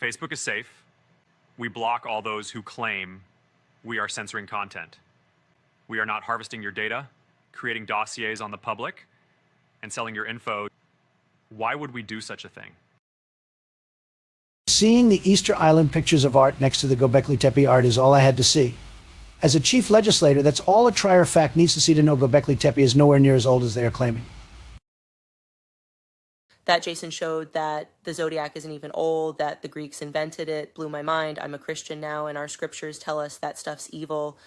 Facebook is safe. We block all those who claim we are censoring content. We are not harvesting your data, creating dossiers on the public, and selling your info. Why would we do such a thing? Seeing the Easter Island pictures of art next to the Göbekli Tepe art is all I had to see. As a chief legislator, that's all a trier fact needs to see to know Göbekli Tepe is nowhere near as old as they are claiming. That Jason showed that the zodiac isn't even old, that the Greeks invented it, blew my mind. I'm a Christian now, and our scriptures tell us that stuff's evil.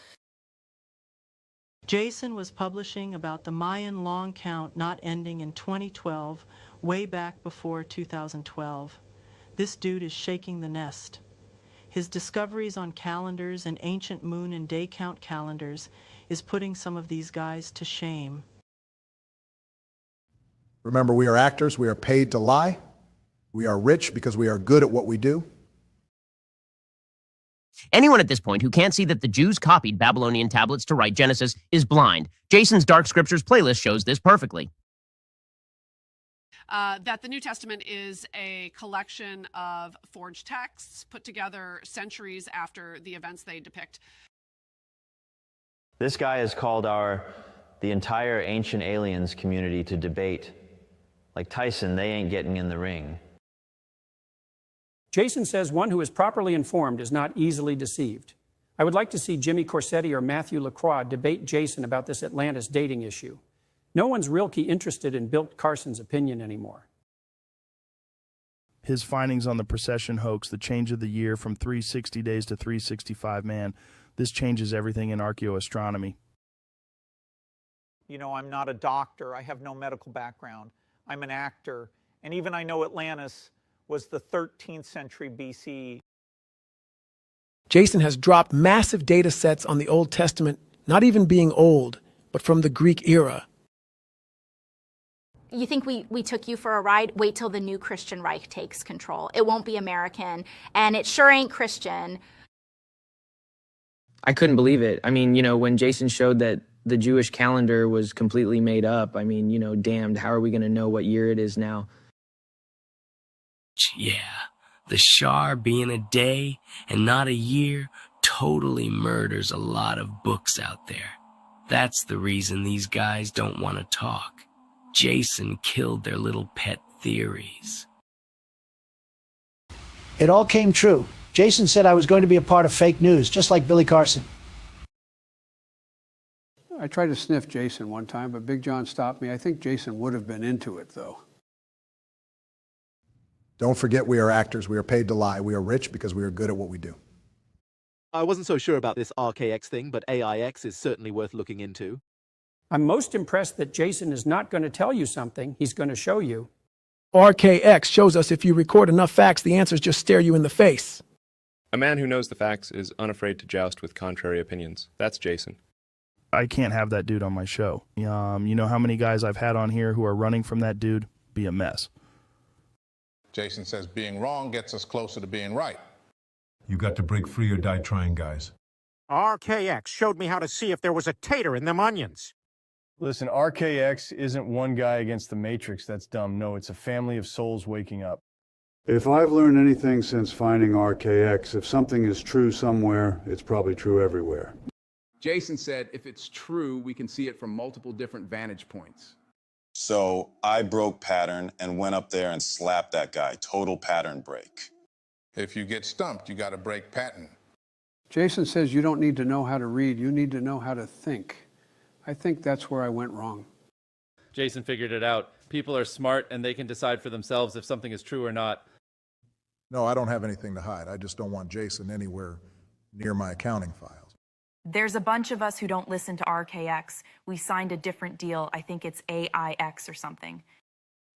Jason was publishing about the Mayan long count not ending in 2012, way back before 2012. This dude is shaking the nest. His discoveries on calendars and ancient moon and day count calendars is putting some of these guys to shame. Remember, we are actors. We are paid to lie. We are rich because we are good at what we do. Anyone at this point who can't see that the Jews copied Babylonian tablets to write Genesis is blind. Jason's Dark Scriptures playlist shows this perfectly. That the New Testament is a collection of forged texts put together centuries after the events they depict. This guy has called the entire ancient aliens community to debate. Like Tyson, they ain't getting in the ring. Jason says one who is properly informed is not easily deceived. I would like to see Jimmy Corsetti or Matthew LaCroix debate Jason about this Atlantis dating issue. No one's realty interested in Bill Carson's opinion anymore. His findings on the procession hoax, the change of the year from 360 days to 365, man, this changes everything in archaeoastronomy. You know, I'm not a doctor. I have no medical background. I'm an actor. And even I know Atlantis was the 13th century BC. Jason has dropped massive data sets on the Old Testament, not even being old, but from the Greek era. You think we took you for a ride? Wait till the new Christian Reich takes control. It won't be American, and it sure ain't Christian. I couldn't believe it. I mean, you know, when Jason showed that the Jewish calendar was completely made up, I mean, you know, damned, how are we going to know what year it is now? Yeah, the Shar being a day and not a year totally murders a lot of books out there. That's the reason these guys don't want to talk. Jason killed their little pet theories. It all came true. Jason said I was going to be a part of fake news, just like Billy Carson. I tried to sniff Jason one time, but Big John stopped me. I think Jason would have been into it, though. Don't forget, we are actors. We are paid to lie. We are rich because we are good at what we do. I wasn't so sure about this Archaix thing, but AIX is certainly worth looking into. I'm most impressed that Jason is not going to tell you something. He's going to show you. Archaix shows us if you record enough facts, the answers just stare you in the face. A man who knows the facts is unafraid to joust with contrary opinions. That's Jason. I can't have that dude on my show. You know how many guys I've had on here who are running from that dude? Be a mess. Jason says being wrong gets us closer to being right. You got to break free or die trying, guys. Archaix showed me how to see if there was a tater in them onions. Listen, Archaix isn't one guy against the Matrix. That's dumb. No, it's a family of souls waking up. If I've learned anything since finding Archaix, if something is true somewhere, it's probably true everywhere. Jason said if it's true, we can see it from multiple different vantage points. So I broke pattern and went up there and slapped that guy. Total pattern break. If you get stumped, you got to break pattern. Jason says you don't need to know how to read, you need to know how to think. I think that's where I went wrong. Jason figured it out. People are smart and they can decide for themselves if something is true or not. No, I don't have anything to hide. I just don't want Jason anywhere near my accounting files. There's a bunch of us who don't listen to Archaix. We signed a different deal. I think it's AIX or something.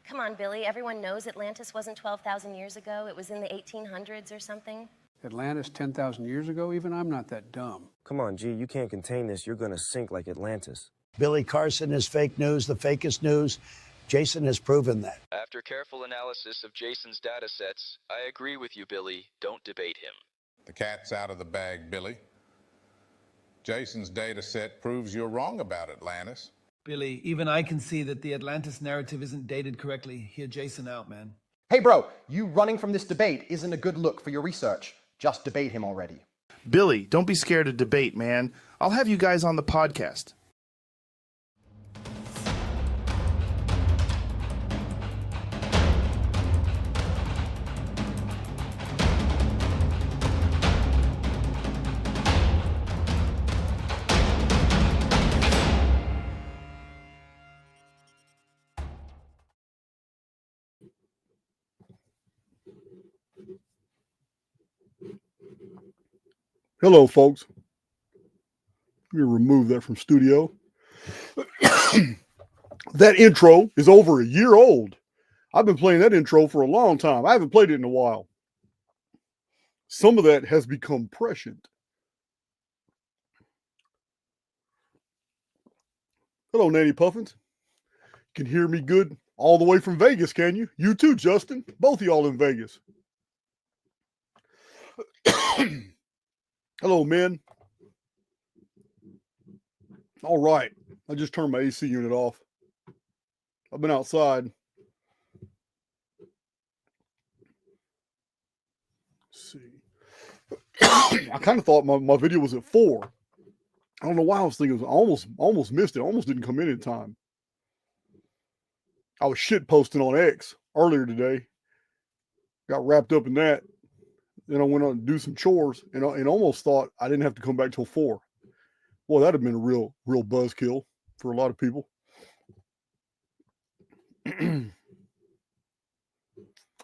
Come on, Billy. Everyone knows Atlantis wasn't 12,000 years ago. It was in the 1800s or something. Atlantis 10,000 years ago? Even I'm not that dumb. Come on, G, you can't contain this. You're going to sink like Atlantis. Billy Carson is fake news, the fakest news. Jason has proven that. After careful analysis of Jason's data sets, I agree with you, Billy. Don't debate him. The cat's out of the bag, Billy. Jason's data set proves you're wrong about Atlantis. Billy, even I can see that the Atlantis narrative isn't dated correctly. Hear Jason out, man. Hey bro, you running from this debate isn't a good look for your research. Just debate him already. Billy, don't be scared to debate, man. I'll have you guys on the podcast. Hello, folks. Let me remove that from studio. That intro is over a year old. I've been playing that intro for a long time. I haven't played it in a while. Some of that has become prescient. Hello, Nanny Puffins. You can hear me good all the way from Vegas, can you? You too, Justin. Both of y'all in Vegas. Hello, men. All right. I just turned my AC unit off. I've been outside. Let's see. I kind of thought my video was at 4. I don't know why I was thinking. I almost missed it. Almost didn't come in time. I was shit posting on X earlier today. Got wrapped up in that. Then I went on to do some chores and almost thought I didn't have to come back till 4. Boy, that'd have been a real buzzkill for a lot of people.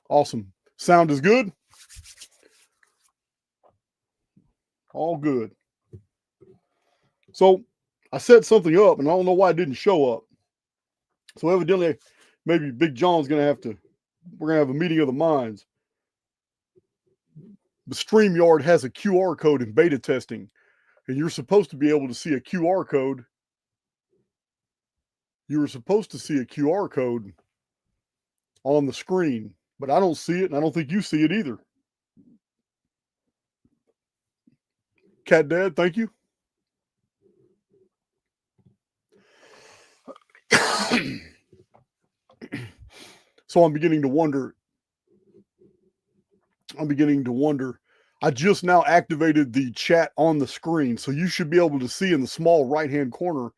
Awesome. Sound is good? All good. So I set something up and I don't know why it didn't show up. So evidently, maybe Big John's we're going to have a meeting of the minds. The StreamYard has a QR code in beta testing, and you're supposed to be able to see a QR code. You were supposed to see a QR code on the screen, but I don't see it, and I don't think you see it either. Cat Dad, thank you. So I'm beginning to wonder. I just now activated the chat on the screen, so you should be able to see in the small right-hand corner,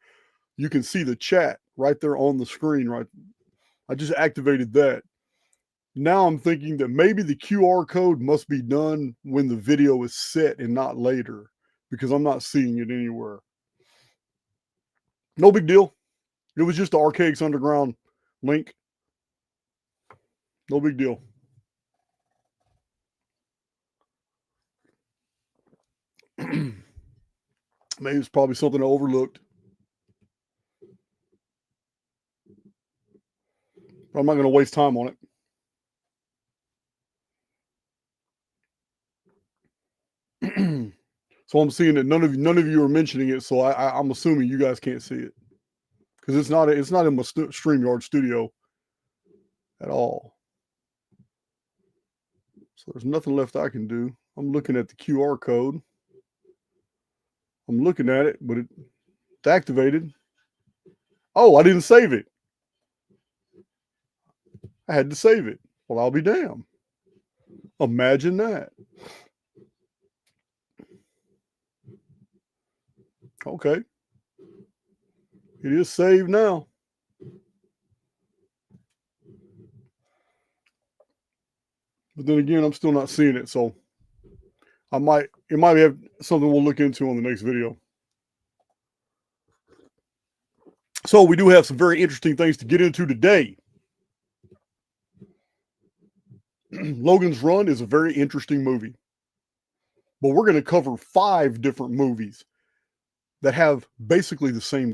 you can see the chat right there on the screen. Right, I just activated that. Now I'm thinking that maybe the QR code must be done when the video is set and not later, because I'm not seeing it anywhere. No big deal. It was just the Archaix Underground link. No big deal. Maybe it's probably something I overlooked. But I'm not going to waste time on it. So I'm seeing that none of you are mentioning it, so I'm assuming you guys can't see it because it's not in my StreamYard studio at all. So there's nothing left I can do. I'm looking at the QR code. I'm looking at it, but it's activated. Oh, I didn't save it. I had to save it. Well, I'll be damned. Imagine that. Okay. It is saved now. But then again, I'm still not seeing it, so it might have something we'll look into on the next video. So we do have some very interesting things to get into today. Logan's Run is a very interesting movie. But we're going to cover 5 different movies that have basically the same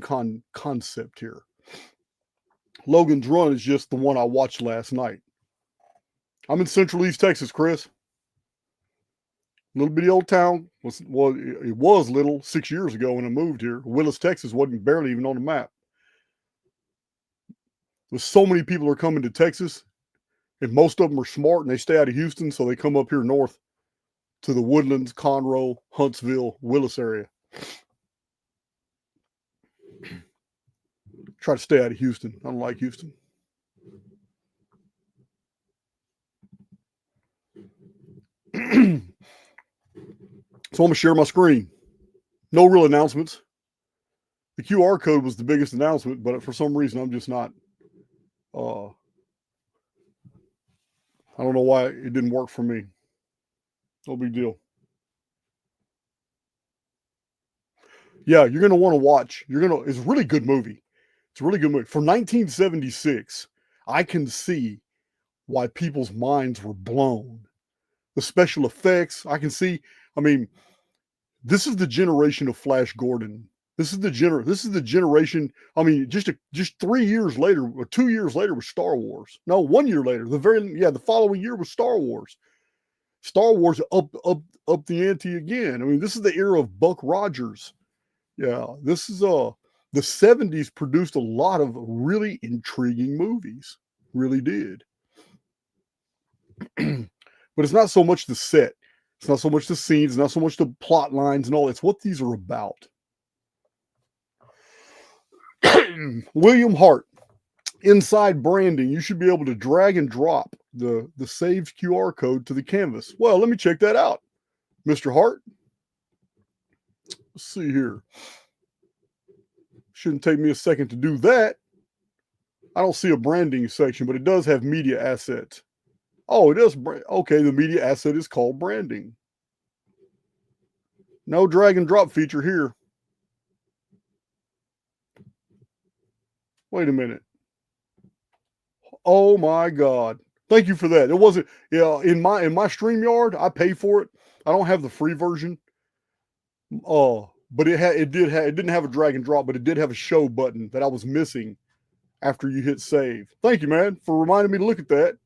concept here. Logan's Run is just the one I watched last night. I'm in Central East Texas, Chris. Little bitty old town. It was little 6 years ago when I moved here. Willis, Texas wasn't barely even on the map. There's so many people are coming to Texas, and most of them are smart, and they stay out of Houston, so they come up here north to the Woodlands, Conroe, Huntsville, Willis area. Try to stay out of Houston. I don't like Houston. So I'm going to share my screen. No real announcements. The QR code was the biggest announcement, but for some reason I'm just not. I don't know why it didn't work for me. No big deal. Yeah, you're going to want to watch. It's a really good movie. It's a really good movie. For 1976, I can see why people's minds were blown. The special effects, I can see. I mean, this is the generation of Flash Gordon. This is the generation. I mean, just 3 years later, or 2 years later was Star Wars. No, 1 year later. The following year was Star Wars. Star Wars up the ante again. I mean, this is the era of Buck Rogers. Yeah, this is the 70s produced a lot of really intriguing movies. Really did. But it's not so much the set. It's not so much the scenes. It's not so much the plot lines and all. It's what these are about. William Hart. Inside branding, you should be able to drag and drop the saved QR code to the canvas. Well, let me check that out, Mr. Hart. Let's see here. Shouldn't take me a second to do that. I don't see a branding section, but it does have media assets. Oh, it does. Okay, the media asset is called branding. No drag and drop feature here. Wait a minute. Oh my God. Thank you for that. It wasn't, in my StreamYard, I pay for it. I don't have the free version. But it didn't have a drag and drop, but it did have a show button that I was missing after you hit save. Thank you, man, for reminding me to look at that.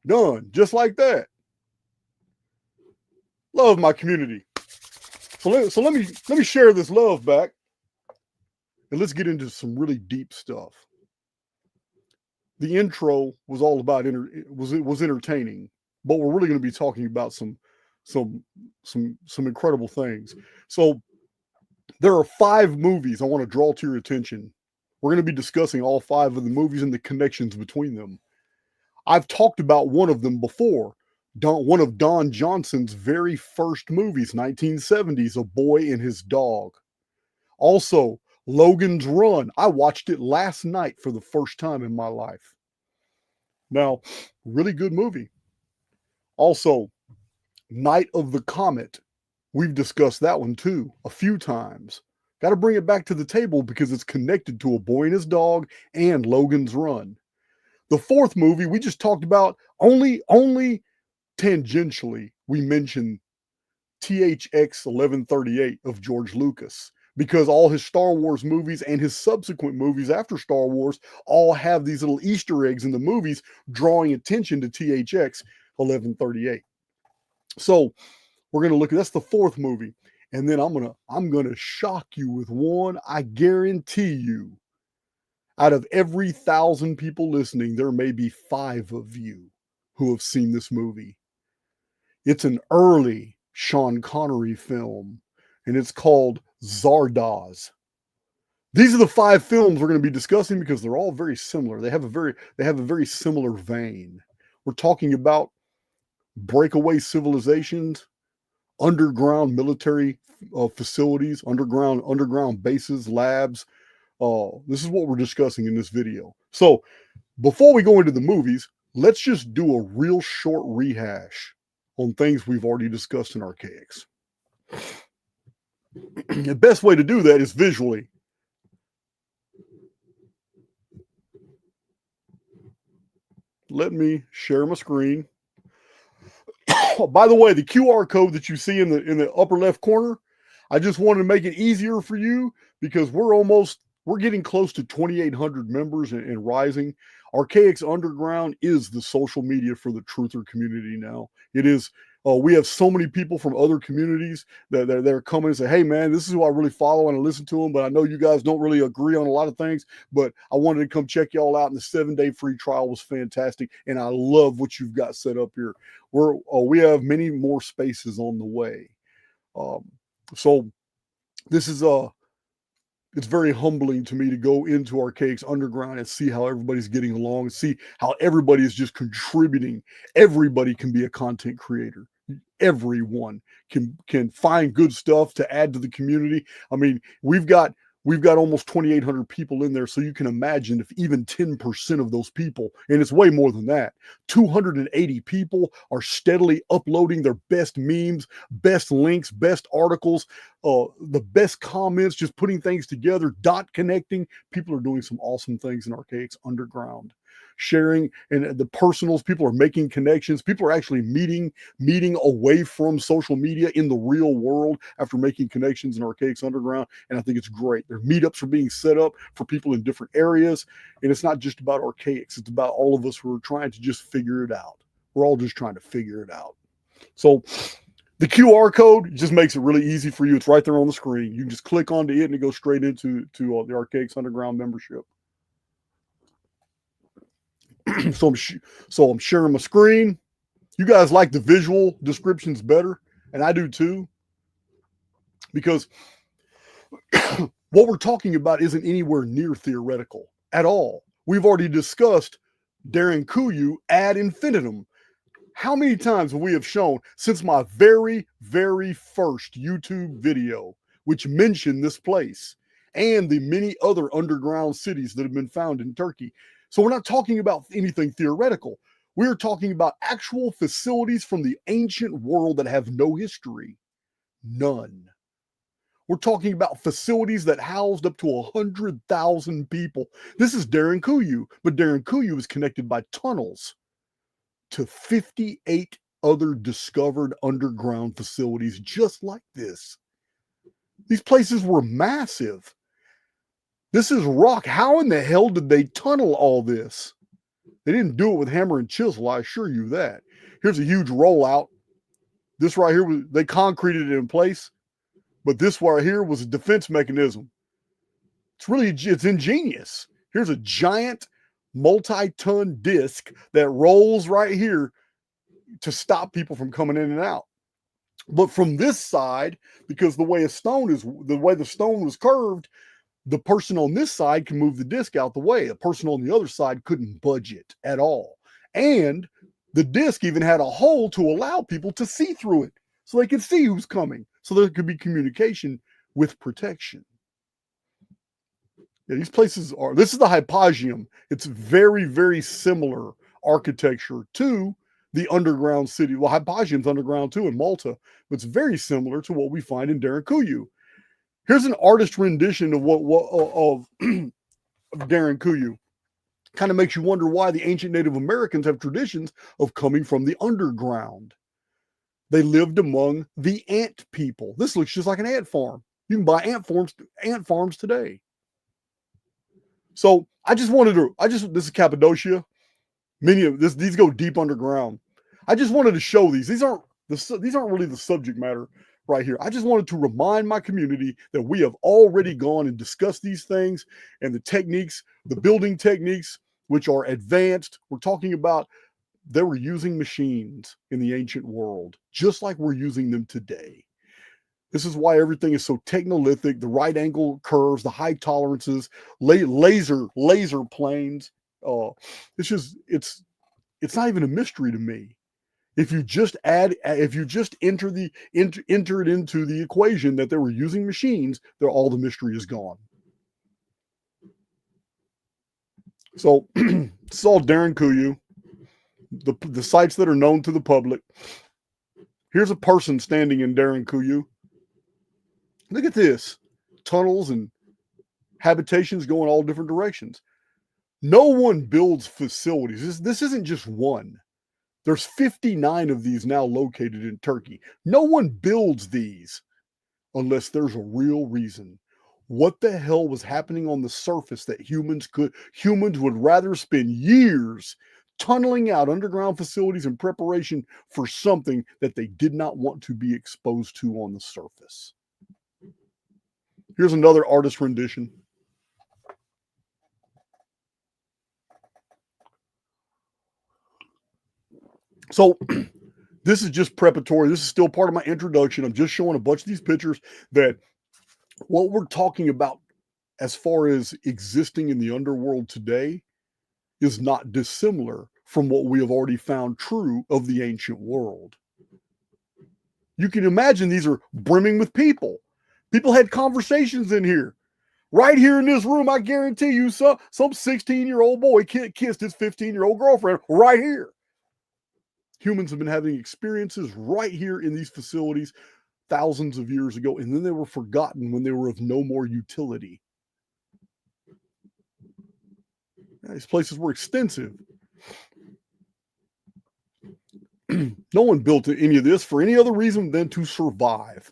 Done. Just like that. Love my community. So let me share this love back. And let's get into some really deep stuff. The intro was all about was entertaining, but we're really going to be talking about some incredible things. So there are 5 movies I want to draw to your attention. We're going to be discussing all 5 of the movies and the connections between them. I've talked about one of them before. One of Don Johnson's very first movies, 1970s, A Boy and His Dog. Also, Logan's Run. I watched it last night for the first time in my life. Now, really good movie. Also, Night of the Comet. We've discussed that one too a few times. Got to bring it back to the table because it's connected to A Boy and His Dog and Logan's Run. The 4th movie we just talked about, only tangentially, we mentioned THX 1138 of George Lucas, because all his Star Wars movies and his subsequent movies after Star Wars all have these little Easter eggs in the movies drawing attention to THX 1138. So we're going to look at, that's the 4th movie. And then I'm going to shock you with one. I guarantee you, out of every 1,000 people listening, there may be 5 of you who have seen this movie. It's an early Sean Connery film, and it's called Zardoz. These are the 5 films we're going to be discussing because they're all very similar. They have a very similar vein. We're talking about breakaway civilizations, underground military facilities, underground bases, labs. This is what we're discussing in this video. So before we go into the movies, let's just do a real short rehash on things we've already discussed in Archaix. The best way to do that is visually. Let me share my screen. By the way, the QR code that you see in the upper left corner, I just wanted to make it easier for you because we're getting close to 2,800 members and rising. Archaix Underground is the social media for the truther community now. It is. We have so many people from other communities that are coming and say, hey, man, this is who I really follow and I listen to them, but I know you guys don't really agree on a lot of things, but I wanted to come check y'all out, and the 7-day free trial was fantastic, and I love what you've got set up here. We have many more spaces on the way. So this is it's very humbling to me to go into Archaix underground and see how everybody's getting along, and see how everybody is just contributing. Everybody can be a content creator. Everyone can find good stuff to add to the community. I mean, we've got almost 2,800 people in there, so you can imagine if even 10% of those people, and it's way more than that, 280 people are steadily uploading their best memes, best links, best articles, the best comments, just putting things together, dot connecting. People are doing some awesome things in Archaix underground. Sharing and the personals, people are making connections. People are actually meeting away from social media in the real world after making connections in Archaix underground, and I think it's great. Their meetups are being set up for people in different areas, and it's not just about Archaix. It's about all of us who are trying to just figure it out. We're all just trying to figure it out. So the QR code just makes it really easy for you. It's right there on the screen. You can just click onto it and it goes straight into the Archaix underground membership. So I'm sharing my screen. You guys like the visual descriptions better, and I do too, because what we're talking about isn't anywhere near theoretical at all. We've already discussed Darren Kuyu ad infinitum. How many times have we have shown since my very, very first YouTube video, which mentioned this place and the many other underground cities that have been found in Turkey? So we're not talking about anything theoretical. We're talking about actual facilities from the ancient world that have no history. None. We're talking about facilities that housed up to 100,000 people. This is Darren Kuyu, but Darren Kuyu is connected by tunnels to 58 other discovered underground facilities just like this. These places were massive. This is rock. How in the hell did they tunnel all this? They didn't do it with hammer and chisel, I assure you that. Here's a huge rollout. This right here, they concreted it in place, but this right here was a defense mechanism. It's ingenious. Here's a giant multi-ton disc that rolls right here to stop people from coming in and out. But from this side, because the way the stone was curved, the person on this side can move the disc out the way. The person on the other side couldn't budge it at all. And the disc even had a hole to allow people to see through it so they could see who's coming. So there could be communication with protection. Yeah, these places this is the Hypogeum. It's very, very similar architecture to the underground city. Well, Hypogeum's underground too in Malta, but it's very similar to what we find in Darren Kuyu. Here's an artist rendition of of Darren Kuyu. Kind of makes you wonder why the ancient Native Americans have traditions of coming from the underground. They lived among the ant people. This looks just like an ant farm. You can buy ant farms today. So this is Cappadocia. These go deep underground. I just wanted to show these. These aren't really the subject matter right here. I just wanted to remind my community that we have already gone and discussed these things and the techniques, the building techniques, which are advanced. We're talking about they were using machines in the ancient world, just like we're using them today. This is why everything is so technolithic, the right angle curves, the high tolerances, laser planes. It's not even a mystery to me. If you just enter it into the equation that they were using machines, all the mystery is gone. So it's all Darren Kuyu, the sites that are known to the public. Here's a person standing in Darren Kuyu. Look at this. Tunnels and habitations going all different directions. No one builds facilities. This isn't just one. There's 59 of these now located in Turkey. No one builds these unless there's a real reason. What the hell was happening on the surface that humans would rather spend years tunneling out underground facilities in preparation for something that they did not want to be exposed to on the surface? Here's another artist rendition. So this is just preparatory. This is still part of my introduction. I'm just showing a bunch of these pictures that what we're talking about as far as existing in the underworld today, is not dissimilar from what we have already found true of the ancient world. You can imagine these are brimming with people. People had conversations in here. Right here in this room, I guarantee you, some 16-year-old boy kissed his 15-year-old girlfriend right here. Humans have been having experiences right here in these facilities thousands of years ago, and then they were forgotten when they were of no more utility. These places were extensive. No one built any of this for any other reason than to survive.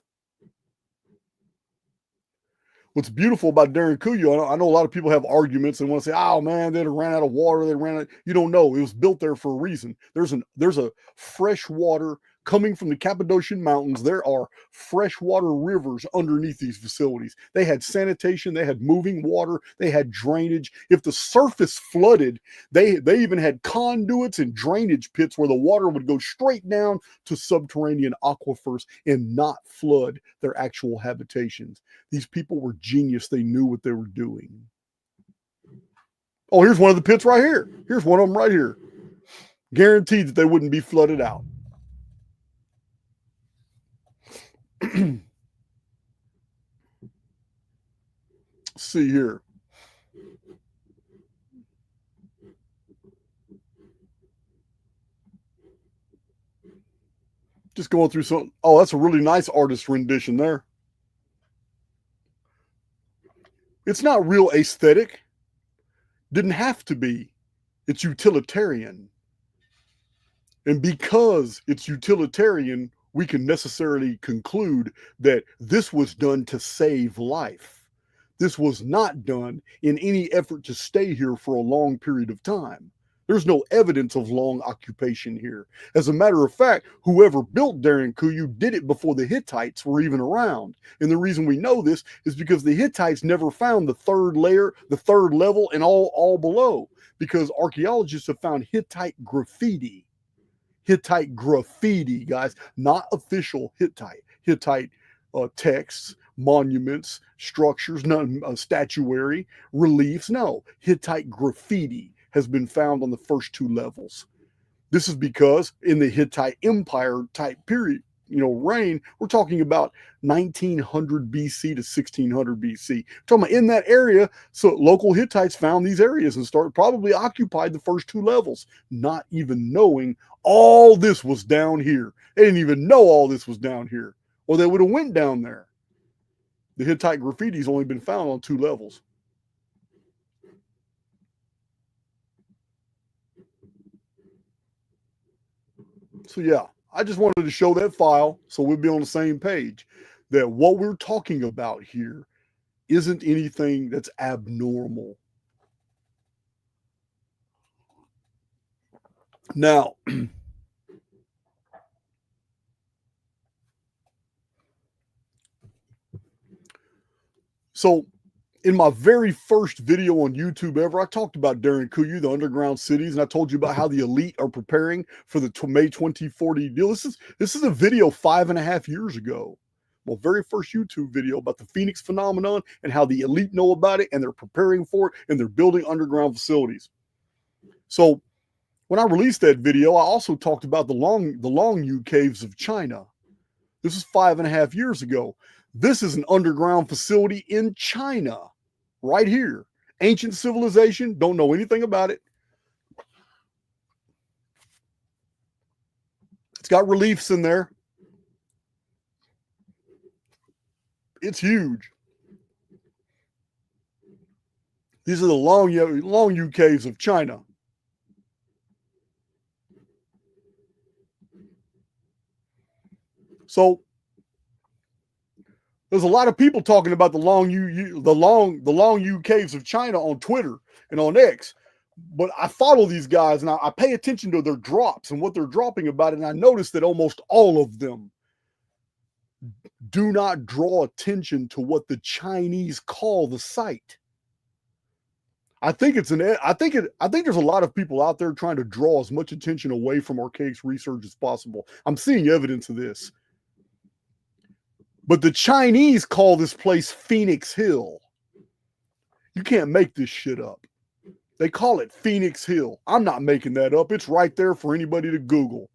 What's beautiful about Derinkuyu, I know a lot of people have arguments and want to say, oh man, they ran out of water, they ran out. You don't know. It was built there for a reason. There's a fresh water coming from the Cappadocian Mountains. There are freshwater rivers underneath these facilities. They had sanitation, they had moving water, they had drainage. If the surface flooded, they even had conduits and drainage pits where the water would go straight down to subterranean aquifers and not flood their actual habitations. These people were genius. They knew what they were doing. Oh, here's one of the pits right here. Here's one of them right here. Guaranteed that they wouldn't be flooded out. See here. Just going through some. Oh, that's a really nice artist rendition there. It's not real aesthetic. Didn't have to be. It's utilitarian. And because it's utilitarian, we can necessarily conclude that this was done to save life. This was not done in any effort to stay here for a long period of time. There's no evidence of long occupation here. As a matter of fact, whoever built Derinkuyu did it before the Hittites were even around. And the reason we know this is because the Hittites never found the third layer, the third level, and all below. Because archaeologists have found Hittite graffiti. Hittite graffiti, guys, not official Hittite texts, monuments, structures, statuary, reliefs. No, Hittite graffiti has been found on the first two levels. This is because in the Hittite Empire type period, reign, we're talking about 1900 BC to 1600 BC. Talking about in that area, so local Hittites found these areas and probably occupied the first two levels, not even knowing all this was down here. They didn't even know all this was down here, or they would have went down there. The Hittite graffiti's only been found on two levels. So yeah, I just wanted to show that file so we'll be on the same page, that what we're talking about here isn't anything that's abnormal. Now, so in my very first video on YouTube ever, I talked about Derinkuyu, the underground cities, and I told you about how the elite are preparing for the May 2040 deal. This is a video 5.5 years ago. My very first YouTube video about the Phoenix phenomenon and how the elite know about it and they're preparing for it and they're building underground facilities. So when I released that video, I also talked about the Longyou caves of China. This is 5.5 years ago. This is an underground facility in China, right here. Ancient civilization, don't know anything about it. It's got reliefs in there. It's huge. These are the Longyou caves of China. So there's a lot of people talking about the Longyou caves of China on Twitter and on X, but I follow these guys and I pay attention to their drops and what they're dropping about it, and I noticed that almost all of them do not draw attention to what the Chinese call the site. I think there's a lot of people out there trying to draw as much attention away from Archaix research as possible. I'm seeing evidence of this. But the Chinese call this place Phoenix Hill. You can't make this shit up. They call it Phoenix Hill. I'm not making that up. It's right there for anybody to Google.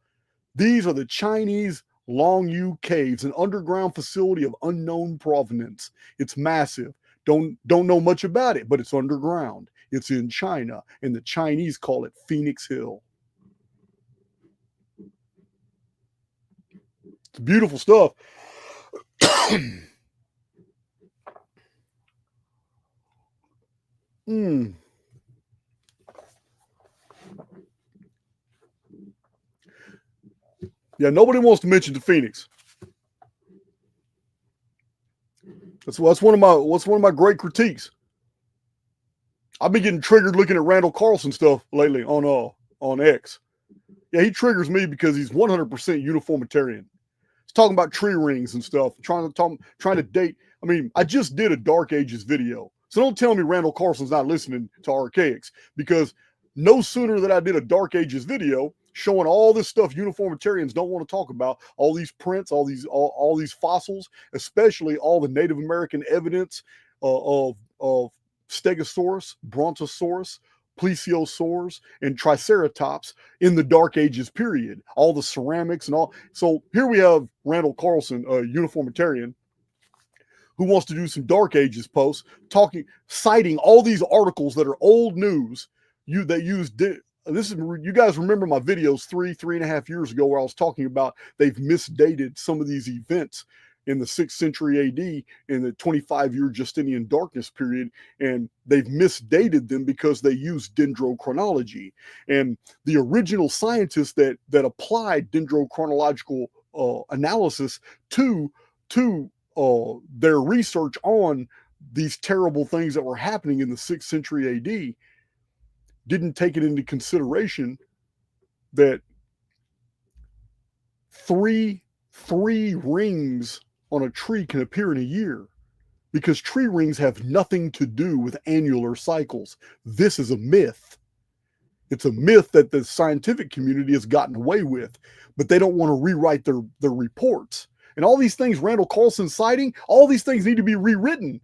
These are the Chinese Longyu Caves, an underground facility of unknown provenance. It's massive. Don't know much about it, but it's underground. It's in China, and the Chinese call it Phoenix Hill. It's beautiful stuff. Yeah, nobody wants to mention the Phoenix. That's one of my great critiques. I've been getting triggered looking at Randall Carlson stuff lately on X. Yeah, he triggers me because he's 100% uniformitarian. He's talking about tree rings and stuff, trying to date. I mean, I just did a Dark Ages video, so don't tell me Randall Carlson's not listening to Archaix, because no sooner than I did a Dark Ages video showing all this stuff uniformitarians don't want to talk about, all these prints, all these fossils, especially all the Native American evidence of Stegosaurus, Brontosaurus, Plesiosaurs, and Triceratops in the Dark Ages period, all the ceramics and all. So here we have Randall Carlson, a uniformitarian, who wants to do some Dark Ages posts, citing all these articles that are old news that use. You guys remember my videos 3.5 years ago where I was talking about they've misdated some of these events in the 6th century AD in the 25-year Justinian darkness period, and they've misdated them because they use dendrochronology. And the original scientists that applied dendrochronological analysis to their research on these terrible things that were happening in the 6th century AD didn't take it into consideration that three rings on a tree can appear in a year, because tree rings have nothing to do with annular cycles. This is a myth. It's a myth that the scientific community has gotten away with, but they don't want to rewrite their reports. And all these things Randall Carlson's citing, all these things need to be rewritten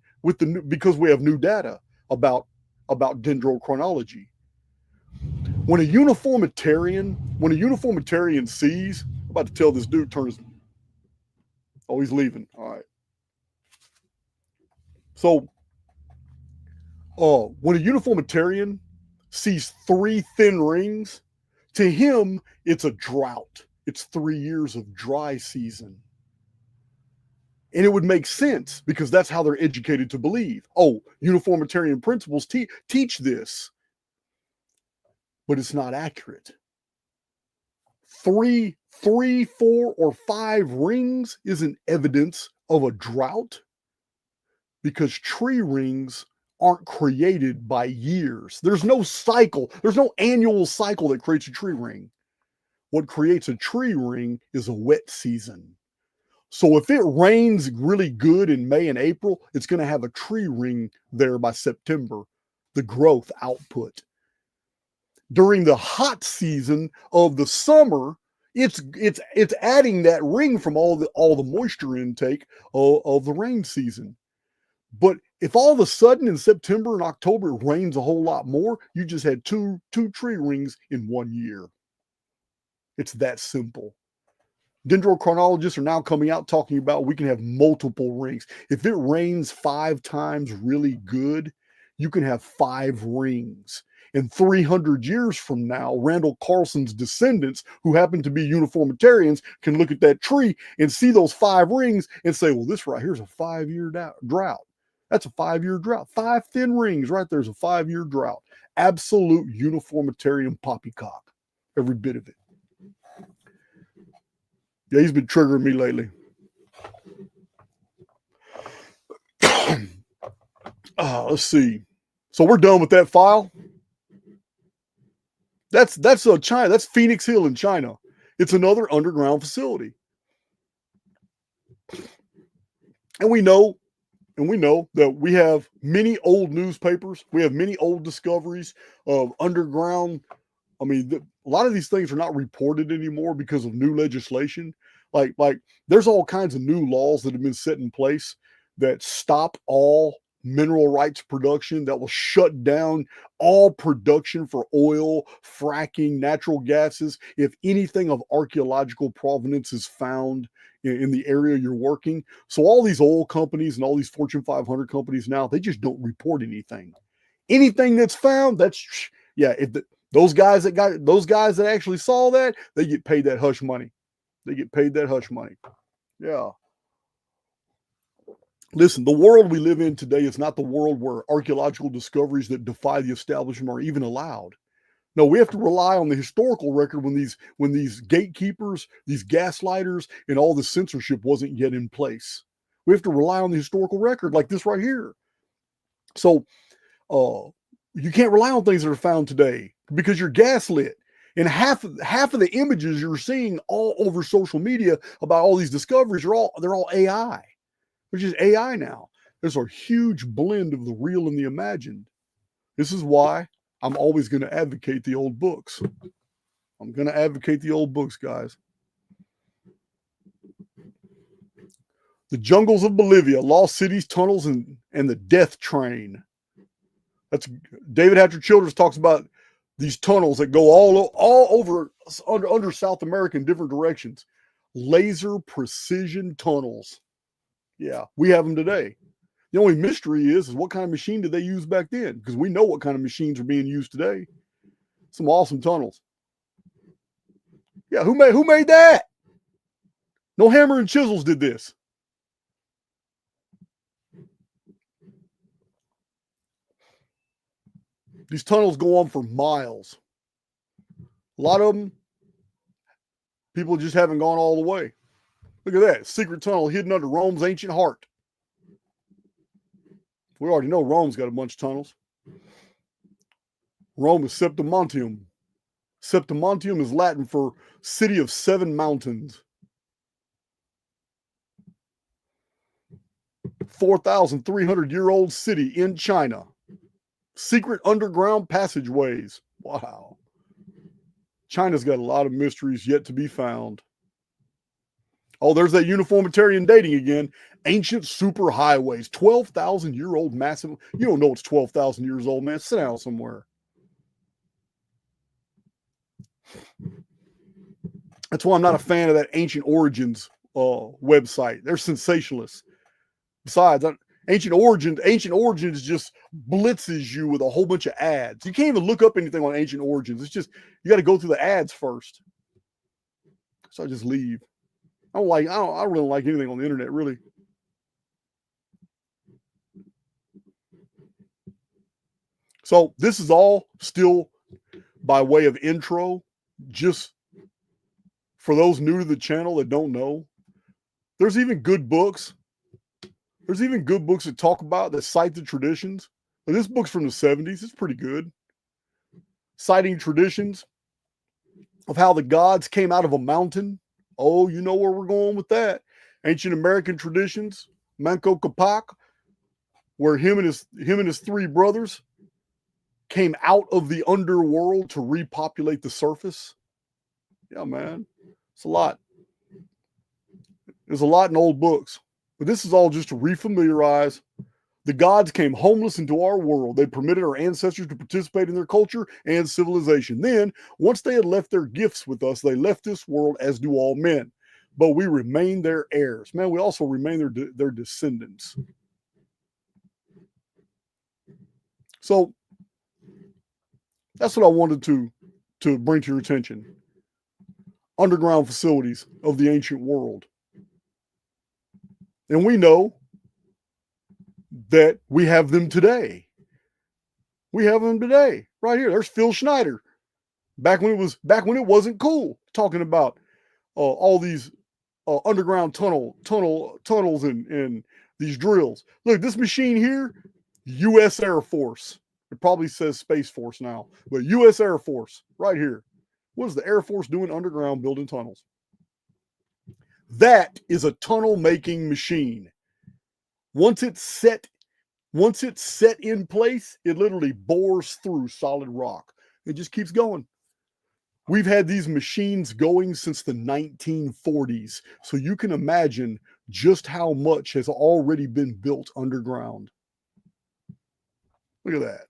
because we have new data about dendrochronology. When a uniformitarian sees, I'm about to tell this dude he's leaving. All right. So, when a uniformitarian sees 3 thin rings, to him, it's a drought. It's 3 years of dry season. And it would make sense because that's how they're educated to believe. Oh, uniformitarian principles teach this. But it's not accurate. 3, 4, or 5 rings isn't evidence of a drought, because tree rings aren't created by years. There's no cycle. There's no annual cycle that creates a tree ring. What creates a tree ring is a wet season. So if it rains really good in May and April, it's going to have a tree ring there by September, the growth output. During the hot season of the summer, it's adding that ring from all the moisture intake of the rain season. But if all of a sudden in September and October it rains a whole lot more, you just had two tree rings in 1 year. It's that simple. Dendrochronologists are now coming out talking about we can have multiple rings. If it rains 5 times really good, you can have 5 rings. And 300 years from now, Randall Carlson's descendants, who happen to be uniformitarians, can look at that tree and see those 5 rings and say, well, this right here is a 5-year drought. That's a 5-year drought. 5 thin rings right there's a 5-year drought. Absolute uniformitarian poppycock. Every bit of it. Yeah, he's been triggering me lately. Let's see. So we're done with that file. That's China. That's Phoenix Hill in China. It's another underground facility. And we know that we have many old newspapers. We have many old discoveries of underground. I mean, a lot of these things are not reported anymore because of new legislation. Like there's all kinds of new laws that have been set in place that stop all mineral rights production that will shut down all production for oil, fracking, natural gases, if anything of archaeological provenance is found in the area you're working. So all these oil companies and all these Fortune 500 companies now, they just don't report anything. Anything that's found, that's, yeah, if those guys that actually saw that, they get paid that hush money. They get paid that hush money. Yeah. Listen, the world we live in today is not the world where archaeological discoveries that defy the establishment are even allowed. No, we have to rely on the historical record when these gatekeepers, these gaslighters, and all the censorship wasn't yet in place. We have to rely on the historical record like this right here. So you can't rely on things that are found today because you're gaslit. And half of the images you're seeing all over social media about all these discoveries they're all AI. They're just AI now. There's a huge blend of the real and the imagined. This is why I'm always going to advocate the old books. I'm going to advocate the old books, guys. The jungles of Bolivia, lost cities, tunnels, and the death train. That's David Hatcher Childers talks about these tunnels that go all over under South America in different directions. Laser precision tunnels. Yeah, we have them today. The only mystery is what kind of machine did they use back then? Because we know what kind of machines are being used today. Some awesome tunnels. Yeah, who made that? No hammer and chisels did this. These tunnels go on for miles. A lot of them, people just haven't gone all the way. Look at that. Secret tunnel hidden under Rome's ancient heart. We already know Rome's got a bunch of tunnels. Rome is Septimontium. Septimontium is Latin for city of 7 mountains. 4,300-year-old city in China. Secret underground passageways. Wow. China's got a lot of mysteries yet to be found. Oh, there's that uniformitarian dating again. Ancient superhighways. 12,000-year-old massive. You don't know it's 12,000 years old, man. Sit down somewhere. That's why I'm not a fan of that Ancient Origins website. They're sensationalists. Besides, Ancient Origins just blitzes you with a whole bunch of ads. You can't even look up anything on Ancient Origins. It's just, you got to go through the ads first. So I just leave. I don't really like anything on the internet, really. So this is all still by way of intro, just for those new to the channel that don't know. There's even good books. There's even good books that talk about, that cite the traditions. But this book's from the 70s. It's pretty good. Citing traditions of how the gods came out of a mountain. Oh, you know where we're going with that. Ancient American traditions. Manco Capac, where him and his 3 brothers came out of the underworld to repopulate the surface. Yeah, man. It's a lot. There's a lot in old books. But this is all just to refamiliarize. The gods came homeless into our world. They permitted our ancestors to participate in their culture and civilization. Then, once they had left their gifts with us, they left this world, as do all men. But we remain their heirs. Man, we also remain their descendants. So, that's what I wanted to bring to your attention. Underground facilities of the ancient world. And we know that we have them today. We have them today, right here. There's Phil Schneider, back when it wasn't cool, talking about all these underground tunnels and these drills. Look, this machine here, U.S. Air Force. It probably says Space Force now, but U.S. Air Force, right here. What is the Air Force doing underground building tunnels? That is a tunnel making machine. Once it's set in place, it literally bores through solid rock. It just keeps going. We've had these machines going since the 1940s. So you can imagine just how much has already been built underground. Look at that.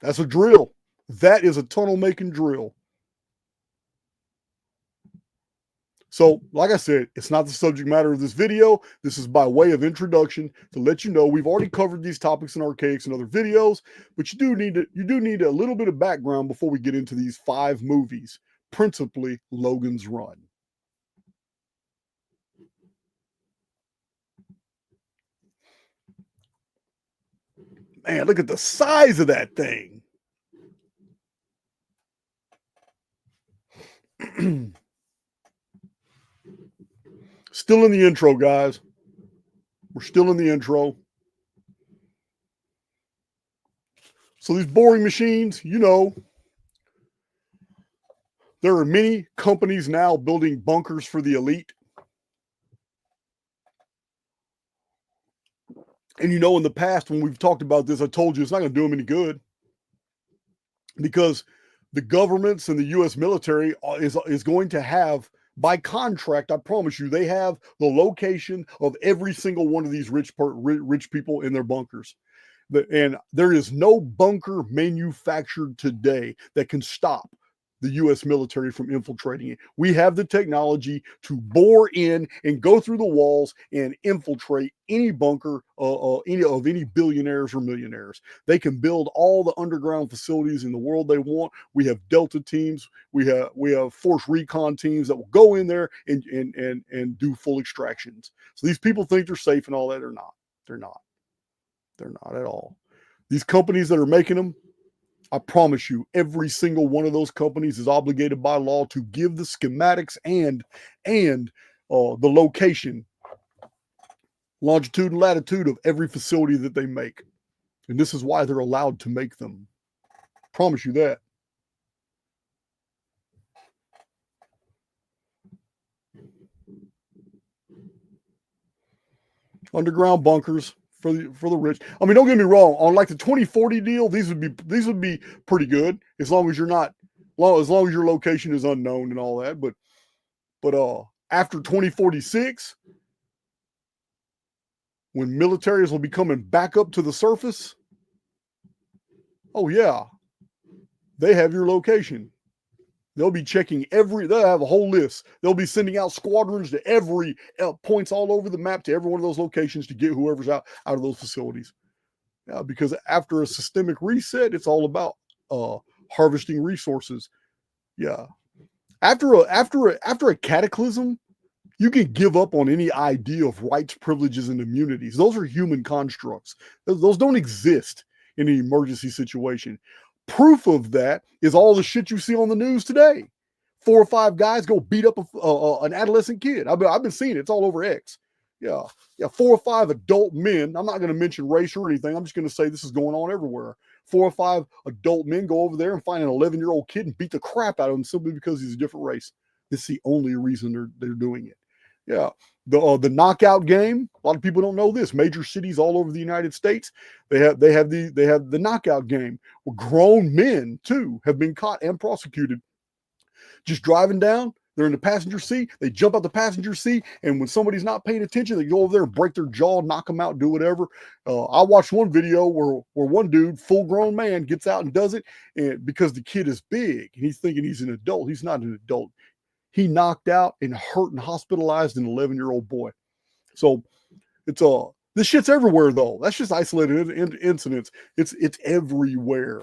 That's a drill. That is a tunnel making drill. So, like I said, it's not the subject matter of this video. This is by way of introduction to let you know we've already covered these topics in Archaix and other videos, but you do need a little bit of background before we get into these 5 movies, principally Logan's Run. Man, look at the size of that thing. Still in the intro, guys. We're still in the intro. So these boring machines, you know, there are many companies now building bunkers for the elite. And you know, in the past, when we've talked about this, I told you it's not going to do them any good, because the governments and the U.S. military is going to have, by contract, I promise you, they have the location of every single one of these rich people in their bunkers. And there is no bunker manufactured today that can stop the U.S. military from infiltrating it. We have the technology to bore in and go through the walls and infiltrate any bunker of any billionaires or millionaires. They can build all the underground facilities in the world they want. We have Delta teams. We have Force Recon teams that will go in there and do full extractions. So these people think they're safe and all that. They're not. They're not. They're not at all. These companies that are making them, I promise you, every single one of those companies is obligated by law to give the schematics and the location, longitude and latitude of every facility that they make. And this is why they're allowed to make them. Promise you that. Underground bunkers for the rich. I mean, don't get me wrong. On like the 2040 deal, these would be pretty good as long as as long as your location is unknown and all that. But after 2046, when militaries will be coming back up to the surface, oh yeah, they have your location. They'll be checking they'll have a whole list. They'll be sending out squadrons to every points all over the map to every one of those locations to get whoever's out of those facilities. Yeah, because after a systemic reset, it's all about harvesting resources. Yeah. After a cataclysm, you can give up on any idea of rights, privileges, and immunities. Those are human constructs. Those don't exist in an emergency situation. Proof of that is all the shit you see on the news today. 4 or 5 guys go beat up an adolescent kid. I've been seeing it. It's all over X. Yeah. 4 or 5 adult men. I'm not going to mention race or anything. I'm just going to say this is going on everywhere. 4 or 5 adult men go over there and find an 11-year-old kid and beat the crap out of him simply because he's a different race. This is the only reason they're doing it. Yeah. The knockout game. A lot of people don't know this. Major cities all over the United States, they have the knockout game where grown men too have been caught and prosecuted. Just driving down, they're in the passenger seat. They jump out the passenger seat, and when somebody's not paying attention, they go over there and break their jaw, knock them out, do whatever. I watched one video where one dude, full grown man, gets out and does it, and because the kid is big and he's thinking he's an adult, he's not an adult. He knocked out and hurt and hospitalized an 11-year-old boy. So it's this shit's everywhere though. That's just isolated incidents. It's everywhere.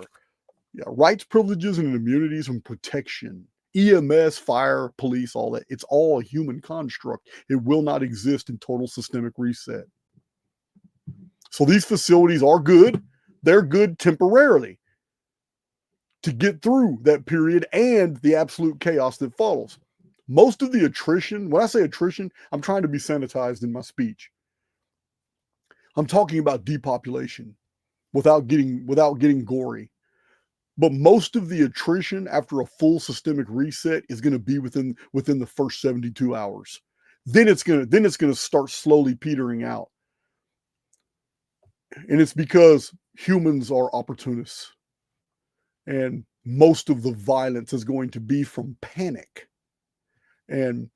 Yeah, rights, privileges, and immunities and protection. EMS, fire, police, all that. It's all a human construct. It will not exist in total systemic reset. So these facilities are good. They're good temporarily to get through that period and the absolute chaos that follows. Most of the attrition, when I say attrition, I'm trying to be sanitized in my speech. I'm talking about depopulation without getting gory. But most of the attrition after a full systemic reset is going to be within the first 72 hours. Then it's going to start slowly petering out. And it's because humans are opportunists. And most of the violence is going to be from panic. And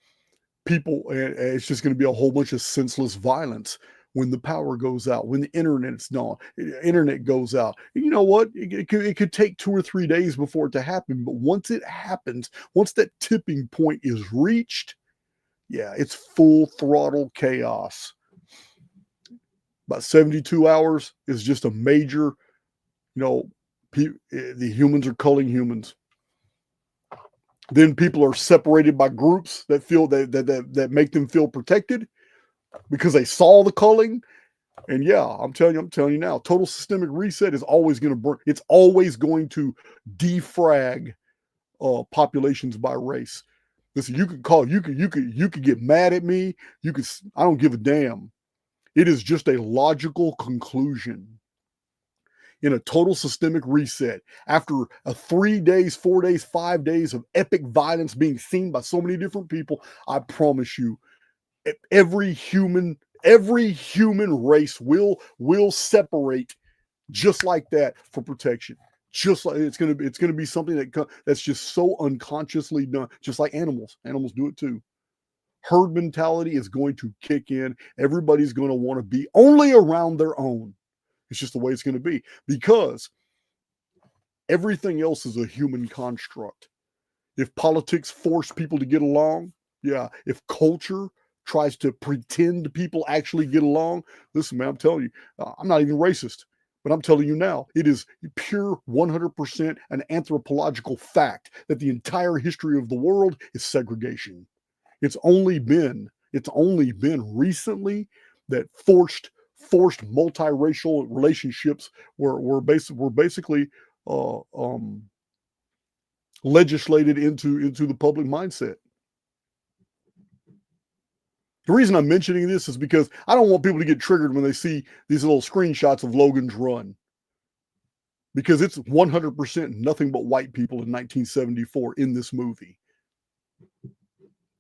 it's just going to be a whole bunch of senseless violence. when the power goes out, when the internet goes out. You know what? It could take 2 or 3 days before it to happen, but once it happens, once that tipping point is reached, yeah, it's full throttle chaos. About 72 hours is just a major, the humans are culling humans. Then people are separated by groups that feel that make them feel protected because they saw the culling. And yeah, I'm telling you now, total systemic reset is always going to burn. It's always going to defrag populations by race. Listen, you could get mad at me. I don't give a damn. It is just a logical conclusion. In a total systemic reset, after 3 days, 4 days, 5 days of epic violence being seen by so many different people, I promise you, every human race will separate just like that for protection. Just like it's gonna be something that's just so unconsciously done, just like animals. Animals do it too. Herd mentality is going to kick in. Everybody's going to want to be only around their own. It's just the way it's going to be, because everything else is a human construct. If politics force people to get along, yeah. If culture tries to pretend people actually get along, listen, man, I'm telling you, I'm not even racist, but I'm telling you now, it is pure 100% an anthropological fact that the entire history of the world is segregation. It's only been recently that forced multiracial relationships were basically legislated into the public mindset. The reason I'm mentioning this is because I don't want people to get triggered when they see these little screenshots of Logan's Run, because it's 100% nothing but white people in 1974 in this movie.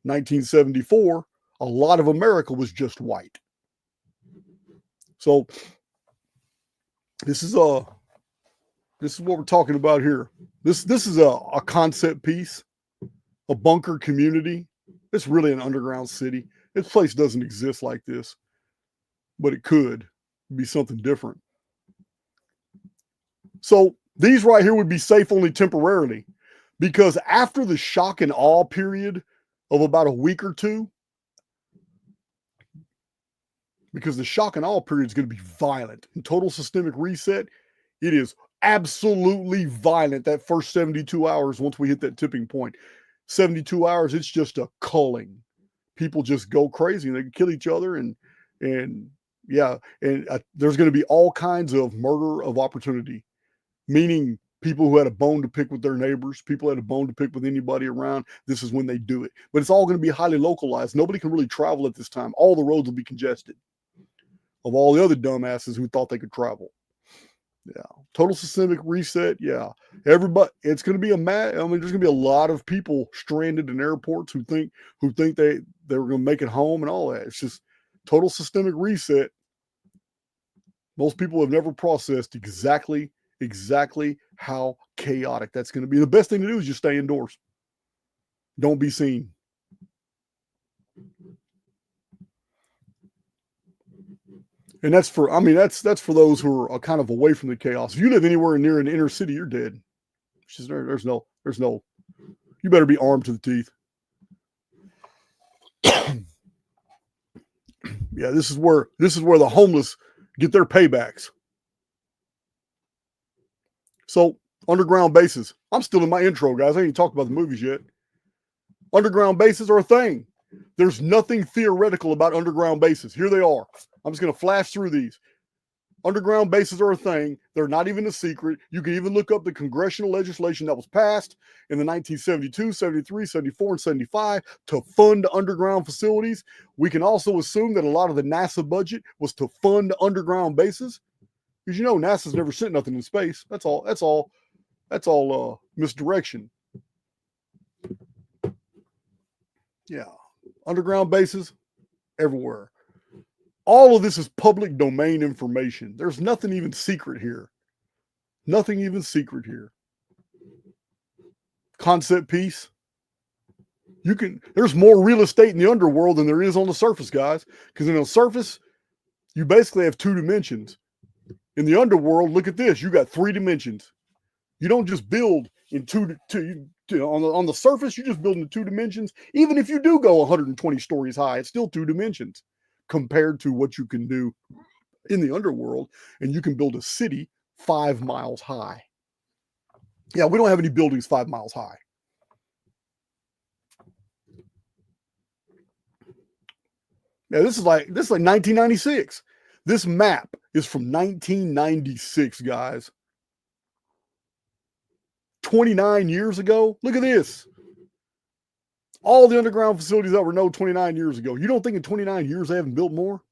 1974, a lot of America was just white. So this is what we're talking about here. This is a concept piece, a bunker community. It's really an underground city. This place doesn't exist like this, but it could be something different. So these right here would be safe only temporarily, because after the shock and awe period of about a week or two, because the shock and awe period is going to be violent. In total systemic reset, it is absolutely violent that first 72 hours once we hit that tipping point. 72 hours, it's just a culling. People just go crazy and they can kill each other. And there's going to be all kinds of murder of opportunity, meaning people who had a bone to pick with their neighbors, people had a bone to pick with anybody around. This is when they do it. But it's all going to be highly localized. Nobody can really travel at this time. All the roads will be congested of all the other dumbasses who thought they could travel. Yeah. Total systemic reset. Yeah. Everybody, it's going to be there's going to be a lot of people stranded in airports who think they were going to make it home and all that. It's just total systemic reset. Most people have never processed exactly how chaotic that's going to be. The best thing to do is just stay indoors. Don't be seen. And that's for those who are kind of away from the chaos. If you live anywhere near an inner city, you're dead. There's no, you better be armed to the teeth. Yeah, this is where the homeless get their paybacks. So, underground bases. I'm still in my intro, guys. I ain't even talked about the movies yet. Underground bases are a thing. There's nothing theoretical about underground bases. Here they are. I'm just going to flash through these. Underground bases are a thing. They're not even a secret. You can even look up the congressional legislation that was passed in the 1972, 73, 74, and 75 to fund underground facilities. We can also assume that a lot of the NASA budget was to fund underground bases. Because NASA's never sent nothing in space. That's all misdirection. Yeah. Underground bases everywhere. All of this is public domain information. There's nothing even secret here. Nothing even secret here. Concept piece. There's more real estate in the underworld than there is on the surface, guys. Because in the surface, You basically have 2 dimensions. In the underworld, look at this. You got 3 dimensions. You don't just build in on the surface, you just build in 2 dimensions. Even if you do go 120 stories high, it's still 2 dimensions compared to what you can do in the underworld. And you can build a city 5 miles high. Yeah, we don't have any buildings 5 miles high. Yeah, this is like 1996. This map is from 1996, guys. 29 years ago. Look at this. All the underground facilities that were known 29 years ago. You don't think in 29 years they haven't built more?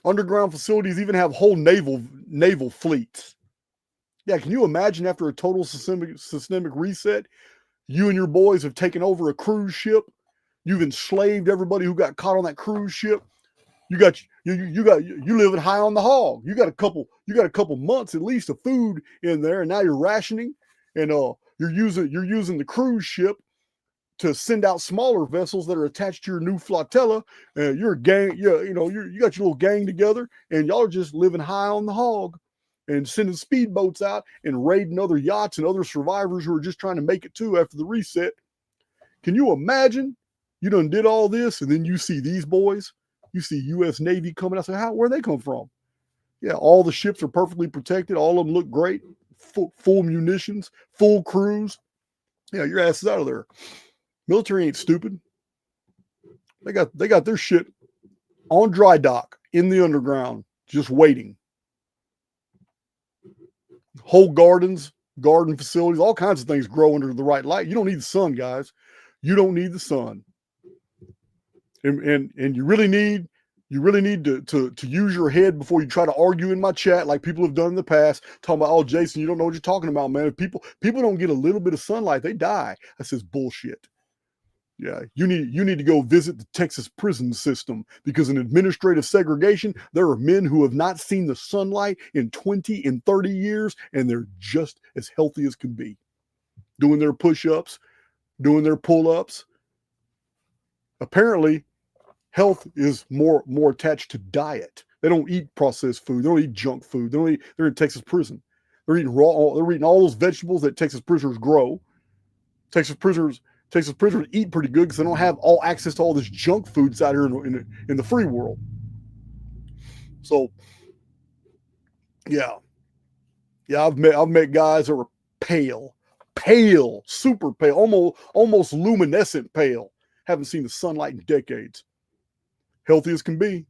Underground facilities even have whole naval fleets. Yeah, can you imagine after a total systemic reset, you and your boys have taken over a cruise ship? You've enslaved everybody who got caught on that cruise ship. You living high on the hog. You got a couple months at least of food in there, and now you're rationing, and you're using the cruise ship to send out smaller vessels that are attached to your new flotilla. You're a gang, you got your little gang together, and y'all are just living high on the hog and sending speedboats out and raiding other yachts and other survivors who are just trying to make it too after the reset. Can you imagine? You done did all this, and then you see these boys. You see U.S. Navy coming out. So where they come from? Yeah, all the ships are perfectly protected. All of them look great. Full munitions, full crews. Yeah, your ass is out of there. Military ain't stupid. They got their shit on dry dock in the underground, just waiting. Whole gardens, garden facilities, all kinds of things grow under the right light. You don't need the sun, guys. You don't need the sun. And you really need to use your head before you try to argue in my chat like people have done in the past, talking about, oh, Jason, you don't know what you're talking about, man. If people don't get a little bit of sunlight, they die. That says bullshit. Yeah, you need to go visit the Texas prison system, because in administrative segregation, there are men who have not seen the sunlight in 20 and 30 years, and they're just as healthy as can be, doing their push-ups, doing their pull-ups. Apparently, health is more attached to diet. They don't eat processed food. They don't eat junk food. They're in Texas prison. They're eating raw. They're eating all those vegetables that Texas prisoners grow. Texas prisoners eat pretty good because they don't have all access to all this junk foods out here in the free world. So, yeah, I've met guys that were pale, super pale, almost luminescent pale. Haven't seen the sunlight in decades. Healthy as can be.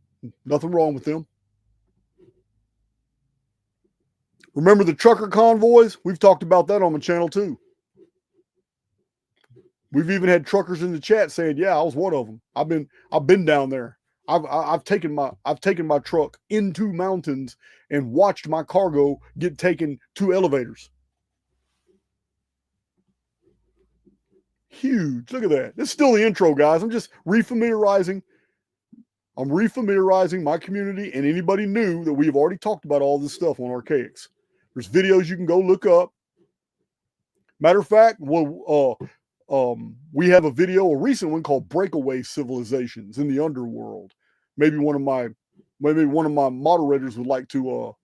Nothing wrong with them. Remember the trucker convoys? We've talked about that on the channel too. We've even had truckers in the chat saying, "Yeah, I was one of them. I've been down there. I've taken my truck into mountains and watched my cargo get taken to elevators." Huge. Look at that. This is still the intro, guys. I'm just refamiliarizing my community and anybody new that we've already talked about all this stuff on Archaix. There's videos you can go look up. Matter of fact, we have a recent one called Breakaway Civilizations in the Underworld. Maybe one of my moderators would like to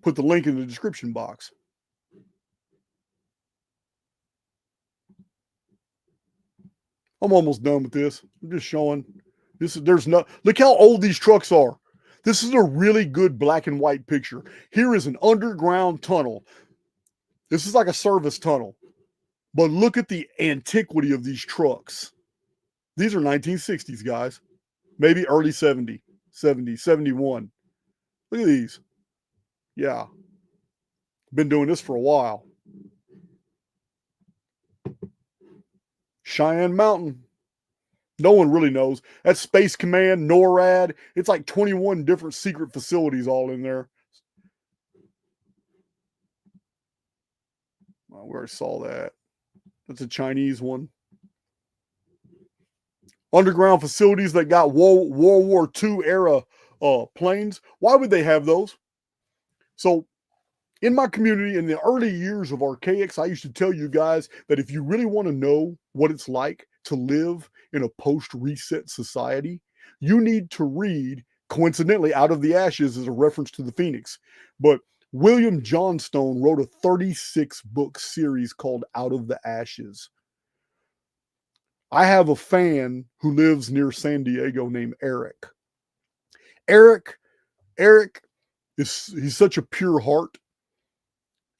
put the link in the description box. I'm almost done with this. I'm just showing this. Look how old these trucks are. This is a really good black and white picture. Here is an underground tunnel. This is like a service tunnel. But look at the antiquity of these trucks. These are 1960s, guys. Maybe early 70, 71. Look at these. Yeah. Been doing this for a while. Cheyenne Mountain. No one really knows. That's Space Command, NORAD. It's like 21 different secret facilities all in there. Well, we already saw that. That's a Chinese one. Underground facilities that got World War II era planes. Why would they have those? So, in my community, in the early years of Archaix, I used to tell you guys that if you really want to know what it's like to live in a post-reset society, You need to read, coincidentally, Out of the Ashes is a reference to the Phoenix, but William Johnstone wrote a 36-book series called Out of the Ashes. I have a fan who lives near San Diego named Eric. Eric he's such a pure heart.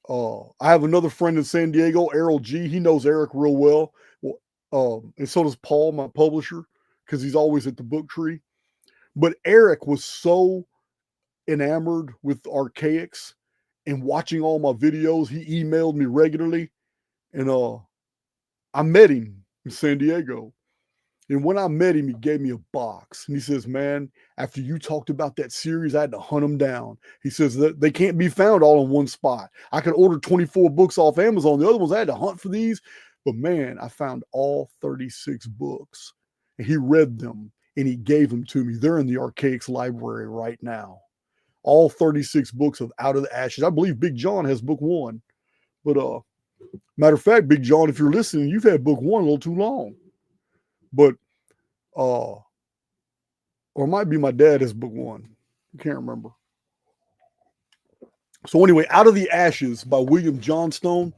I have another friend in San Diego, Errol G. He knows Eric real well. And so does Paul, my publisher, because he's always at the book tree. But Eric was so enamored with Archaix and watching all my videos. He emailed me regularly. And I met him in San Diego. And when I met him, he gave me a box. And he says, man, after you talked about that series, I had to hunt them down. He says that they can't be found all in one spot. I could order 24 books off Amazon. The other ones, I had to hunt for these. But man, I found all 36 books. And he read them and he gave them to me. They're in the Archaix library right now. All 36 books of Out of the Ashes. I believe Big John has book 1. But matter of fact, Big John, if you're listening, you've had book 1 a little too long. But or it might be my dad has book 1. I can't remember. So anyway, Out of the Ashes by William Johnstone.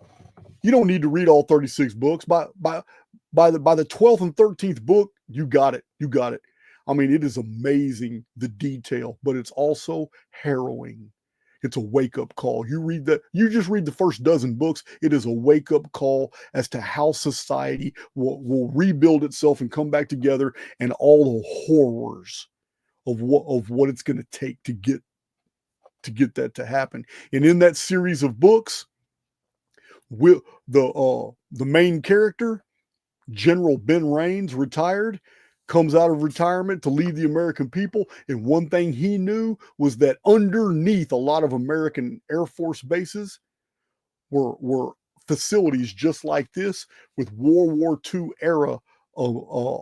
You don't need to read all 36 books. By the 12th and 13th book, you got it. You got it. I mean, it is amazing, the detail, but it's also harrowing. It's a wake-up call. You just read the first dozen books. It is a wake-up call as to how society will rebuild itself and come back together, and all the horrors of what it's going to take to get that to happen. And in that series of books, the main character, General Ben Raines, retired, comes out of retirement to lead the American people. And one thing he knew was that underneath a lot of American Air Force bases were facilities just like this with World War II era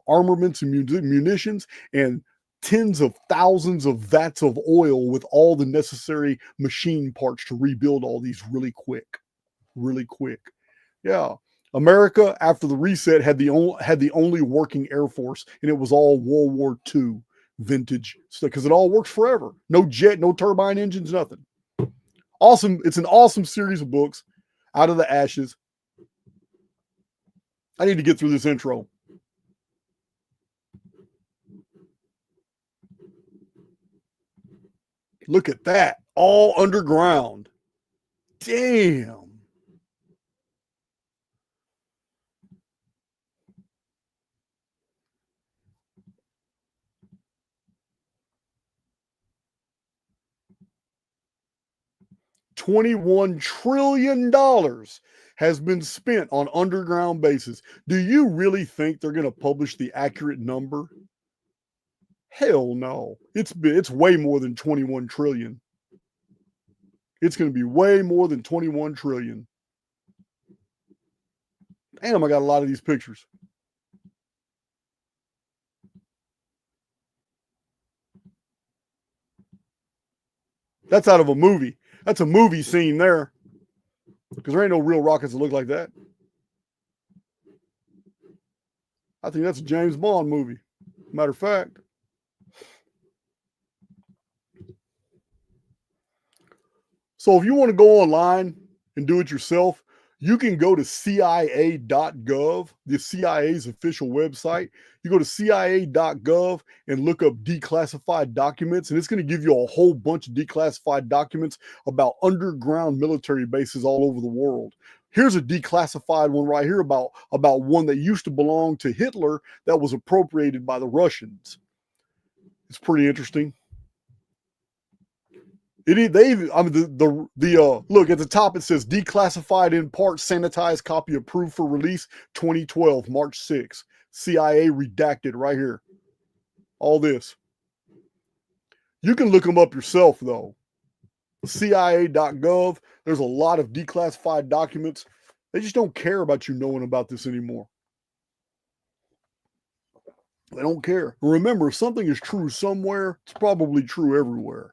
armaments and munitions and tens of thousands of vats of oil with all the necessary machine parts to rebuild all these really quick. Yeah. America, after the reset, had the only working Air Force, and it was all World War II vintage stuff because it all works forever. No jet, no turbine engines, nothing. Awesome. It's an awesome series of books, Out of the Ashes. I need to get through this intro. Look at that. All underground. Damn. $21 trillion has been spent on underground bases. Do you really think they're going to publish the accurate number? Hell no. It's way more than 21 trillion. It's going to be way more than 21 trillion. Damn, I got a lot of these pictures. That's out of a movie. That's a movie scene there. Because there ain't no real rockets that look like that. I think that's a James Bond movie. Matter of fact. So if you want to go online and do it yourself, you can go to CIA.gov, the CIA's official website. You go to CIA.gov and look up declassified documents, and it's going to give you a whole bunch of declassified documents about underground military bases all over the world. Here's a declassified one right here about one that used to belong to Hitler that was appropriated by the Russians. It's pretty interesting. Look at the top, it says declassified in part, sanitized copy approved for release 2012, March 6. CIA redacted right here. All this. You can look them up yourself though. CIA.gov. There's a lot of declassified documents. They just don't care about you knowing about this anymore. They don't care. Remember, if something is true somewhere, it's probably true everywhere.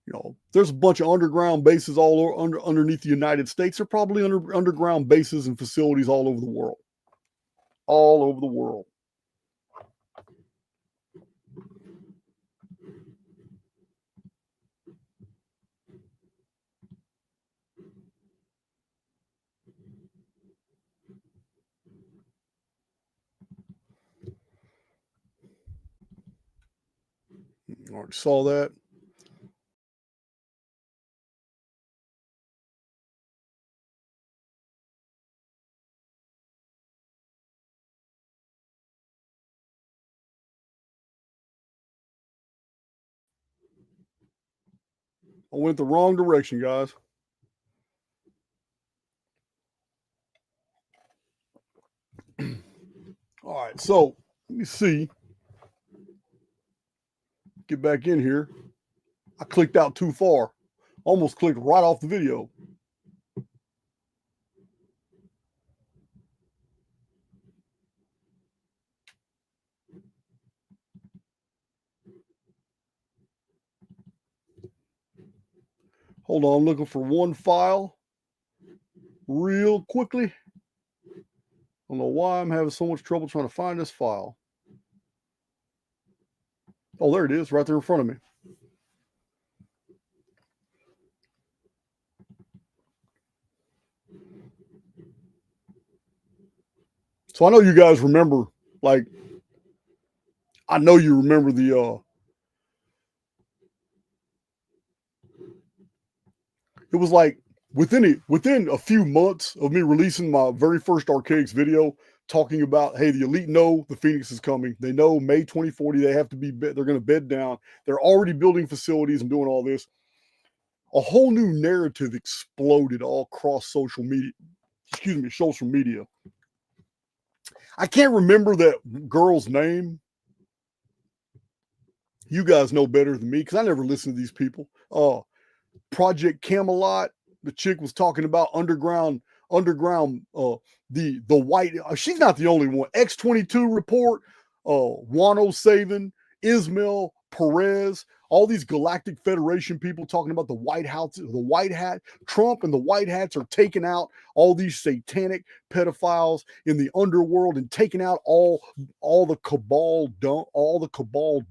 You know, there's a bunch of underground bases all underneath the United States. There are probably underground bases and facilities all over the world. All over the world. Already saw that. I went the wrong direction, guys. All right, so let me see. Get back in here. I clicked out too far. Almost clicked right off the video. Hold on, I'm looking for one file real quickly. I don't know why I'm having so much trouble trying to find this file. Oh, there it is, right there in front of me. So I know you guys remember, like, I know you remember the it was like within a few months of me releasing my very first Archaix video talking about, hey, the elite know the Phoenix is coming. They know May 2040 they have to be they're going to bed down. They're already building facilities and doing all this. A whole new narrative exploded all across social media. Social media. I can't remember that girl's name. You guys know better than me because I never listened to these people. Project Camelot. The chick was talking about underground. The white. She's not the only one. X-22 report. Wano Saban, Ismail Perez. All these Galactic Federation people talking about the White House, the White Hat. Trump and the White Hats are taking out all these satanic pedophiles in the underworld and taking out all the cabal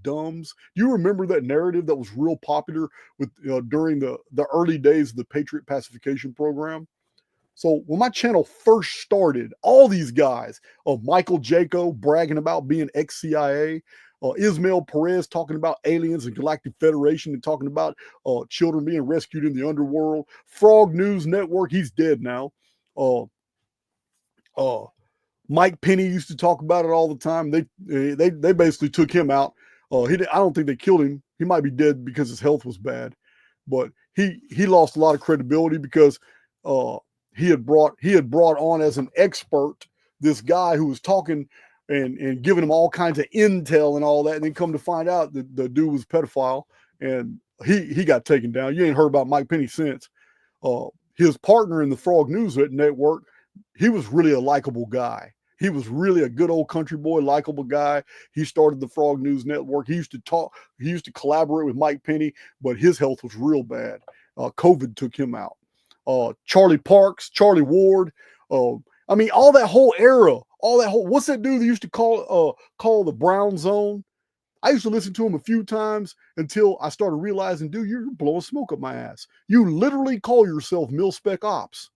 dumbs. You remember that narrative that was real popular with during the early days of the Patriot Pacification Program? So when my channel first started, all these guys, Michael Jaco bragging about being ex-CIA, Ismail Perez talking about aliens and Galactic Federation and talking about children being rescued in the underworld. Frog News Network, he's dead now. Mike Penny used to talk about it all the time. They basically took him out. I don't think they killed him. He might be dead because his health was bad, but he lost a lot of credibility because he had brought on as an expert this guy who was talking and giving him all kinds of intel and all that, and then come to find out that the dude was a pedophile, and he got taken down. You ain't heard about Mike Penny since. His partner in the Frog News Network, he was really a likable guy. He was really a good old country boy, likable guy. He started the Frog News Network. He used to collaborate with Mike Penny, but his health was real bad. COVID took him out. Charlie Parks, Charlie Ward. I mean, all that whole era, what's that dude that used to call the Brown Zone? I used to listen to him a few times until I started realizing, dude, you're blowing smoke up my ass. You literally call yourself mil-spec ops.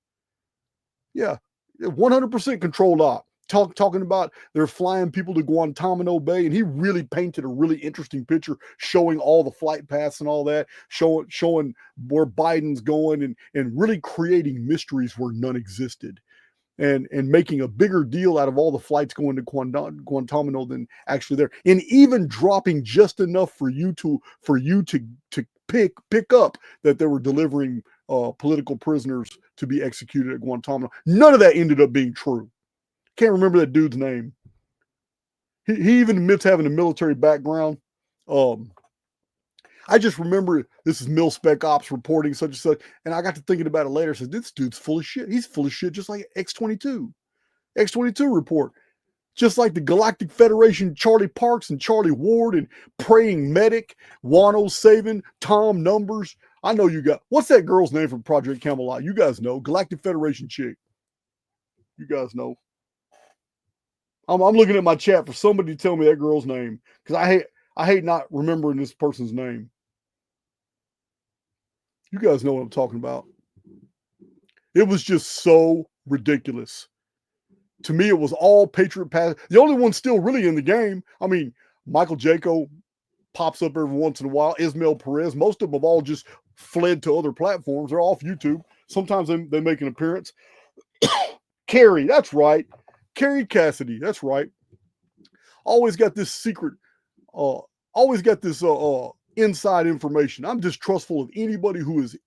Yeah, 100% controlled op. Talking about they're flying people to Guantanamo Bay, and he really painted a really interesting picture showing all the flight paths and all that, showing where Biden's going and really creating mysteries where none existed. And making a bigger deal out of all the flights going to Guantanamo than actually there, and even dropping just enough for you to pick up that they were delivering political prisoners to be executed at Guantanamo. None of that ended up being true. Can't remember that dude's name. He even admits having a military background. I just remember this is mil-spec ops reporting such and such, and I got to thinking about it later. I said, this dude's full of shit. He's full of shit just like X-22. X-22 report. Just like the Galactic Federation, Charlie Parks and Charlie Ward and Praying Medic, Wano Saban, Tom Numbers. I know you got, what's that girl's name from Project Camelot? You guys know. Galactic Federation chick. You guys know. I'm looking at my chat for somebody to tell me that girl's name because I hate not remembering this person's name. You guys know what I'm talking about. It was just so ridiculous. To me, it was all Patriot Pass. The only one still really in the game. I mean, Michael Jaco, pops up every once in a while. Ismael Perez. Most of them have all just fled to other platforms. They're off YouTube. Sometimes they make an appearance. Carrie, that's right. Carrie Cassidy, that's right. Always got this secret, always got this inside information. I'm distrustful of anybody who is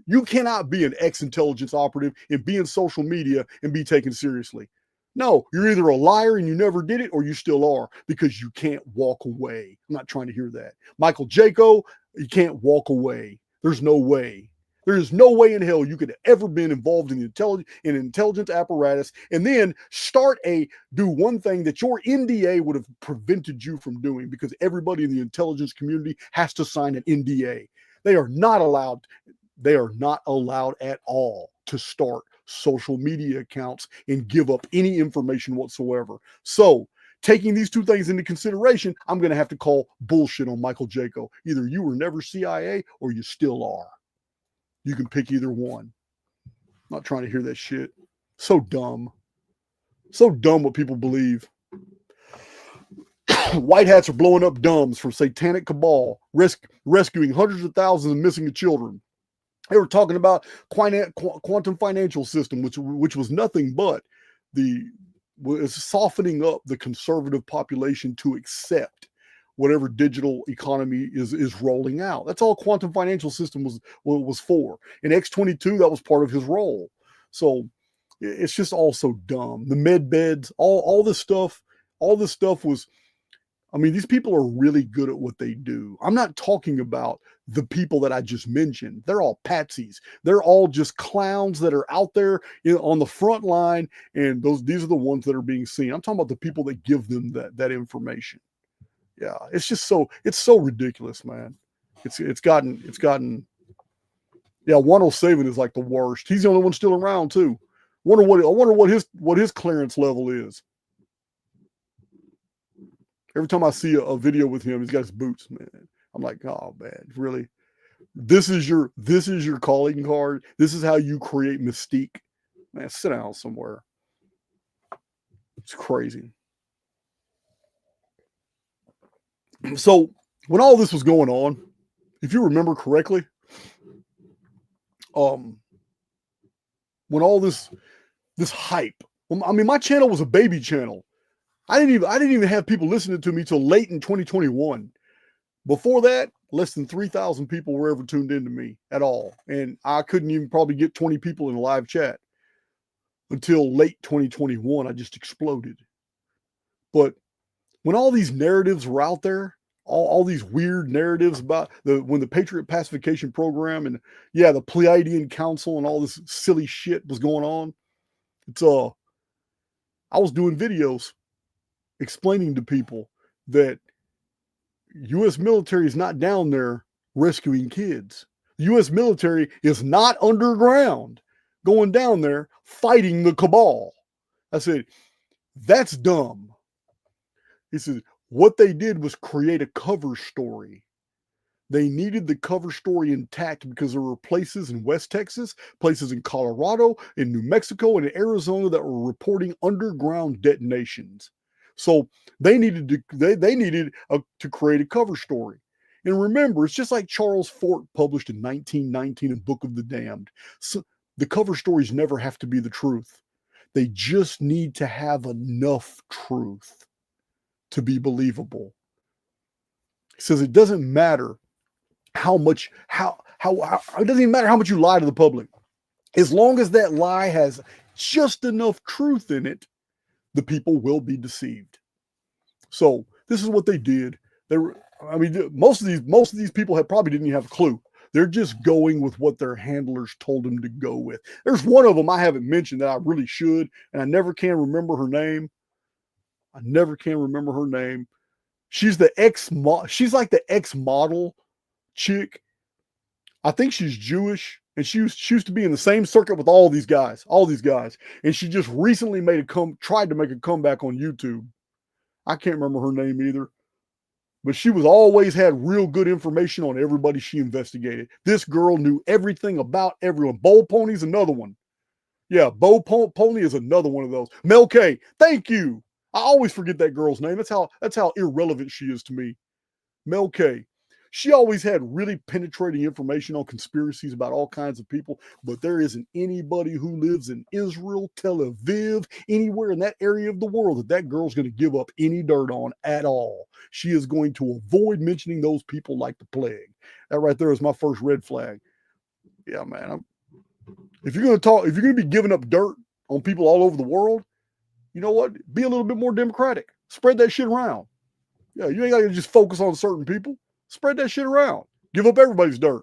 you cannot be an ex-intelligence operative and be in social media and be taken seriously. No, you're either a liar and you never did it, or you still are, because you can't walk away. I'm not trying to hear that. Michael Jaco, you can't walk away. There's no way. There is no way in hell you could have ever been involved in the intelligence apparatus and then do one thing that your NDA would have prevented you from doing, because everybody in the intelligence community has to sign an NDA. They are not allowed at all to start social media accounts and give up any information whatsoever. So, taking these two things into consideration, I'm going to have to call bullshit on Michael Jaco. Either you were never CIA or you still are. You can pick either one. I'm not trying to hear that shit. So dumb. So dumb what people believe. White hats are blowing up dumbs from satanic cabal, rescuing hundreds of thousands of missing children. They were talking about quantum financial system, which was nothing but was softening up the conservative population to accept whatever digital economy is rolling out. That's all quantum financial system was for. In X-22, that was part of his role. So it's just all so dumb. The med beds, all this stuff was, I mean, these people are really good at what they do. I'm not talking about the people that I just mentioned. They're all patsies. They're all just clowns that are out there on the front line, and these are the ones that are being seen. I'm talking about the people that give them that information. Yeah, it's so ridiculous, man. It's gotten yeah, 107 is like the worst. He's the only one still around too. I wonder what his clearance level is. Every time I see a video with him, he's got his boots, man. I'm like, oh man, really? This is your calling card. This is how you create mystique. Man, sit down somewhere. It's crazy. So when all this was going on, if you remember correctly, when all this hype, I mean, my channel was a baby channel. I didn't even have people listening to me till late in 2021. Before that, less than 3,000 people were ever tuned into me at all. And I couldn't even probably get 20 people in a live chat until late 2021. I just exploded. But when all these narratives were out there, all these weird narratives about when the Patriot Pacification Program and the Pleiadian Council and all this silly shit was going on, I was doing videos explaining to people that U.S. military is not down there rescuing kids. The U.S. military is not underground going down there fighting the cabal. I said, that's dumb. He said, what they did was create a cover story. They needed the cover story intact because there were places in West Texas, places in Colorado, in New Mexico, and in Arizona that were reporting underground detonations. So they needed to create a cover story. And remember, it's just like Charles Fort published in 1919 in Book of the Damned. So the cover stories never have to be the truth. They just need to have enough truth to be believable. He says it doesn't matter how much it doesn't even matter how much you lie to the public. As long as that lie has just enough truth in it, the people will be deceived. So this is what they did. Most of these people probably didn't even have a clue. They're just going with what their handlers told them to go with. There's one of them I haven't mentioned that I really should, and I never can remember her name. She's like the ex-model chick. I think she's Jewish, and she used to be in the same circuit with all these guys, and she just recently tried to make a comeback on YouTube. I can't remember her name either, but she was always had real good information on everybody she investigated. This girl knew everything about everyone. Bo Pony's another one. Yeah, Bo Pony is another one of those. Mel K, thank you. I always forget that girl's name. That's how irrelevant she is to me. Mel K. She always had really penetrating information on conspiracies about all kinds of people, but there isn't anybody who lives in Israel, Tel Aviv, anywhere in that area of the world that girl's going to give up any dirt on at all. She is going to avoid mentioning those people like the plague. That right there is my first red flag. Yeah, man. If you're going to be giving up dirt on people all over the world, you know what? Be a little bit more democratic. Spread that shit around. Yeah, you ain't got to just focus on certain people. Spread that shit around. Give up everybody's dirt.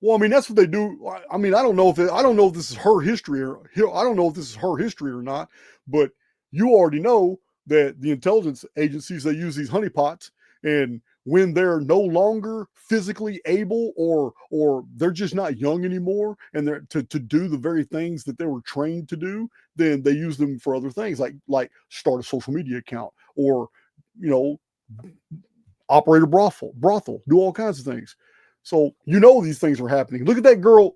Well, I mean, that's what they do. I mean, I don't know if this is her history or not, but you already know that the intelligence agencies, they use these honeypots, and when they're no longer physically able or they're just not young anymore and they're to do the very things that they were trained to do, then they use them for other things like start a social media account or, you know, operate a brothel, do all kinds of things. So, you know, these things are happening. Look at that girl,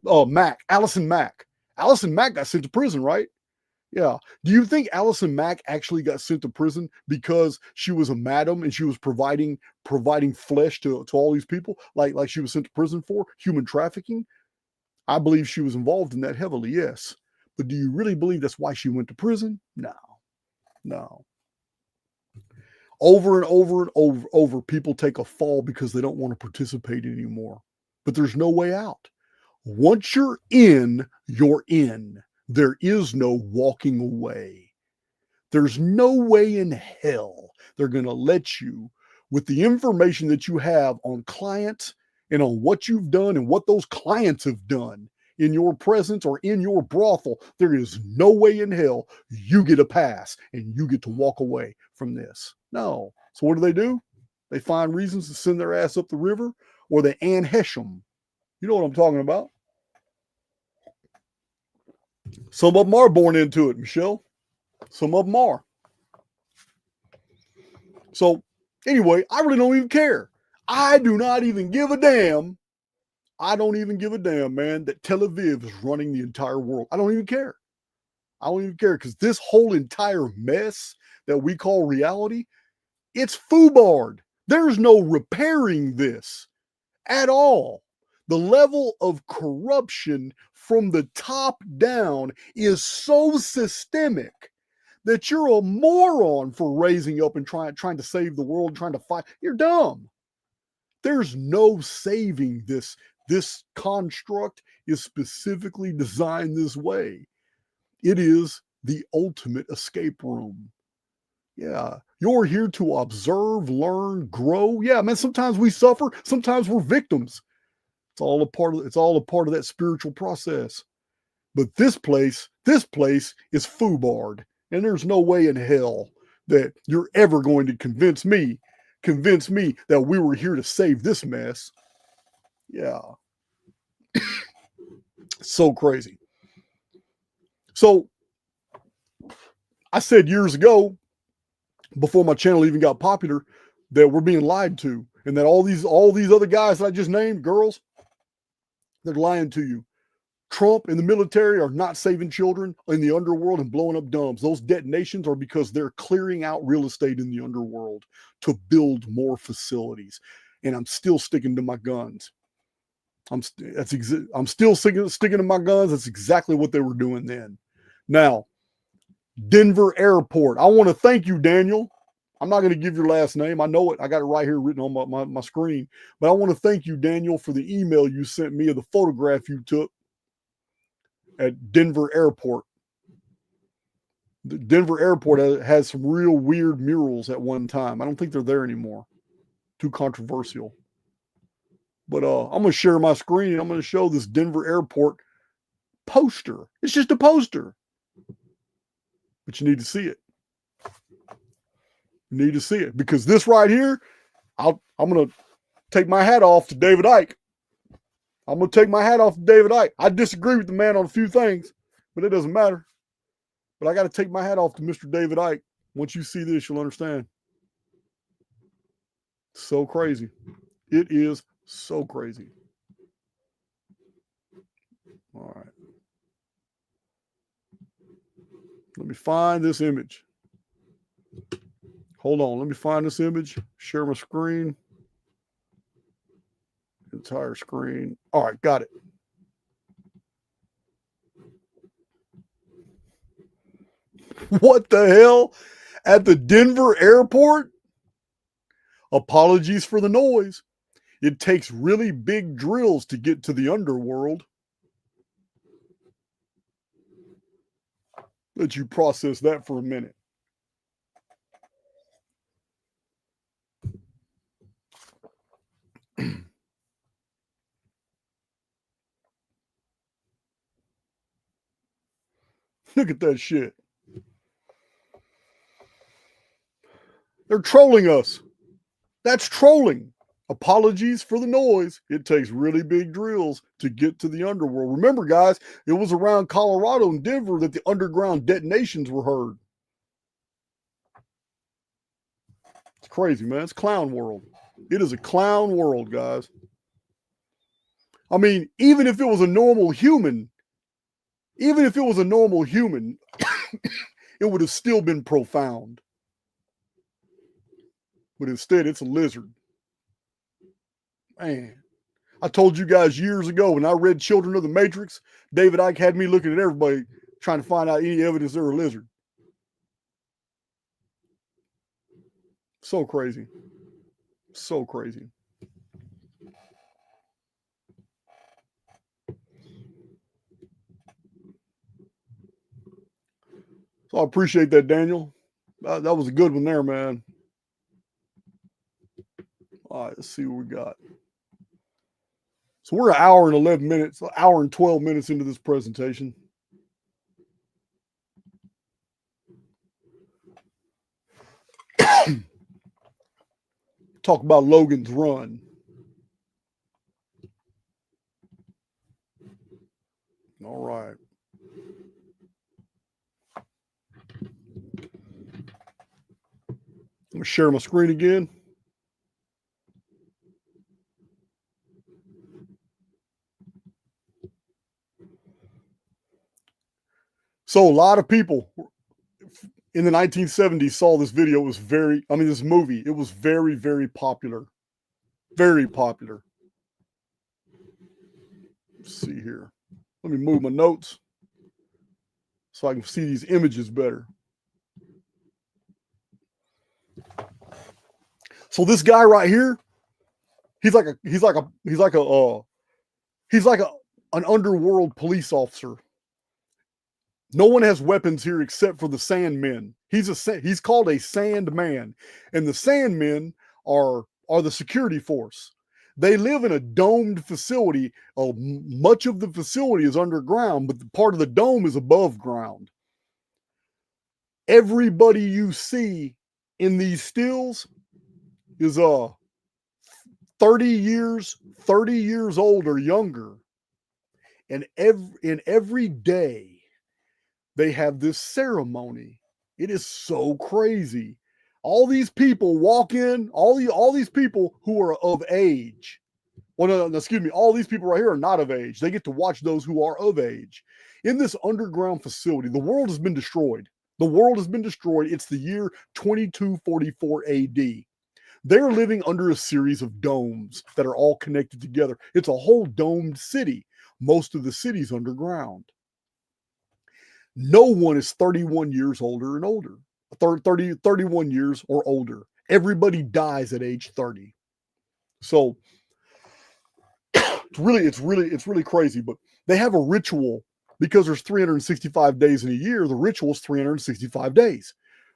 Allison Mack. Allison Mack got sent to prison, right? Yeah. Do you think Allison Mack actually got sent to prison because she was a madam and she was providing flesh to all these people, like she was sent to prison for human trafficking? I believe she was involved in that heavily, yes. But do you really believe that's why she went to prison? No. Over and over, people take a fall because they don't want to participate anymore. But there's no way out. Once you're in, you're in. There is no walking away. There's no way in hell they're going to let you, with the information that you have on clients and on what you've done and what those clients have done in your presence or in your brothel, there is no way in hell you get a pass and you get to walk away from this. No. So what do? They find reasons to send their ass up the river, or they Ann Hesh them. You know what I'm talking about. Some of them are born into it, Michelle. Some of them are. So anyway, I really don't even care. I do not even give a damn. I don't even give a damn, man, that Tel Aviv is running the entire world. I don't even care. I don't even care, because this whole entire mess that we call reality, it's foobarred. There's no repairing this at all. The level of corruption from the top down is so systemic that you're a moron for raising up and trying to save the world, trying to fight. You're dumb. There's no saving this. This construct is specifically designed this way. It is the ultimate escape room. Yeah, you're here to observe, learn, grow. Yeah, man, sometimes we suffer, sometimes we're victims. It's all a part of that spiritual process. But this place is foobarred, and there's no way in hell that you're ever going to convince me that we were here to save this mess. Yeah. So crazy. So I said years ago, before my channel even got popular, that we're being lied to, and that all these other guys that I just named, girls, they're lying to you. Trump and the military are not saving children in the underworld and blowing up dumps. Those detonations are because they're clearing out real estate in the underworld to build more facilities. And I'm still sticking to my guns. I'm still sticking to my guns. That's exactly what they were doing then. Now, Denver Airport. I want to thank you, Daniel. I'm not going to give your last name. I know it. I got it right here written on my screen. But I want to thank you, Daniel, for the email you sent me of the photograph you took at Denver Airport. The Denver Airport has some real weird murals at one time. I don't think they're there anymore. Too controversial. But I'm going to share my screen, and I'm going to show this Denver Airport poster. It's just a poster. But you need to see it. You need to see it. Because this right here, I'm going to take my hat off to David Icke. I'm going to take my hat off to David Icke. I disagree with the man on a few things, but it doesn't matter. But I got to take my hat off to Mr. David Icke. Once you see this, you'll understand. So crazy. It is so crazy. All right. Let me find this image. Hold on, let me find this image. Share my screen. Entire screen. All right, got it. What the hell? At the Denver airport? Apologies for the noise. It takes really big drills to get to the underworld. Let you process that for a minute. Look at that shit. They're trolling us. That's trolling. Apologies for the noise. It takes really big drills to get to the underworld. Remember, guys, it was around Colorado and Denver that the underground detonations were heard. It's crazy, man. It's clown world. It is a clown world, guys. I mean, even if it was a normal human, it would have still been profound. But instead, it's a lizard. Man, I told you guys years ago when I read Children of the Matrix, David Icke had me looking at everybody trying to find out any evidence they're a lizard. So crazy. So crazy. So I appreciate that, Daniel. That was a good one there, man. All right, let's see what we got. So we're an hour and 11 minutes, an hour and 12 minutes into this presentation. Talk about Logan's run. All right. I'm going to share my screen again. So a lot of people in the 1970s saw this video. It was this movie. It was very, very popular. Very popular. Let's see here. Let me move my notes so I can see these images better. So this guy right here, he's like an underworld police officer. No one has weapons here except for the Sandmen. He's called a Sandman, and the Sandmen are the security force. They live in a domed facility. Much of the facility is underground, but the part of the dome is above ground. Everybody you see in these stills is 30 years old or younger, and every day they have this ceremony. It is so crazy. All these people walk in, all these people who are of age. Well, no, excuse me. All these people right here are not of age. They get to watch those who are of age. In this underground facility, the world has been destroyed. The world has been destroyed. It's the year 2244 AD. They're living under a series of domes that are all connected together. It's a whole domed city. Most of the city's underground. No one is 31 years older and older. 31 years or older. Everybody dies at age 30. So it's really crazy. But they have a ritual because there's 365 days in a year. The ritual is 365 days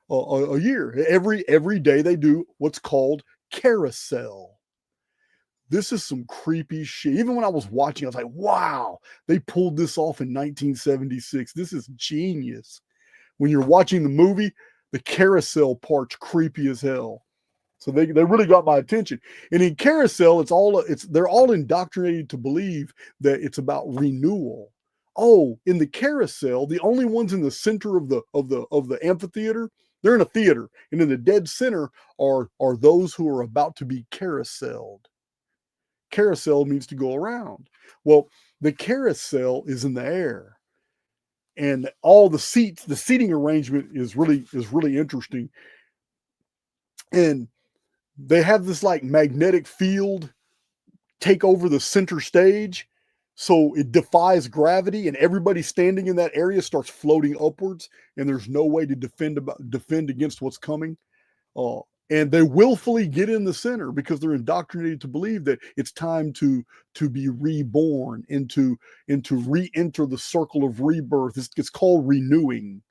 a year. Every day they do what's called carousel. This is some creepy shit. Even when I was watching, I was like, wow, they pulled this off in 1976. This is genius. When you're watching the movie, the carousel part's creepy as hell. So they really got my attention. And in carousel, they're all indoctrinated to believe that it's about renewal. Oh, in the carousel, the only ones in the center of the amphitheater, they're in a theater, and in the dead center are those who are about to be carouseled. Carousel means to go around. Well, the carousel is in the air, and all the seating arrangement is really interesting. and they have this like magnetic field take over the center stage, so it defies gravity, and everybody standing in that area starts floating upwards, and there's no way to defend against what's coming. And they willfully get in the center because they're indoctrinated to believe that it's time to be reborn, and to re-enter the circle of rebirth. It's called renewing.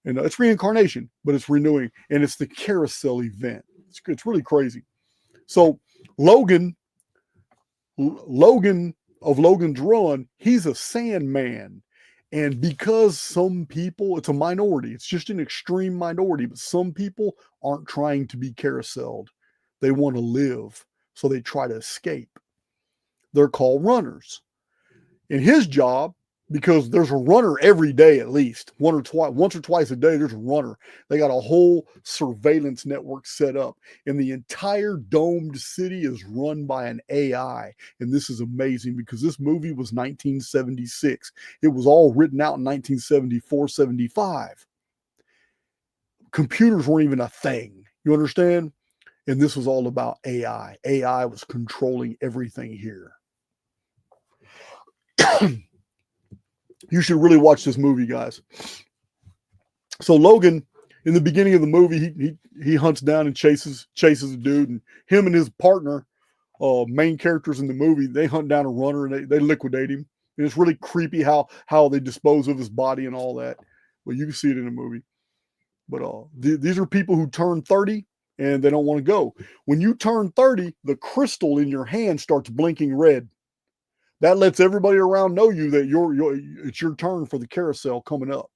And it's reincarnation, but it's renewing, and it's the carousel event. It's really crazy. So Logan of Logan's Run, he's a Sandman. And because some people, it's a minority, it's just an extreme minority, but some people aren't trying to be carouseled. They want to live, so they try to escape. They're called runners. And his job, because there's a runner every day at least, once or twice a day, there's a runner. They got a whole surveillance network set up, and the entire domed city is run by an AI. And this is amazing because this movie was 1976. It was all written out in 1974, 75. Computers weren't even a thing. You understand? And this was all about AI. AI was controlling everything here. You should really watch this movie, guys. So Logan, in the beginning of the movie, he hunts down and chases a dude, and him and his partner, main characters in the movie, they hunt down a runner and they liquidate him. And it's really creepy how they dispose of his body and all that. Well, you can see it in the movie. But these are people who turn 30 and they don't want to go. When you turn 30, the crystal in your hand starts blinking red. That lets everybody around know you that it's your turn for the carousel coming up.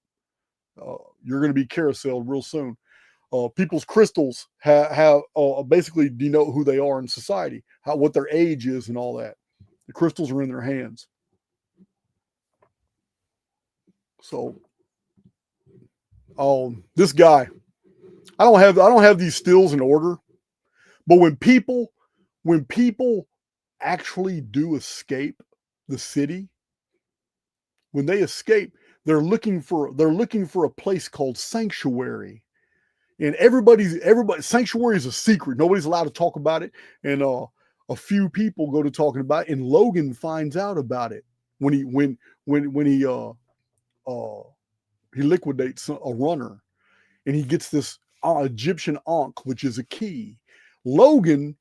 You're going to be carouseled real soon. People's crystals have basically denote who they are in society, what their age is, and all that. The crystals are in their hands. So, this guy, I don't have these stills in order, but when people actually do escape the city, when they escape, they're looking for a place called Sanctuary. And everybody Sanctuary is a secret. Nobody's allowed to talk about it. And a few people go to talking about it, and Logan finds out about it when he liquidates a runner, and he gets this Egyptian Ankh, which is a key. Logan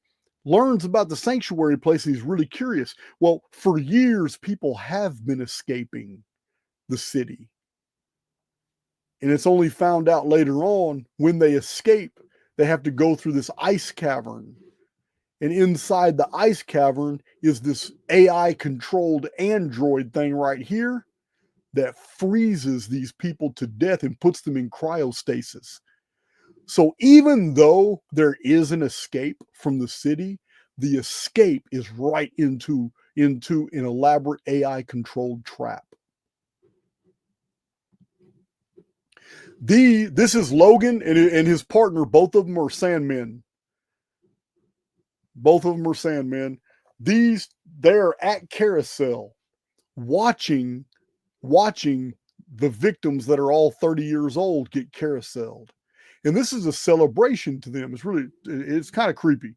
learns about the Sanctuary place, and he's really curious. Well, for years, people have been escaping the city. And it's only found out later on, when they escape, they have to go through this ice cavern. And inside the ice cavern is this AI-controlled android thing right here that freezes these people to death and puts them in cryostasis. So even though there is an escape from the city, the escape is right into an elaborate AI-controlled trap. This is Logan and his partner. Both of them are Sandmen. Both of them are Sandmen. They're at Carousel watching the victims that are all 30 years old get carouseled. And this is a celebration to them. It's kind of creepy.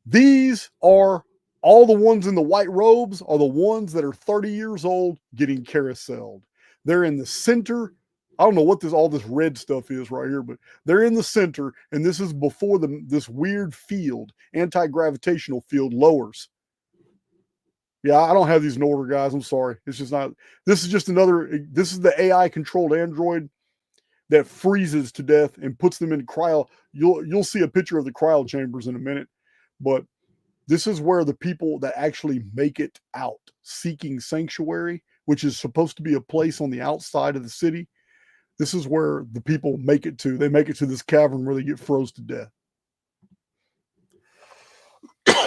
These are all the ones in the white robes are the ones that are 30 years old getting carouseled. They're in the center. I don't know what all this red stuff is right here, but they're in the center, and this is before this weird field, anti-gravitational field lowers. Yeah, I don't have these in order, guys. I'm sorry. It's just not. This is the AI-controlled android that freezes to death and puts them in cryo. You'll see a picture of the cryo chambers in a minute, but this is where the people that actually make it out, seeking Sanctuary, which is supposed to be a place on the outside of the city. This is where the people make it to. They make it to this cavern where they get froze to death.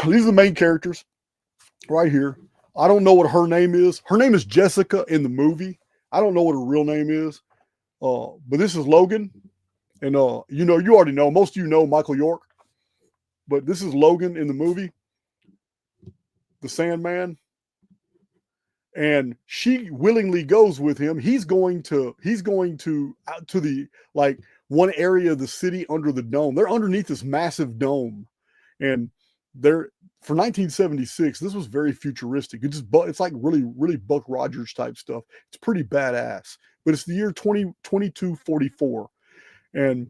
These are the main characters right here. I don't know what her name is. Her name is Jessica in the movie. I don't know what her real name is. But this is Logan. And you already know. Most of you know Michael York. But this is Logan in the movie. The Sandman. and she willingly goes with him. He's going to out to the, like, one area of the city under the dome. They're underneath this massive dome, and they're, for 1976, this was very futuristic. It's like really Buck Rogers type stuff. It's pretty badass. But it's the year 2244, and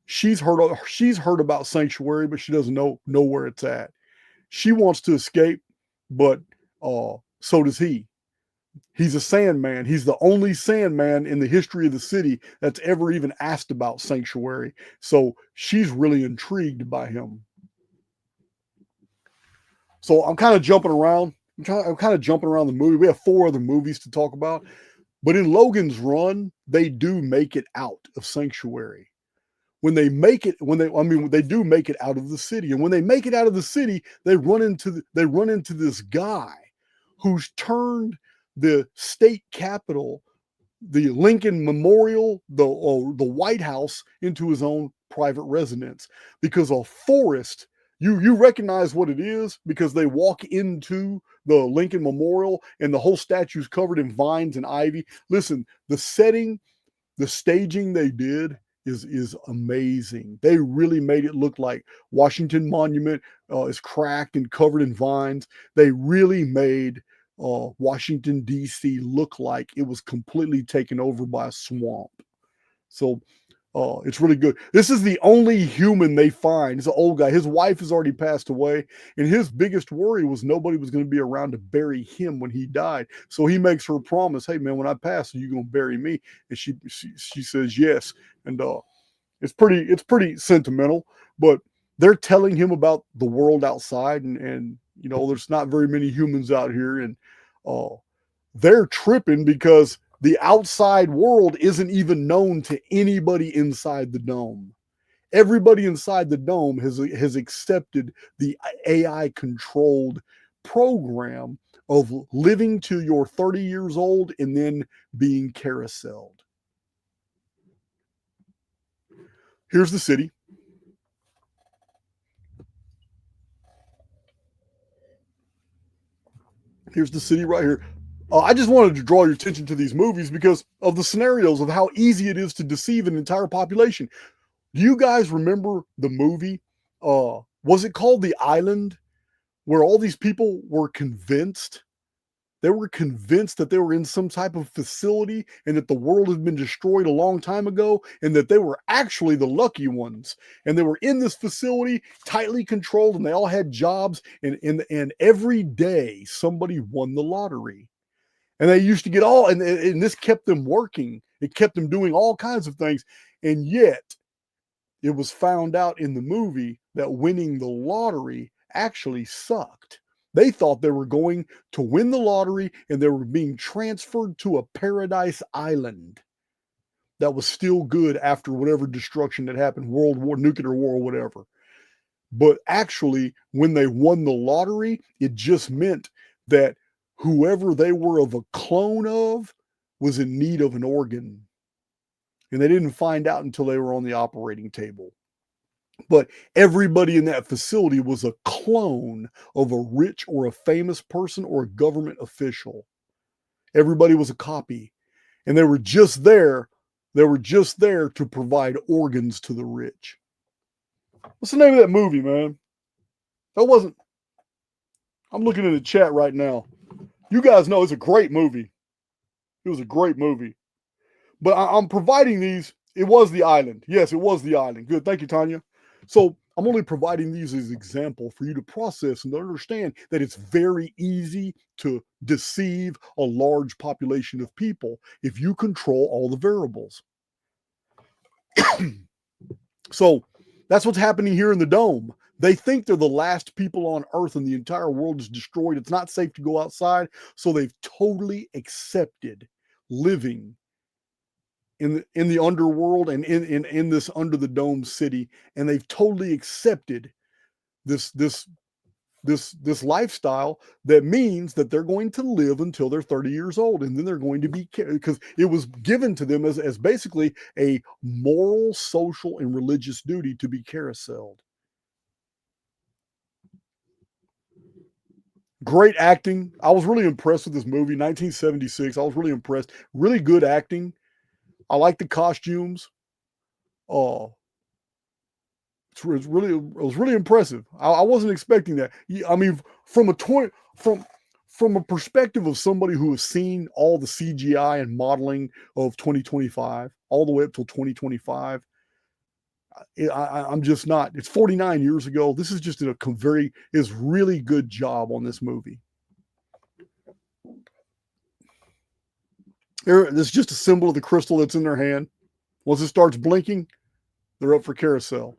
she's heard about Sanctuary, but she doesn't know where it's at. She wants to escape, but so does he. He's a Sandman. He's the only Sandman in the history of the city that's ever even asked about Sanctuary. So she's really intrigued by him. So I'm kind of jumping around. I'm kind of jumping around the movie. We have 4 other movies to talk about. But in Logan's Run, they do make it out of Sanctuary. When they make it, they do make it out of the city. And when they make it out of the city, they run into this guy who's turned the state capitol, the Lincoln Memorial, the White House, into his own private residence. Because a forest, you recognize what it is because they walk into the Lincoln Memorial and the whole statue's covered in vines and ivy. Listen, the setting, the staging they did is amazing. They really made it look like Washington Monument is cracked and covered in vines. They really made Washington, D.C. look like it was completely taken over by a swamp. So it's really good. This is the only human they find. It's an old guy. His wife has already passed away, and his biggest worry was nobody was going to be around to bury him when he died. So he makes her promise, "Hey man, when I pass, are you going to bury me?" And she says yes. And it's pretty sentimental. But they're telling him about the world outside, and you know, there's not very many humans out here, and they're tripping because the outside world isn't even known to anybody inside the dome. Everybody inside the dome has accepted the AI-controlled program of living till you're 30 years old and then being carouseled. Here's the city. Here's the city right here. I just wanted to draw your attention to these movies because of the scenarios of how easy it is to deceive an entire population. Do you guys remember the movie? Was it called The Island? Where all these people were convinced. They were convinced that they were in some type of facility and that the world had been destroyed a long time ago and that they were actually the lucky ones. And they were in this facility, tightly controlled, and they all had jobs. And every day somebody won the lottery. And they used to get all, and this kept them working. It kept them doing all kinds of things. And yet, it was found out in the movie that winning the lottery actually sucked. They thought they were going to win the lottery and they were being transferred to a paradise island that was still good after whatever destruction that happened, World War, nuclear war, or whatever. But actually, when they won the lottery, it just meant that whoever they were of a clone of was in need of an organ. And they didn't find out until they were on the operating table. But everybody in that facility was a clone of a rich or a famous person or a government official. Everybody was a copy. And they were just there. They were just there to provide organs to the rich. What's the name of that movie, man? That wasn't. I'm looking in the chat right now. You guys know it's a great movie. It was a great movie. But I'm providing these. It was The Island. Yes, it was The Island. Good. Thank you, Tanya. So I'm only providing these as an example for you to process and to understand that it's very easy to deceive a large population of people if you control all the variables. So that's what's happening here in the dome. They think they're the last people on Earth and the entire world is destroyed. It's not safe to go outside. So they've totally accepted living in the underworld and in this under the dome city, and they've totally accepted this lifestyle that means that they're going to live until they're 30 years old, and then they're going to be, because it was given to them as basically a moral, social, and religious duty to be carouseled. Great acting. I was really impressed with this movie, 1976. I was really impressed. Really good acting. I like the costumes. It was really impressive. I wasn't expecting that. I mean, from a perspective of somebody who has seen all the CGI and modeling of 2025, all the way up till 2025, I'm just not. It's 49 years ago. This is just is really good job on this movie. This is just a symbol of the crystal that's in their hand. Once it starts blinking, they're up for carousel.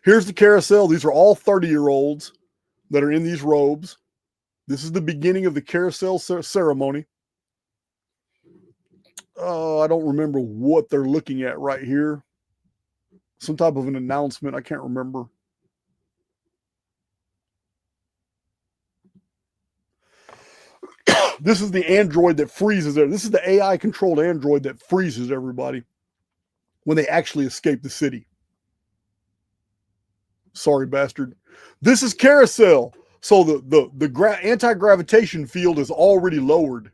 Here's the carousel. These are all 30-year-olds that are in these robes. This is the beginning of the carousel ceremony. I don't remember what they're looking at right here. Some type of an announcement. I can't remember. This is the android that freezes there. This is the AI-controlled android that freezes everybody when they actually escape the city. Sorry, bastard. This is carousel. So the anti-gravitation field is already lowered.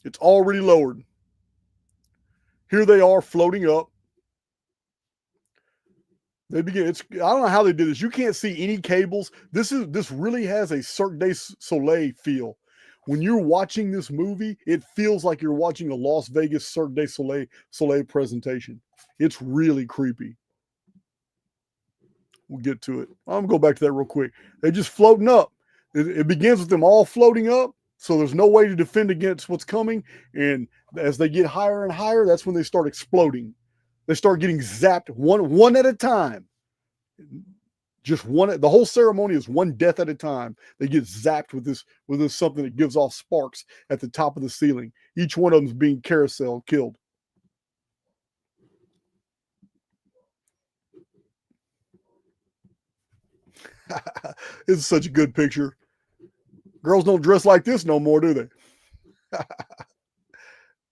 It's already lowered. Here they are floating up. They begin. I don't know how they did this. You can't see any cables. This really has a Cirque du Soleil feel. When you're watching this movie, it feels like you're watching a Las Vegas Cirque du Soleil presentation. It's really creepy. We'll get to it. I'm going to go back to that real quick. They're just floating up. It begins with them all floating up, so there's no way to defend against what's coming. And as they get higher and higher, that's when they start exploding. They start getting zapped one at a time. Just one. The whole ceremony is one death at a time. They get zapped with this something that gives off sparks at the top of the ceiling. Each one of them is being carousel killed. This is such a good picture. Girls don't dress like this no more, do they?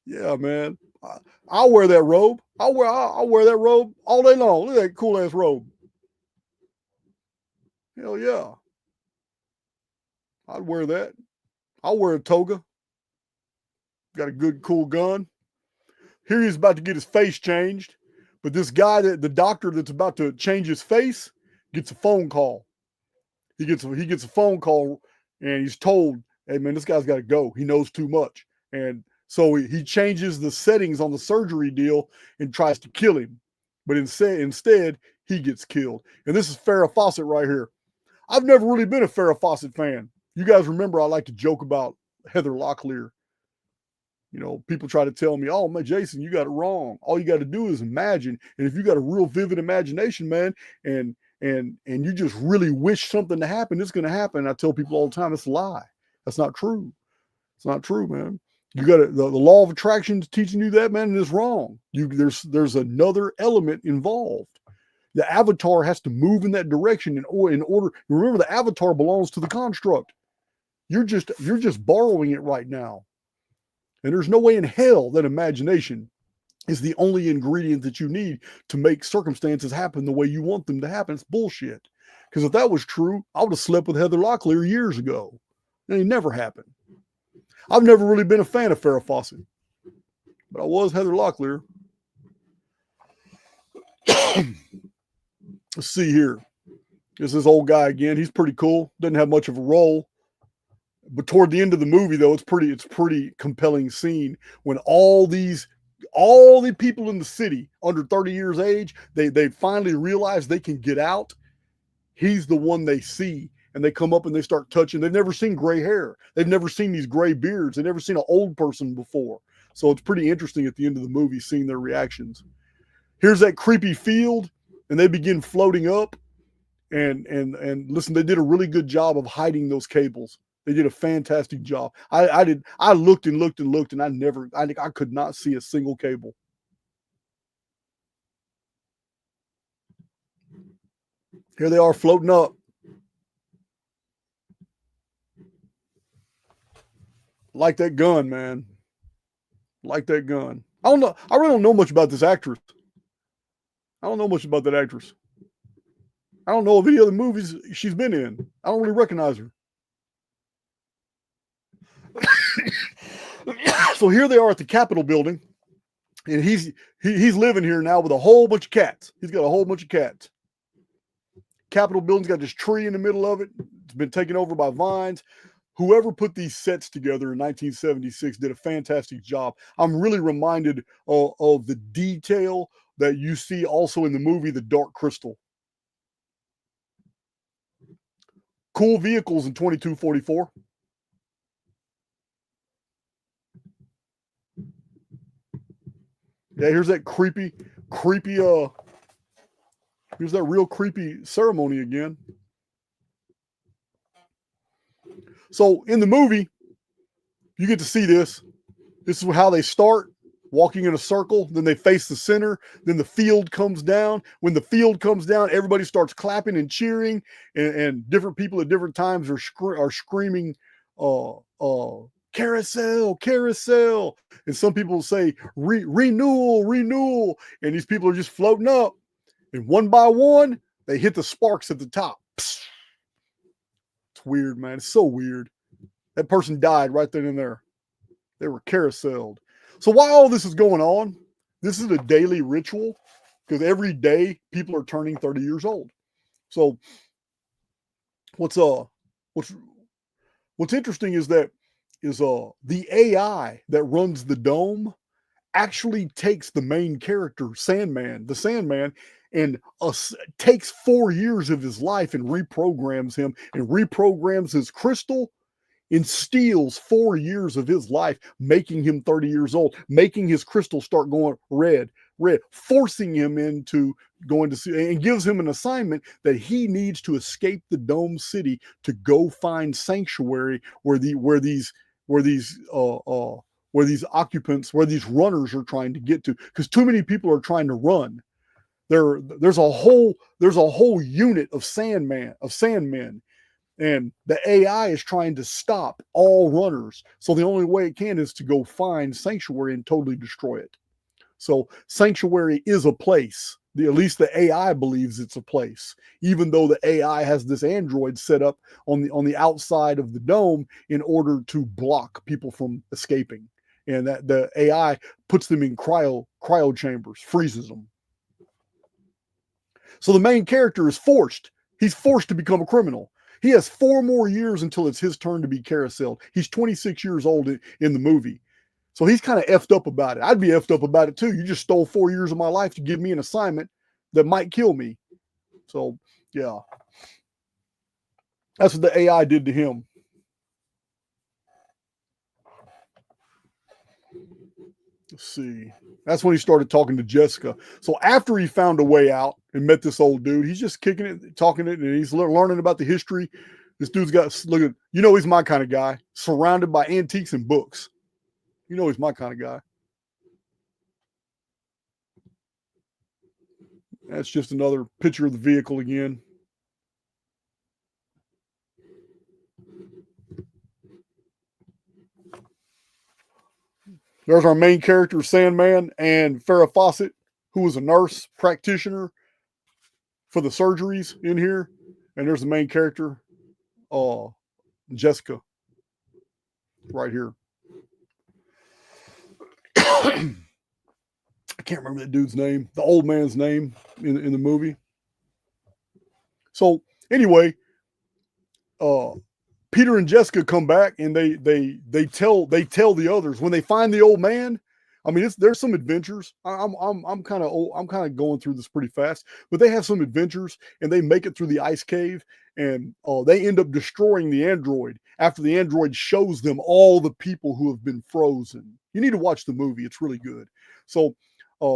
Yeah, man. I'll wear that robe. I'll wear that robe all day long. Look at that cool ass robe. Hell yeah. I'd wear that. I'll wear a toga. Got a good cool gun. Here he's about to get his face changed, but this guy, the doctor that's about to change his face, gets a phone call. He gets a phone call, and he's told, "Hey man, this guy's got to go. He knows too much." And so he changes the settings on the surgery deal and tries to kill him, but instead he gets killed. And this is Farrah Fawcett right here. I've never really been a Farrah Fawcett fan. You guys remember I like to joke about Heather Locklear. You know, people try to tell me, "Oh man, Jason, you got it wrong. All you got to do is imagine. And if you got a real vivid imagination, man, and you just really wish something to happen, it's going to happen." And I tell people all the time, it's a lie. That's not true. It's not true, man. You got the law of attraction is teaching you that, man, and it's wrong. There's another element involved. The avatar has to move in that direction in order. Remember, the avatar belongs to the construct. You're just borrowing it right now. And there's no way in hell that imagination is the only ingredient that you need to make circumstances happen the way you want them to happen. It's bullshit. Because if that was true, I would have slept with Heather Locklear years ago. And it never happened. I've never really been a fan of Farrah Fawcett, but I was Heather Locklear. Let's see here. This is old guy again. He's pretty cool. Doesn't have much of a role. But toward the end of the movie, though, it's pretty compelling scene when all the people in the city under 30 years age, they finally realize they can get out. He's the one they see, and they come up and they start touching. They've never seen gray hair. They've never seen these gray beards. They've never seen an old person before. So it's pretty interesting at the end of the movie seeing their reactions. Here's that creepy field, and they begin floating up. And listen, they did a really good job of hiding those cables. They did a fantastic job. I looked and looked and looked, and I could not see a single cable. Here they are floating up. Like that gun, man. Like that gun. I don't know. I really don't know much about this actress. I don't know much about that actress. I don't know of any other movies she's been in. I don't really recognize her. So here they are at the Capitol building, and he's living here now with a whole bunch of cats. He's got a whole bunch of cats. Capitol building's got this tree in the middle of it. It's been taken over by vines. Whoever put these sets together in 1976 did a fantastic job. I'm really reminded of the detail that you see also in the movie The Dark Crystal. Cool vehicles in 2244. Yeah, here's that creepy, here's that real creepy ceremony again. So in the movie, you get to see this. This is how they start, walking in a circle. Then they face the center. Then the field comes down. When the field comes down, everybody starts clapping and cheering. And different people at different times are screaming, carousel, carousel. And some people say, renewal, renewal. And these people are just floating up. And one by one, they hit the sparks at the top. Psst. It's weird, man. It's so weird. That person died right then and there. They were carouseled. So while all this is going on, this is a daily ritual because every day people are turning 30 years old. So what's interesting is that the AI that runs the dome actually takes the main character, the Sandman, and takes 4 years of his life and reprograms him and reprograms his crystal and steals 4 years of his life, making him 30 years old, making his crystal start going red, forcing him into going to see, and gives him an assignment that he needs to escape the dome city to go find sanctuary where these occupants, where these runners are trying to get to, because too many people are trying to run. There's a whole unit of sandmen, and the AI is trying to stop all runners. So the only way it can is to go find sanctuary and totally destroy it. So sanctuary is a place. At least the AI believes it's a place, even though the AI has this android set up on the outside of the dome in order to block people from escaping. And that the AI puts them in cryo chambers, freezes them. So the main character is forced. He's forced to become a criminal. He has 4 more years until it's his turn to be carouseled. He's 26 years old in the movie. So he's kind of effed up about it. I'd be effed up about it too. You just stole 4 years of my life to give me an assignment that might kill me. So, yeah. That's what the AI did to him. Let's see. That's when he started talking to Jessica. So after he found a way out and met this old dude, he's just kicking it, talking it, and he's learning about the history. This dude's got, he's my kind of guy, surrounded by antiques and books. He's my kind of guy. That's just another picture of the vehicle again. There's our main character, Sandman, and Farrah Fawcett, who was a nurse practitioner for the surgeries in here. And there's the main character, Jessica, right here. I can't remember that dude's name, the old man's name in the movie. So anyway, Peter and Jessica come back and they tell the others when they find the old man. I mean, there's some adventures. I'm kind of going through this pretty fast, but they have some adventures and they make it through the ice cave and they end up destroying the android after the android shows them all the people who have been frozen. You need to watch the movie. It's really good. So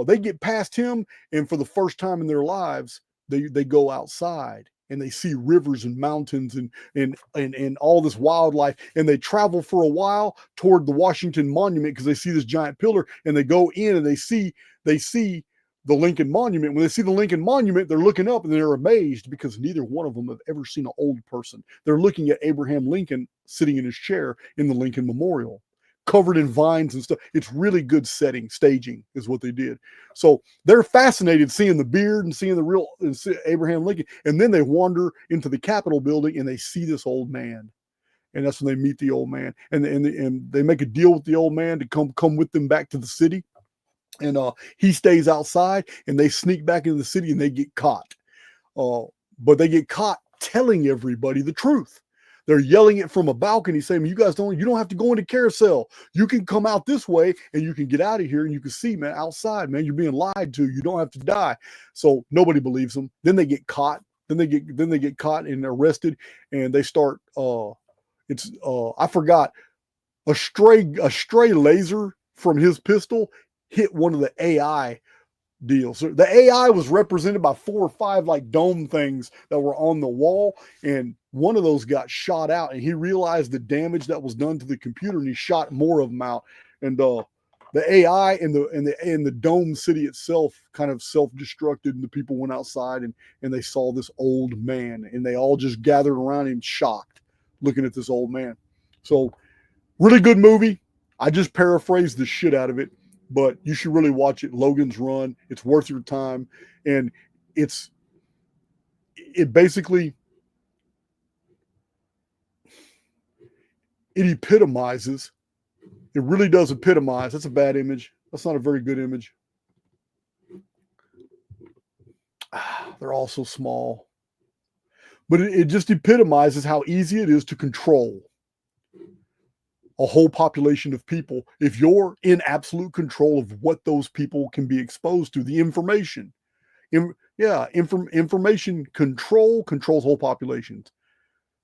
they get past him, and for the first time in their lives, they go outside and they see rivers and mountains and all this wildlife, and they travel for a while toward the Washington Monument because they see this giant pillar, and they go in and they see the Lincoln Monument. When they see the Lincoln Monument, they're looking up and they're amazed because neither one of them have ever seen an old person. They're looking at Abraham Lincoln sitting in his chair in the Lincoln Memorial. covered in vines and stuff. It's really good staging is what they did. So they're fascinated seeing the beard and seeing the real Abraham Lincoln. And then they wander into the Capitol building and they see this old man. And that's when they meet the old man. And they make a deal with the old man to come with them back to the city. And he stays outside and they sneak back into the city and they get caught. But they get caught telling everybody the truth. They're yelling it from a balcony saying, you don't have to go into carousel. You can come out this way and you can get out of here and you can see, man, outside, man, you're being lied to. You don't have to die. So nobody believes them. Then they get caught. Then they get caught and arrested, and they start I forgot, a stray laser from his pistol hit one of the AI deals. So the AI was represented by 4 or 5 like dome things that were on the wall, and one of those got shot out, and he realized the damage that was done to the computer, and he shot more of them out. And the AI and the dome city itself kind of self-destructed, and the people went outside and they saw this old man, and they all just gathered around him shocked, looking at this old man. So really good movie. I just paraphrased the shit out of it, but you should really watch it. Logan's Run. It's worth your time. And it basically, it epitomizes, it really does epitomize. That's a bad image. That's not a very good image. They're all so small. But it just epitomizes how easy it is to control a whole population of people if you're in absolute control of what those people can be exposed to, the information. Information controls whole populations.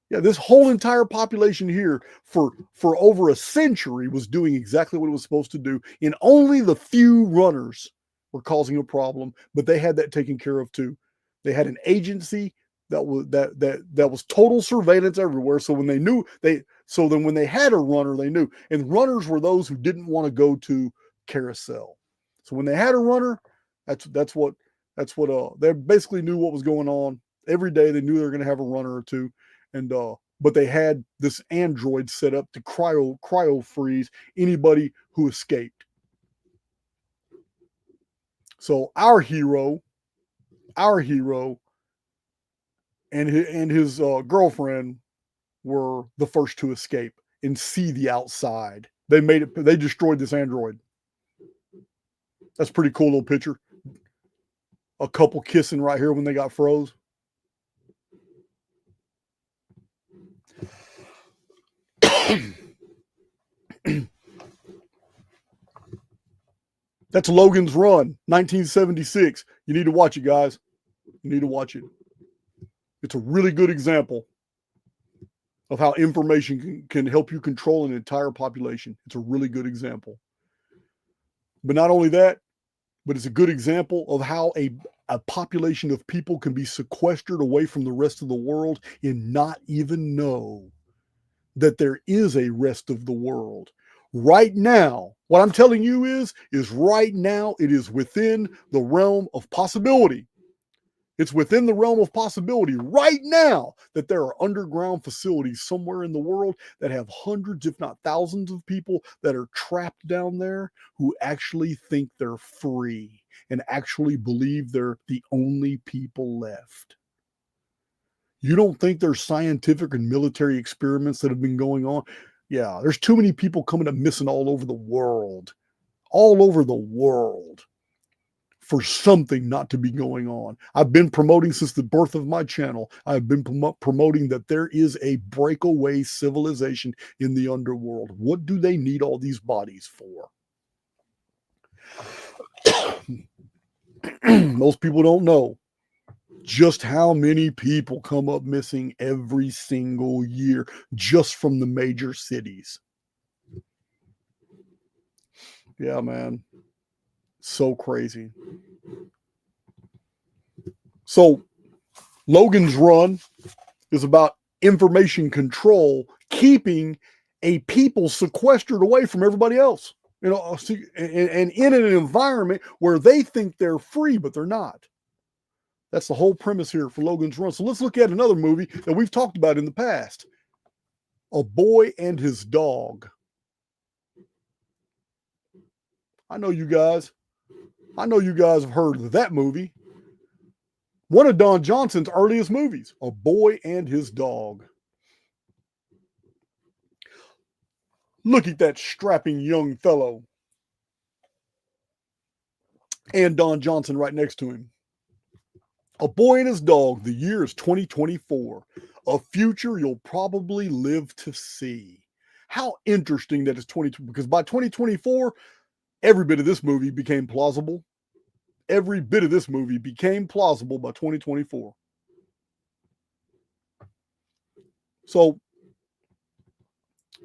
Yeah, this whole entire population here for over a century was doing exactly what it was supposed to do, and only the few runners were causing a problem, but they had that taken care of too. They had an agency that was total surveillance everywhere. So when when they had a runner, they knew. And runners were those who didn't want to go to carousel. So when they had a runner, that's what they basically knew what was going on. Every day they knew they were going to have a runner or two. And but they had this android set up to cryo freeze anybody who escaped. So our hero and his girlfriend were the first to escape and see the outside. They destroyed this android. That's a pretty cool little picture. A couple kissing right here when they got froze. That's Logan's Run, 1976. You need to watch it, guys. You need to watch it. It's a really good example of how information can help you control an entire population. It's a really good example. But not only that, but it's a good example of how a population of people can be sequestered away from the rest of the world and not even know that there is a rest of the world. Right now, what I'm telling you is right now it is within the realm of possibility. It's within the realm of possibility right now that there are underground facilities somewhere in the world that have hundreds, if not thousands of people that are trapped down there who actually think they're free and actually believe they're the only people left. You don't think there's scientific and military experiments that have been going on? Yeah, there's too many people coming up missing all over the world for something not to be going on. I've been promoting since the birth of my channel. I've been promoting that there is a breakaway civilization in the underworld. What do they need all these bodies for? Most people don't know just how many people come up missing every single year just from the major cities. Yeah, man. So crazy. So Logan's Run is about information control, keeping a people sequestered away from everybody else, and in an environment where they think they're free, but they're not. That's the whole premise here for Logan's Run. So let's look at another movie that we've talked about in the past. A Boy and His Dog. I know you guys have heard of that movie. One of Don Johnson's earliest movies, A Boy and His Dog. Look at that strapping young fellow. And Don Johnson right next to him. A Boy and His Dog. The year is 2024. A future you'll probably live to see. How interesting that it's 2020, because by 2024, every bit of this movie became plausible. Every bit of this movie became plausible by 2024. So,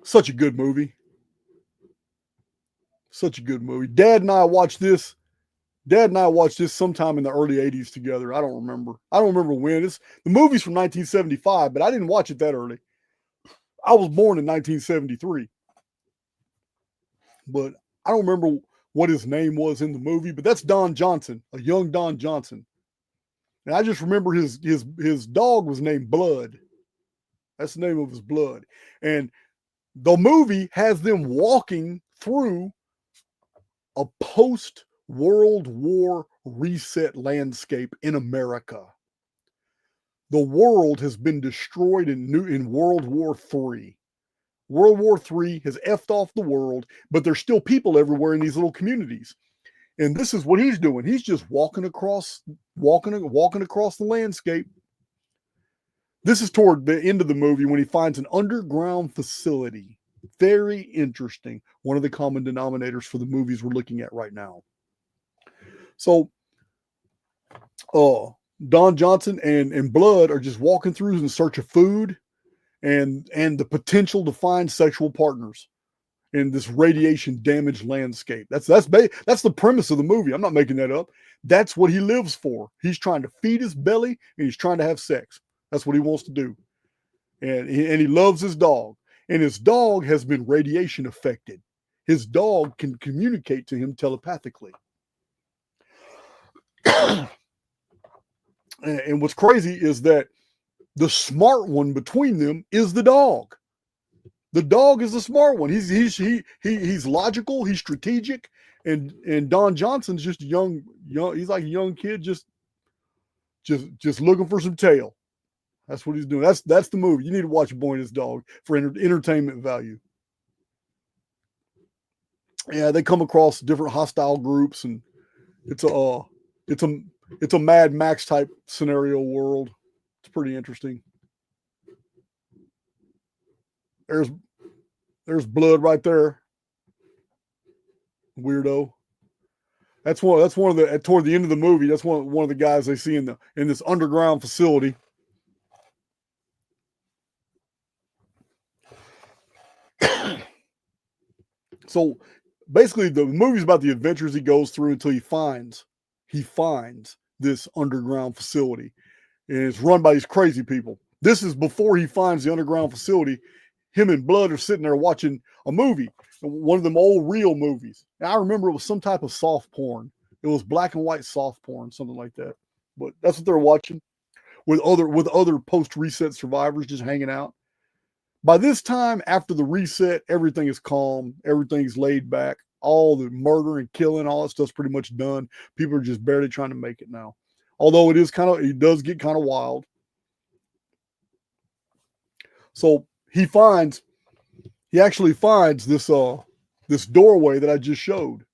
such a good movie. Such a good movie. Dad and I watched this sometime in the early 80s together. I don't remember when. The movie's from 1975, but I didn't watch it that early. I was born in 1973. But I don't remember what his name was in the movie, but that's Don Johnson, a young Don Johnson. And I just remember his dog was named Blood. That's the name of his blood. And the movie has them walking through a post-World War reset landscape in America. The world has been destroyed in World War III. World War III has effed off the world, but there's still people everywhere in these little communities. And this is what he's doing. He's just walking across the landscape. This is toward the end of the movie when he finds an underground facility. Very interesting. One of the common denominators for the movies we're looking at right now. So, Don Johnson and Blood are just walking through in search of food and the potential to find sexual partners in this radiation damaged landscape. That's the premise of the movie. I'm not making that up. That's what he lives for. He's trying to feed his belly and he's trying to have sex. That's what he wants to do. And he loves his dog. And his dog has been radiation affected. His dog can communicate to him telepathically. And what's crazy is that the smart one between them is the dog. The dog is the smart one. He's logical. He's strategic. And Don Johnson's just young. He's like a young kid, just looking for some tail. That's what he's doing. That's the movie. You need to watch A Boy and His Dog for entertainment value. Yeah, they come across different hostile groups, and it's a Mad Max type scenario world. It's pretty interesting. There's Blood right there. Weirdo. That's one of the toward the end of the movie. That's one of the guys they see in this underground facility. So basically, the movie's about the adventures he goes through until he finds this underground facility, and it's run by these crazy people. This is before he finds the underground facility. Him and Blood are sitting there watching a movie, one of them old real movies. And I remember it was some type of soft porn. It was black and white soft porn, something like that. But that's what they're watching with other post-reset survivors just hanging out. By this time, after the reset, everything is calm. Everything's laid back. All the murder and killing, all that stuff's pretty much done. People are just barely trying to make it now. Although it does get kind of wild. So he actually finds this doorway that I just showed.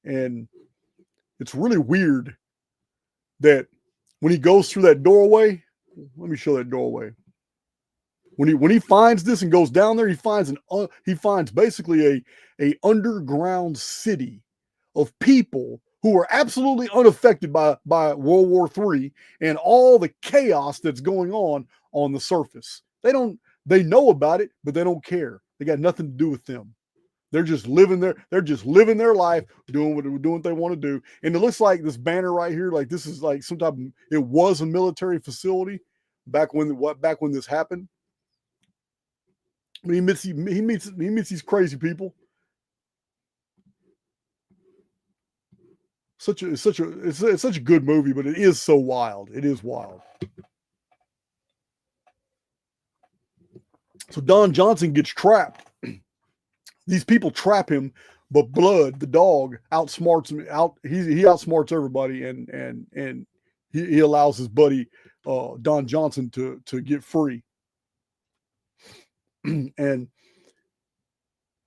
And it's really weird that when he goes through that doorway, let me show that doorway. When he finds this and goes down there, he finds basically a underground city of people who are absolutely unaffected by World War III and all the chaos that's going on the surface. They know about it, but they don't care. They got nothing to do with them. They're just living their life, doing what they want to do. And it looks like this banner right here, like this is like it was a military facility back when this happened. He meets these crazy people. It's such a good movie, but it is so wild. It is wild. So Don Johnson gets trapped. These people trap him But Blood, the dog, outsmarts him. He outsmarts everybody, and he allows his buddy Don Johnson to get free. And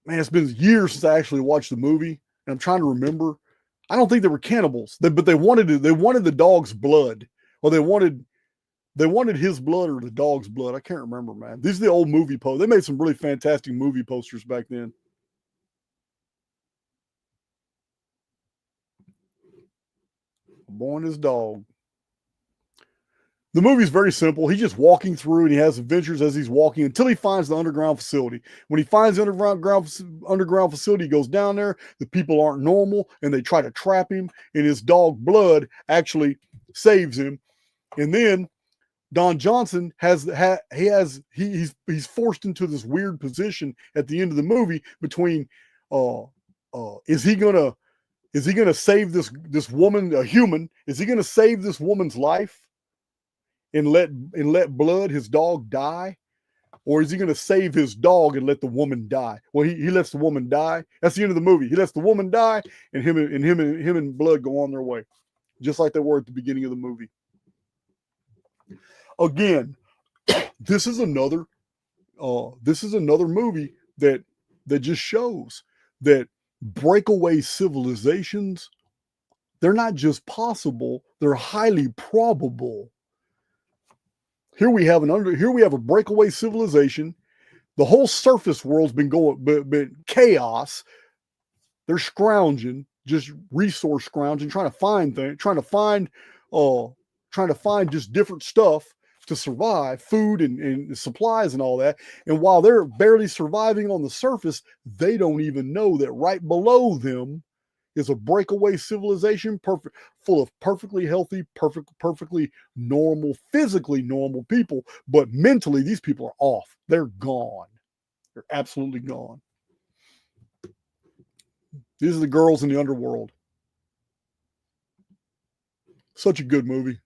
man, it's been years since I actually watched the movie, and I'm trying to remember. I don't think they were cannibals, but they wanted the dog's blood, or they wanted his blood or the dog's blood. I can't remember, man. These are the old movie posters. They made some really fantastic movie posters back then. Boy and his dog. The movie's very simple. He's just walking through, and he has adventures as he's walking until he finds the underground facility. When he finds the underground facility, he goes down there. The people aren't normal, and they try to trap him, and his dog Blood actually saves him. And then Don Johnson he's forced into this weird position at the end of the movie between is he gonna save this woman, a human? Is he gonna save this woman's life and let Blood, his dog, die? Or is he gonna save his dog and let the woman die? Well, he lets the woman die. That's the end of the movie. He lets the woman die, and him and Blood go on their way, just like they were at the beginning of the movie. Again, this is another movie that just shows that breakaway civilizations, they're not just possible, they're highly probable. Here we have a breakaway civilization. The whole surface world's been chaos. They're scrounging, just resource scrounging, trying to find just different stuff to survive, food and supplies and all that. And while they're barely surviving on the surface, they don't even know that right below them is a breakaway civilization, full of perfectly healthy, perfectly normal, physically normal people. But mentally, these people are off. They're gone. They're absolutely gone. These are the girls in the underworld. Such a good movie.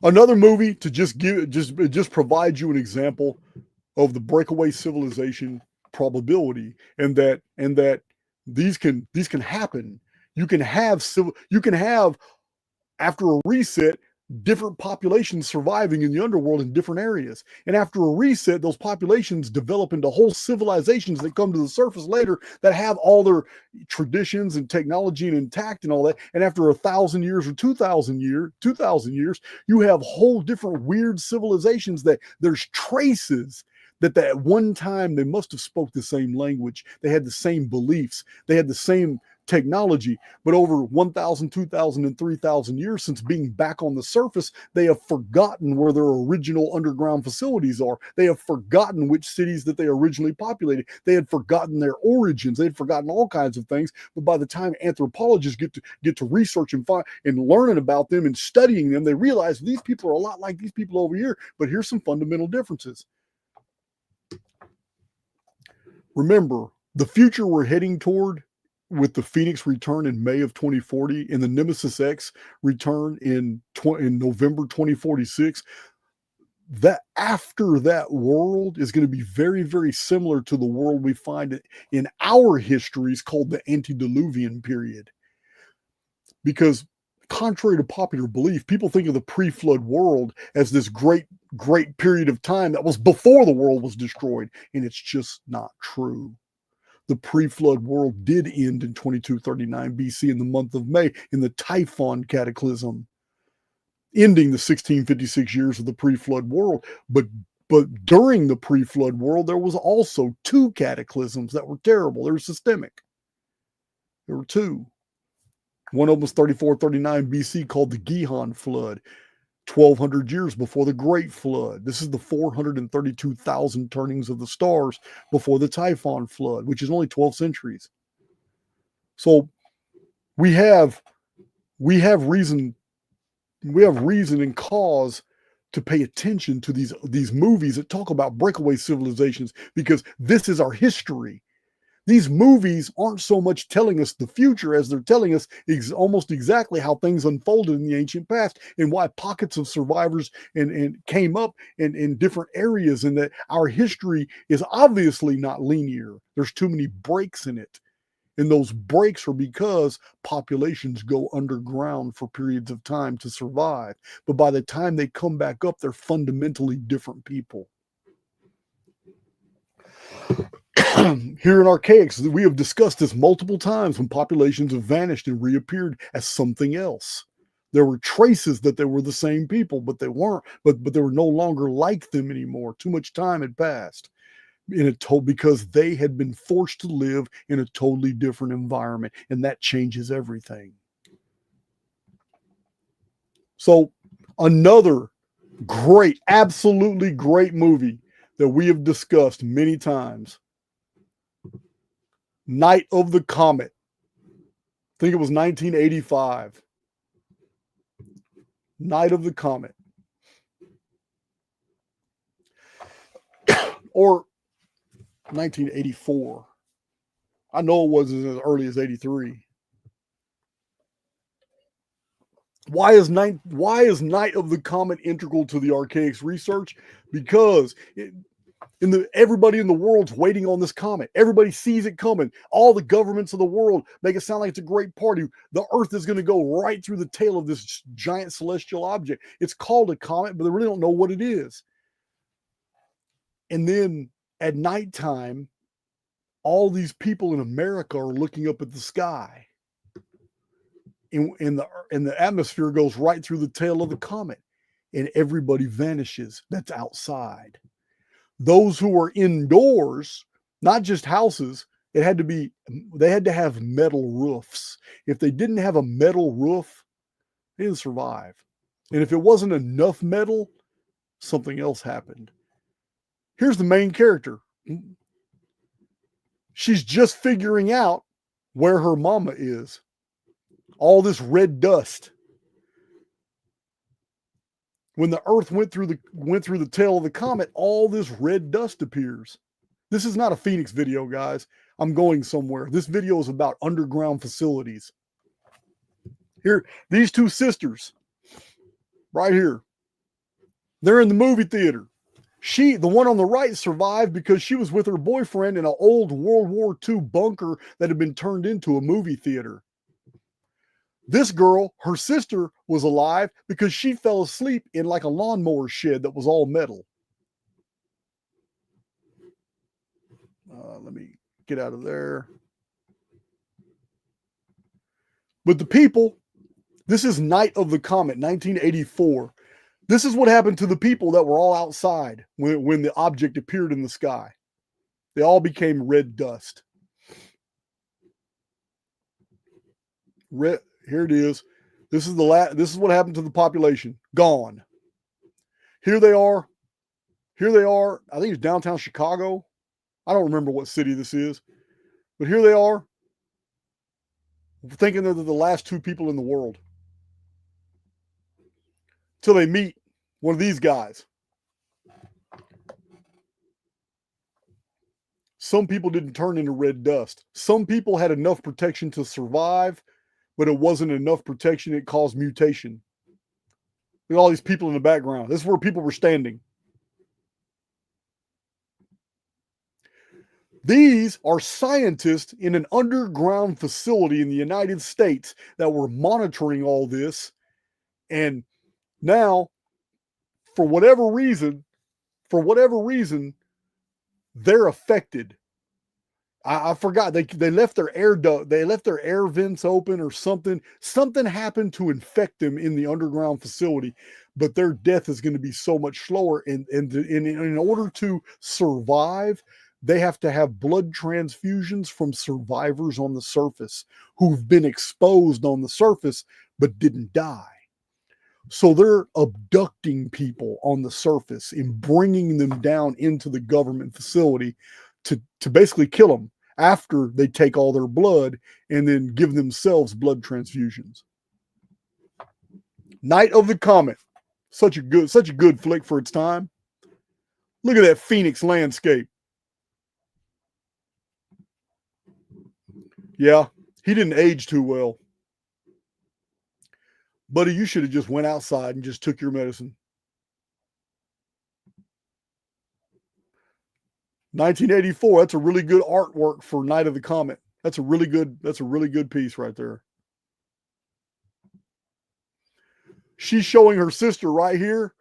Another movie to just provide you an example of the breakaway civilization probability, and that these can happen. You can have after a reset different populations surviving in the underworld in different areas, and after a reset those populations develop into whole civilizations that come to the surface later that have all their traditions and technology and intact and all that. And after 1,000 years or 2,000 years, you have whole different weird civilizations that there's traces that at one time they must have spoke the same language, they had the same beliefs, they had the same technology, but over 1,000, 2,000, and 3,000 years since being back on the surface, they have forgotten where their original underground facilities are. They have forgotten which cities that they originally populated. They had forgotten their origins. They had forgotten all kinds of things. But by the time anthropologists get to research and learning about them and studying them, they realize these people are a lot like these people over here. But here's some fundamental differences. Remember, the future we're heading toward with the Phoenix return in May of 2040 and the Nemesis X return in November 2046, that after that world is going to be very, very similar to the world we find in our histories called the antediluvian period. Because contrary to popular belief, people think of the pre-flood world as this great period of time that was before the world was destroyed, and it's just not true. The pre-flood world did end in 2239 BC in the month of May in the Typhon Cataclysm, ending the 1656 years of the pre-flood world. But during the pre-flood world, there was also two cataclysms that were terrible. They were systemic. There were two. One of them was 3439 BC called the Gihon Flood, 1,200 years before the Great Flood. This is the 432,000 turnings of the stars before the Typhon Flood, which is only 12 centuries. So we have reason and cause to pay attention to these movies that talk about breakaway civilizations, because this is our history. These movies aren't so much telling us the future as they're telling us almost exactly how things unfolded in the ancient past and why pockets of survivors and came up in different areas, and that our history is obviously not linear. There's too many breaks in it. And those breaks are because populations go underground for periods of time to survive. But by the time they come back up, they're fundamentally different people. Here in Archaix, we have discussed this multiple times when populations have vanished and reappeared as something else. There were traces that they were the same people, but they weren't. But they were no longer like them anymore. Too much time had passed. Because they had been forced to live in a totally different environment, and that changes everything. So another great, absolutely great movie that we have discussed many times, Night of the Comet. I think it was 1985. Night of the Comet. Or 1984. I know it wasn't as early as 83. Why is Night of the Comet integral to the Archaix research? Because everybody in the world's waiting on this comet. Everybody sees it coming. All the governments of the world make it sound like it's a great party. The Earth is going to go right through the tail of this giant celestial object. It's called a comet, but they really don't know what it is. And then at nighttime, all these people in America are looking up at the sky. And the atmosphere goes right through the tail of the comet. And everybody vanishes that's outside. Those who are indoors, not just houses, they had to have metal roofs. If they didn't have a metal roof, they didn't survive. And if it wasn't enough metal, something else happened. Here's the main character. She's just figuring out where her mama is. All this red dust. When the Earth went through the tail of the comet, all this red dust appears. This is not a Phoenix video, guys. I'm going somewhere. This video is about underground facilities. Here, these two sisters, right here. They're in the movie theater. The one on the right, survived because she was with her boyfriend in an old World War II bunker that had been turned into a movie theater. This girl, her sister, was alive because she fell asleep in like a lawnmower shed that was all metal. Let me get out of there. But the people, this is Night of the Comet, 1984. This is what happened to the people that were all outside when the object appeared in the sky. They all became red dust. Here it is. This is what happened to the population. Gone. Here they are. I think it's downtown Chicago. I don't remember what city this is. But here they are, thinking they're the last two people in the world. Till they meet one of these guys. Some people didn't turn into red dust. Some people had enough protection to survive, but it wasn't enough protection. It caused mutation. Look at all these people in the background. This is where people were standing. These are scientists in an underground facility in the United States that were monitoring all this. And now, for whatever reason, they're affected. I forgot they left their air vents open or something. Something happened to infect them in the underground facility, but their death is going to be so much slower. And in order to survive, they have to have blood transfusions from survivors on the surface who've been exposed on the surface but didn't die. So they're abducting people on the surface and bringing them down into the government facility to basically kill them after they take all their blood and then give themselves blood transfusions. Night of the Comet. Such a good flick for its time. Look at that Phoenix landscape. Yeah, he didn't age too well. Buddy, you should have just went outside and just took your medicine. 1984, that's a really good artwork for Night of the Comet. That's a really good piece right there. She's showing her sister right here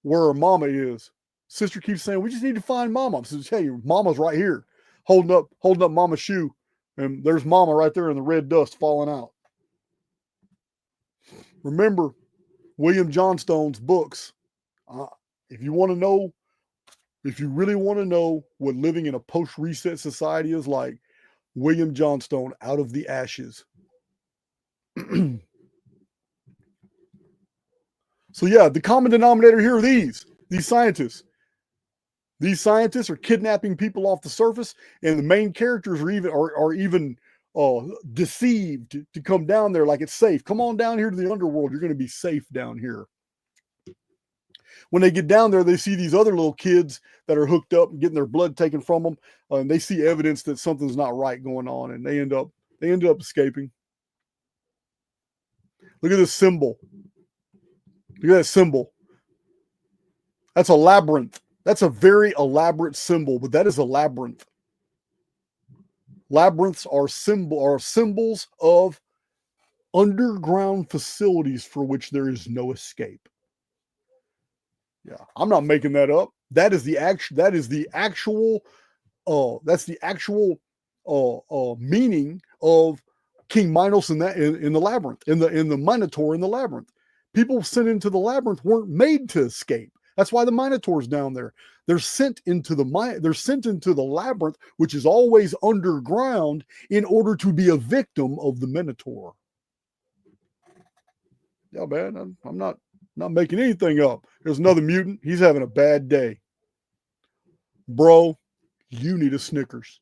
where her mama is. Sister keeps saying, we just need to find mama. Says, hey, mama's right here, holding up mama's shoe. And there's mama right there in the red dust falling out. Remember William Johnstone's books. If you really want to know what living in a post-reset society is like, William Johnstone, Out of the Ashes. So yeah, the common denominator here are these scientists. These scientists are kidnapping people off the surface, and the main characters are even deceived to come down there like it's safe. Come on down here to the underworld. You're going to be safe down here. When they get down there, they see these other little kids that are hooked up and getting their blood taken from them, and they see evidence that something's not right going on, and they end up escaping. Look at this symbol. Look at that symbol. That's a labyrinth. That's a very elaborate symbol, but that is a labyrinth. Labyrinths are symbols of underground facilities for which there is no escape. Yeah, I'm not making that up. That's the actual meaning of King Minos in the labyrinth, in the Minotaur in the labyrinth. People sent into the labyrinth weren't made to escape. That's why the Minotaur's down there. They're sent into the labyrinth, which is always underground, in order to be a victim of the Minotaur. Yeah, man, I'm not making anything up. There's another mutant. He's having a bad day. Bro, you need a Snickers.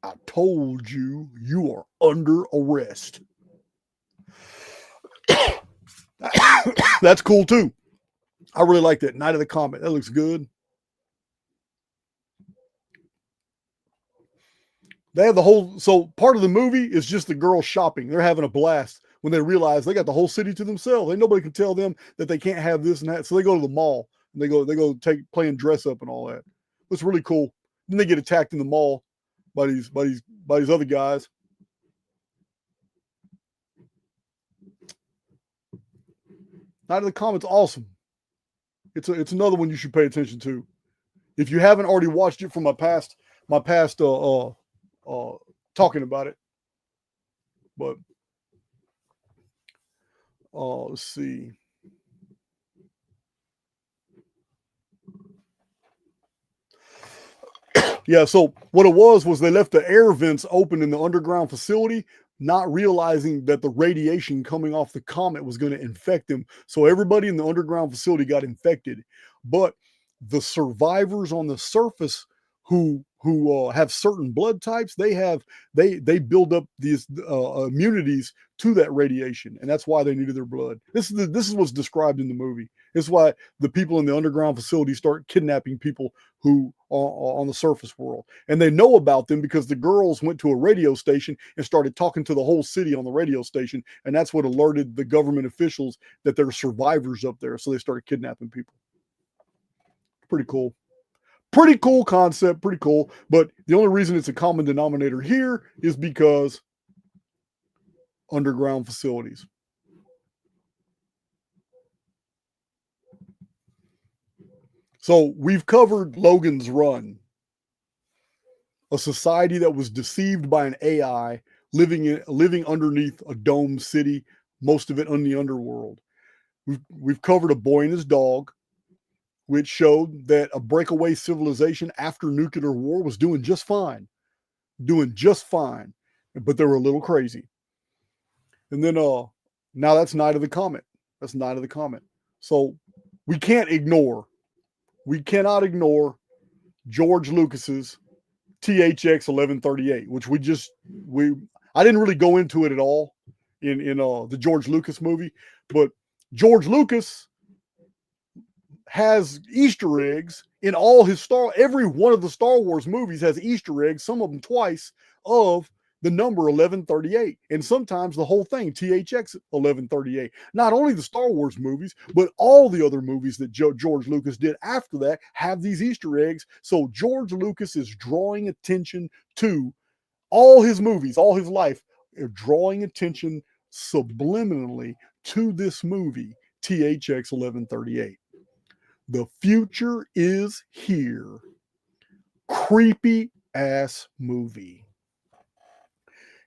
I told you, you are under arrest. That's cool too. I really like that. Night of the Comet. That looks good. They have so part of the movie is just the girls shopping. They're having a blast when they realize they got the whole city to themselves. Ain't nobody can tell them that they can't have this and that. So they go to the mall and they go playing dress up and all that. It's really cool. Then they get attacked in the mall by these other guys. Night of the Comet's awesome. It's another one you should pay attention to. If you haven't already watched it from my past talking about it. But let's see. Yeah, so what it was they left the air vents open in the underground facility, not realizing that the radiation coming off the comet was going to infect them. So everybody in the underground facility got infected. But the survivors on the surface who have certain blood types, they build up these immunities to that radiation, and that's why they needed their blood. This is what's described in the movie. This is why the people in the underground facility start kidnapping people who are on the surface world, and they know about them because the girls went to a radio station and started talking to the whole city on the radio station, and that's what alerted the government officials that there are survivors up there. So they started kidnapping people. Pretty cool. Pretty cool concept, pretty cool. But the only reason it's a common denominator here is because underground facilities. So we've covered Logan's Run, a society that was deceived by an AI living underneath a domed city, most of it in the underworld. We've covered A Boy and His Dog, which showed that a breakaway civilization after nuclear war was doing just fine, but they were a little crazy. And then now that's Night of the Comet. So we cannot ignore George Lucas's THX 1138, which I didn't really go into it at all in the George Lucas movie, but George Lucas has Easter eggs in all his every one of the Star Wars movies has Easter eggs, some of them twice, of the number 1138, and sometimes the whole thing, THX 1138. Not only the Star Wars movies, but all the other movies that George Lucas did after that have these Easter eggs. So George Lucas is drawing attention to all his movies, all his life, are drawing attention subliminally to this movie, THX 1138. The future is here. Creepy ass movie.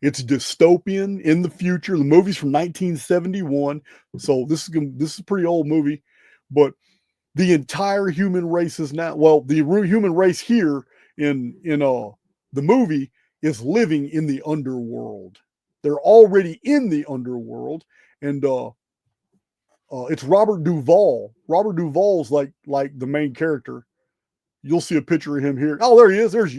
It's dystopian in the future. The movie's from 1971, so this is a pretty old movie, but the entire human race is now, well, the human race here in the movie is living in the underworld. They're already in the underworld, and it's Robert Duvall. Robert Duvall's like the main character. You'll see a picture of him here. Oh, there he is. There's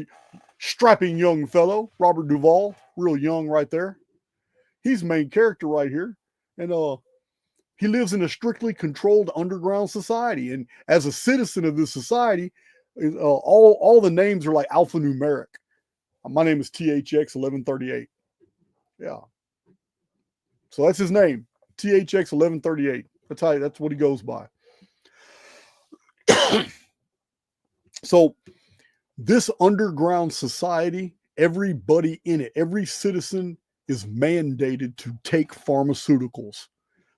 strapping young fellow, Robert Duvall, real young right there. He's main character right here. And he lives in a strictly controlled underground society. And as a citizen of this society, all the names are like alphanumeric. My name is THX 1138. Yeah. So that's his name, THX 1138. That's what he goes by. So this underground society, everybody in it, every citizen is mandated to take pharmaceuticals.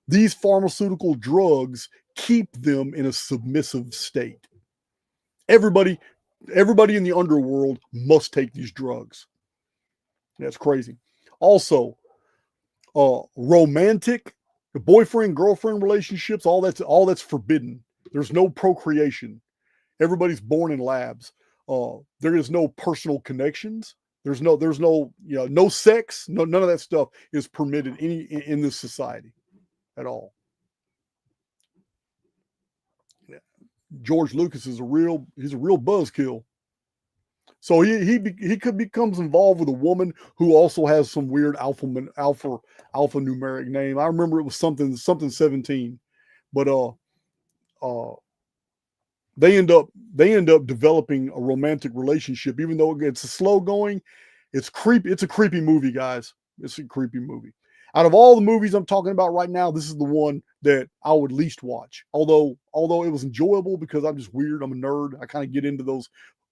These pharmaceutical drugs keep them in a submissive state. Everybody in the underworld must take these drugs. That's crazy. Also, romantic, boyfriend-girlfriend relationships, all that's forbidden. There's no procreation. Everybody's born in labs. There is no personal connections. There's no no sex. None of that stuff is permitted in this society at all. Yeah. George Lucas is he's a real buzzkill. So he becomes involved with a woman who also has some weird alphanumeric name. I remember it was something 17, but they end up developing a romantic relationship, even though it's slow going. It's creepy. It's a creepy movie, guys. It's a creepy movie. Out of all the movies I'm talking about right now, this is the one that I would least watch. Although it was enjoyable because I'm just weird. I'm a nerd. I kind of get into those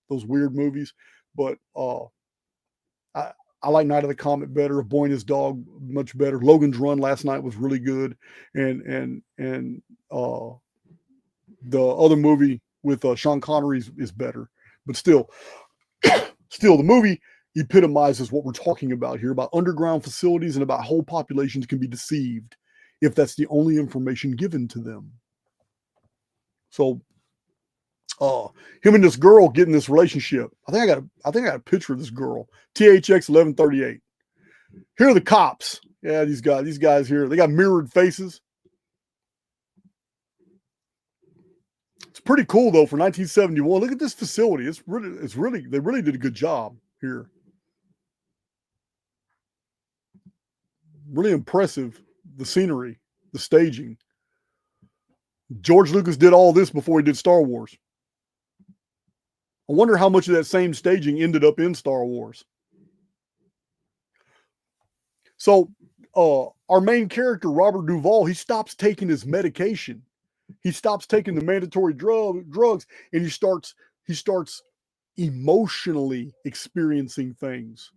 weird movies. But I like Night of the Comet better. A Boy and His Dog much better. Logan's Run last night was really good, and the other movie with Sean Connery is better. But still, the movie epitomizes what we're talking about here, about underground facilities and about whole populations can be deceived if that's the only information given to them. So him and this girl get in this relationship. I think I got a picture of this girl. THX 1138. Here are the cops. Yeah, these guys here, they got mirrored faces. It's pretty cool though for 1971. Look at this facility. They really did a good job here. Really impressive. The scenery, the staging. George Lucas did all this before he did Star Wars. I wonder how much of that same staging ended up in Star Wars. So our main character, Robert Duvall, he stops taking his medication. He stops taking the mandatory drugs, and he starts emotionally experiencing things.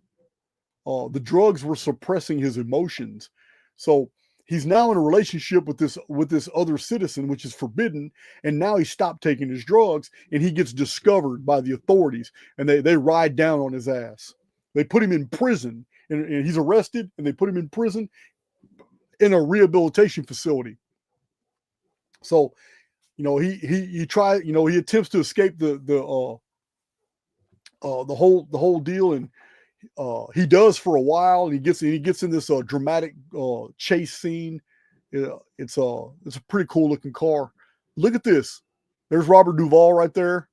The drugs were suppressing his emotions. So he's now in a relationship with this other citizen, which is forbidden. And now he stopped taking his drugs, and he gets discovered by the authorities, and they ride down on his ass. They put him in prison, and he's arrested, and they put him in prison in a rehabilitation facility. So, he attempts to escape the whole deal, and he does for a while, and he gets in this dramatic chase scene. It's a pretty cool looking car. Look at this. There's Robert Duvall right there.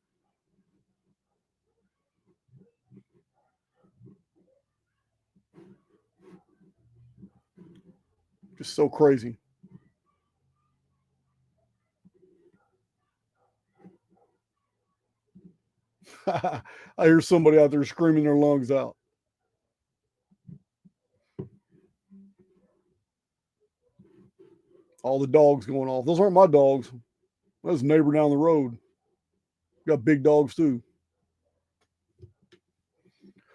Just so crazy. I hear somebody out there screaming their lungs out. All the dogs going off. Those aren't my dogs. That's a neighbor down the road. Got big dogs too.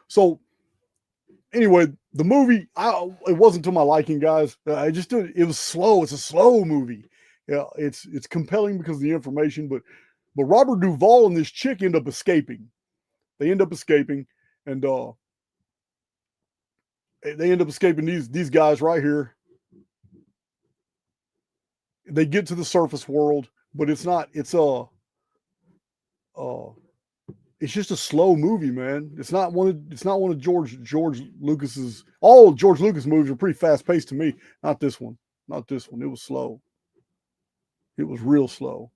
So anyway, the movie, it wasn't to my liking, guys. It was slow. It's a slow movie. Yeah, it's compelling because of the information, but Robert Duvall and this chick end up escaping. They end up escaping, and they end up escaping these guys right here. They get to the surface world, but it's just a slow movie, man. It's not one of George Lucas's. All George Lucas movies are pretty fast paced to me. Not this one. Not this one. It was slow. It was real slow.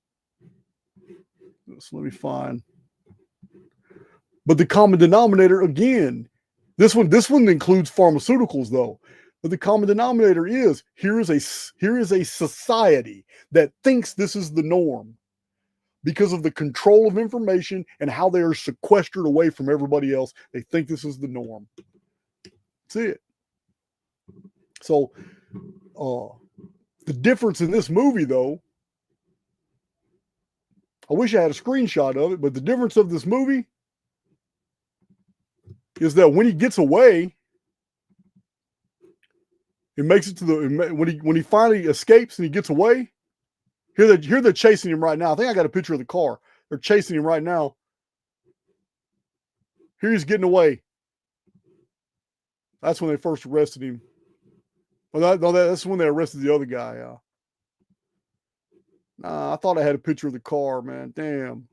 So let me find. But the common denominator, again, this one includes pharmaceuticals though. But the common denominator is here is a society that thinks this is the norm because of the control of information and how they are sequestered away from everybody else. They think this is the norm. That's it. So the difference in this movie, though, I wish I had a screenshot of it, but the difference of this movie is that when he gets away, it makes it to when he finally escapes and he gets away. Here they're chasing him right now. I think I got a picture of the car. They're chasing him right now. Here he's getting away. That's when they first arrested him. Well, that's when they arrested the other guy. Nah, I thought I had a picture of the car, man. Damn.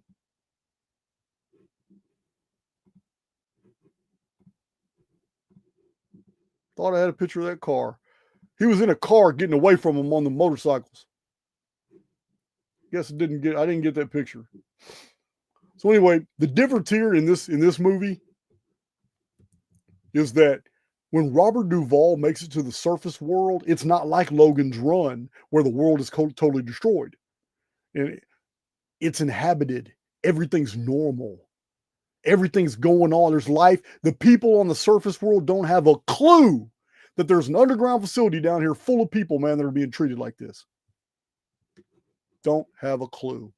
Thought I had a picture of that car. He was in a car getting away from him on the motorcycles. Guess I didn't get that picture. So anyway, the difference here in this movie is that when Robert Duvall makes it to the surface world, it's not like Logan's Run, where the world is totally destroyed. And it's inhabited. Everything's normal. Everything's going on. There's life. The people on the surface world don't have a clue that there's an underground facility down here full of people, man, that are being treated like this. Don't have a clue.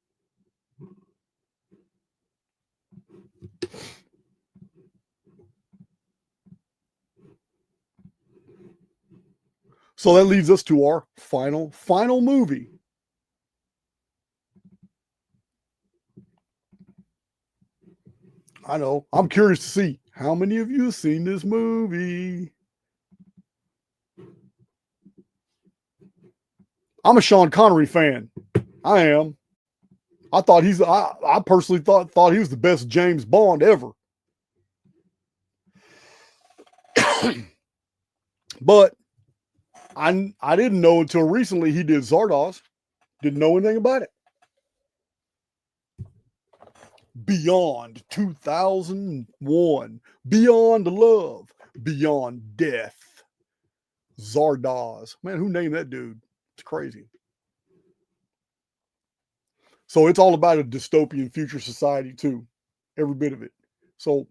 So that leads us to our final movie. I know. I'm curious to see how many of you have seen this movie. I'm a Sean Connery fan. I am. I personally thought he was the best James Bond ever. But I didn't know until recently he did Zardoz. Didn't know anything about it. Beyond 2001. Beyond love. Beyond death. Zardoz. Man, who named that dude? It's crazy. So it's all about a dystopian future society too. Every bit of it. So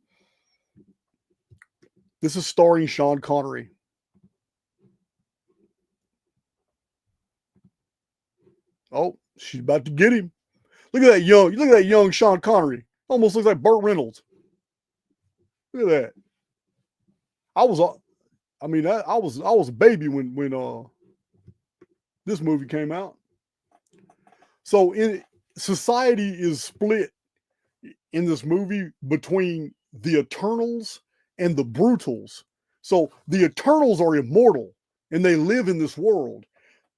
this is starring Sean Connery. Oh, she's about to get him. Look at that young Sean Connery. Almost looks like Burt Reynolds. Look at that. I was a baby when this movie came out. So society is split in this movie between the Eternals and the Brutals. So the Eternals are immortal and they live in this world.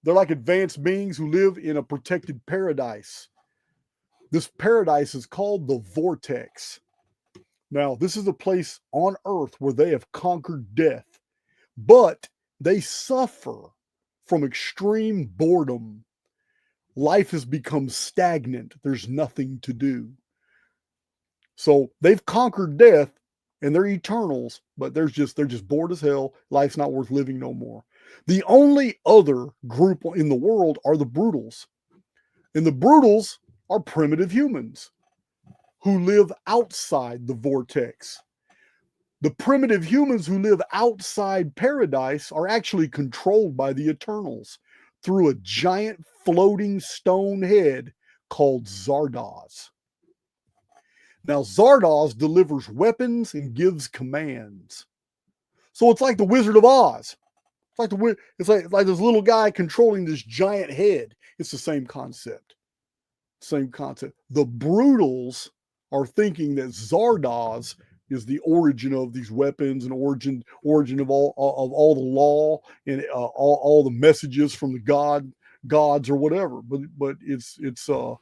They're like advanced beings who live in a protected paradise. This paradise is called the Vortex. Now, this is a place on Earth where they have conquered death, but they suffer from extreme boredom. Life has become stagnant. There's nothing to do. So they've conquered death and they're Eternals, but they're just bored as hell. Life's not worth living no more. The only other group in the world are the Brutals. And the Brutals are primitive humans who live outside the vortex. The primitive humans who live outside paradise are actually controlled by the Eternals through a giant floating stone head called Zardoz. Now, Zardoz delivers weapons and gives commands. So it's like the Wizard of Oz. It's like this little guy controlling this giant head. It's the same concept. Same concept. The Brutals are thinking that Zardoz is the origin of these weapons and origin of all the law and all the messages from the gods or whatever. But it's a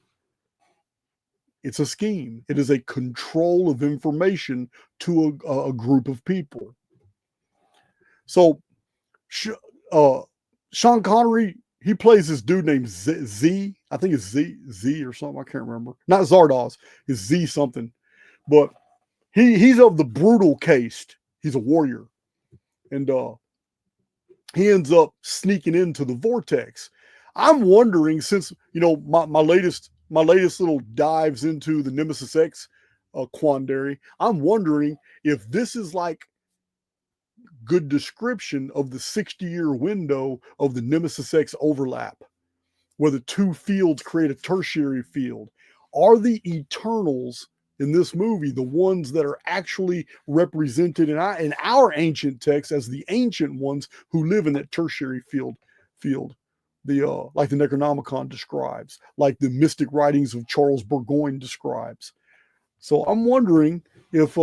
scheme. It is a control of information to a group of people. So Sean Connery, he plays this dude named Z. I think it's Z or something. I can't remember. Not Zardoz. It's Z something. But he's of the brutal caste. He's a warrior. And he ends up sneaking into the vortex. I'm wondering, since, you know, my latest little dives into the Nemesis X quandary, I'm wondering if this is like good description of the 60-year window of the Nemesis X overlap, where the two fields create a tertiary field. Are the Eternals in this movie the ones that are actually represented in our ancient texts as the ancient ones who live in that tertiary field? Like the Necronomicon describes, like the mystic writings of Charles Burgoyne describes. So I'm wondering if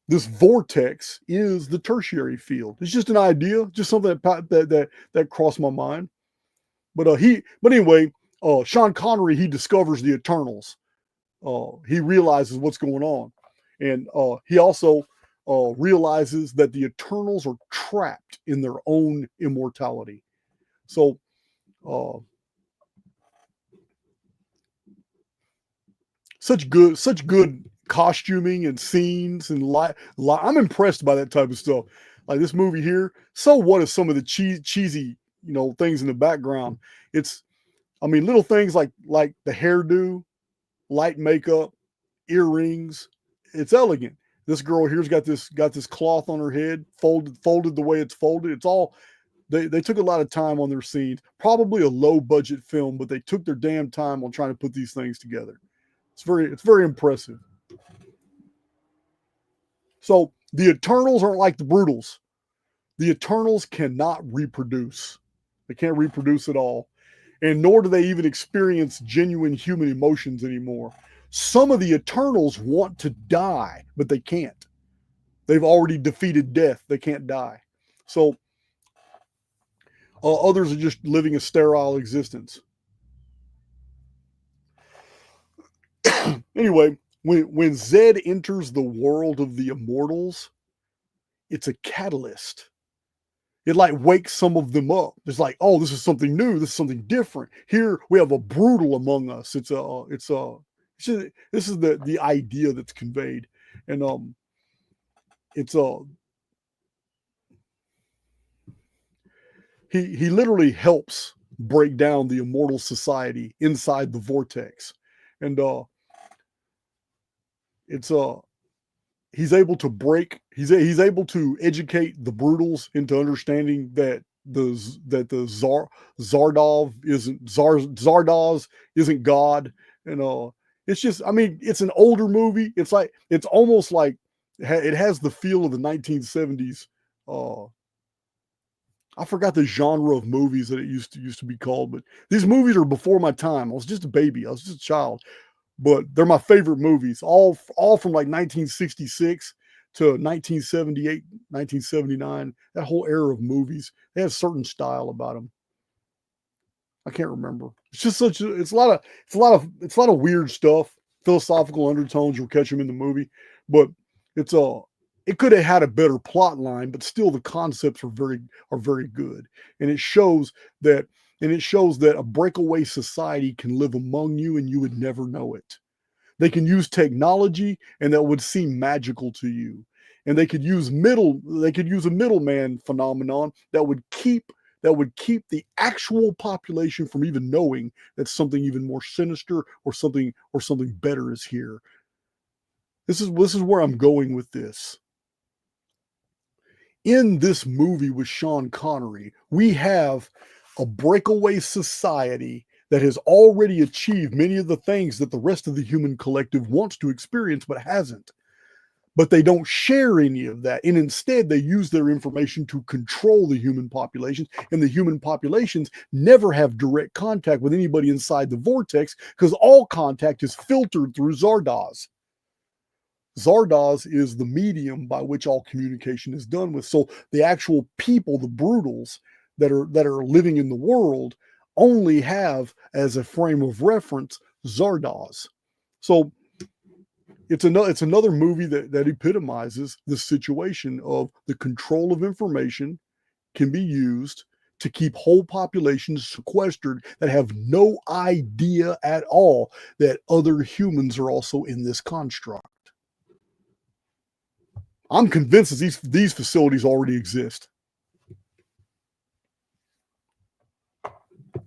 this vortex is the tertiary field. It's just an idea, just something that crossed my mind. But anyway, Sean Connery, he discovers the Eternals. He realizes what's going on, and he also realizes that the Eternals are trapped in their own immortality. So, such good costuming and scenes and I'm impressed by that type of stuff. Like this movie here. So what is some of the cheesy, you know, things in the background? Little things like the hairdo, light makeup, earrings. It's elegant. This girl here's got this cloth on her head, folded the way it's folded. It's all. They took a lot of time on their scenes. Probably a low budget film, but they took their damn time on trying to put these things together. It's very impressive. So the Eternals aren't like the Brutals. The Eternals cannot reproduce. They can't reproduce at all. And nor do they even experience genuine human emotions anymore. Some of the Eternals want to die, but they can't. They've already defeated death. They can't die. So others are just living a sterile existence. Anyway, when Zed enters the world of the immortals, it's a catalyst. It like wakes some of them up. It's like, oh, this is something new. This is something different. Here we have a brutal among us. This is the idea that's conveyed, and he literally helps break down the immortal society inside the vortex, and he's able to educate the Brutals into understanding that Zardoz isn't God, and it's just, it's an older movie. It's almost like it has the feel of the 1970s. I forgot the genre of movies that it used to be called, but these movies are before my time. I was just a baby. I was just a child. But they're my favorite movies, all from like 1966 to 1978, 1979. That whole era of movies, they have a certain style about them. I can't remember. It's just it's a lot of weird stuff, philosophical undertones. You'll catch them in the movie, but it could have had a better plot line, but still the concepts are very good, and it shows that a breakaway society can live among you and you would never know it. They can use technology and that would seem magical to you. And they could use a middleman phenomenon that would keep that would keep the actual population from even knowing that something even more sinister or something better is here. This is where I'm going with this. In this movie with Sean Connery, we have a breakaway society that has already achieved many of the things that the rest of the human collective wants to experience but hasn't. But they don't share any of that. And instead, they use their information to control the human populations. And the human populations never have direct contact with anybody inside the vortex because all contact is filtered through Zardoz. Zardoz is the medium by which all communication is done with. So the actual people, the brutals that are living in the world, only have as a frame of reference Zardoz. So it's another movie that epitomizes the situation of the control of information can be used to keep whole populations sequestered that have no idea at all that other humans are also in this construct. I'm convinced that these facilities already exist.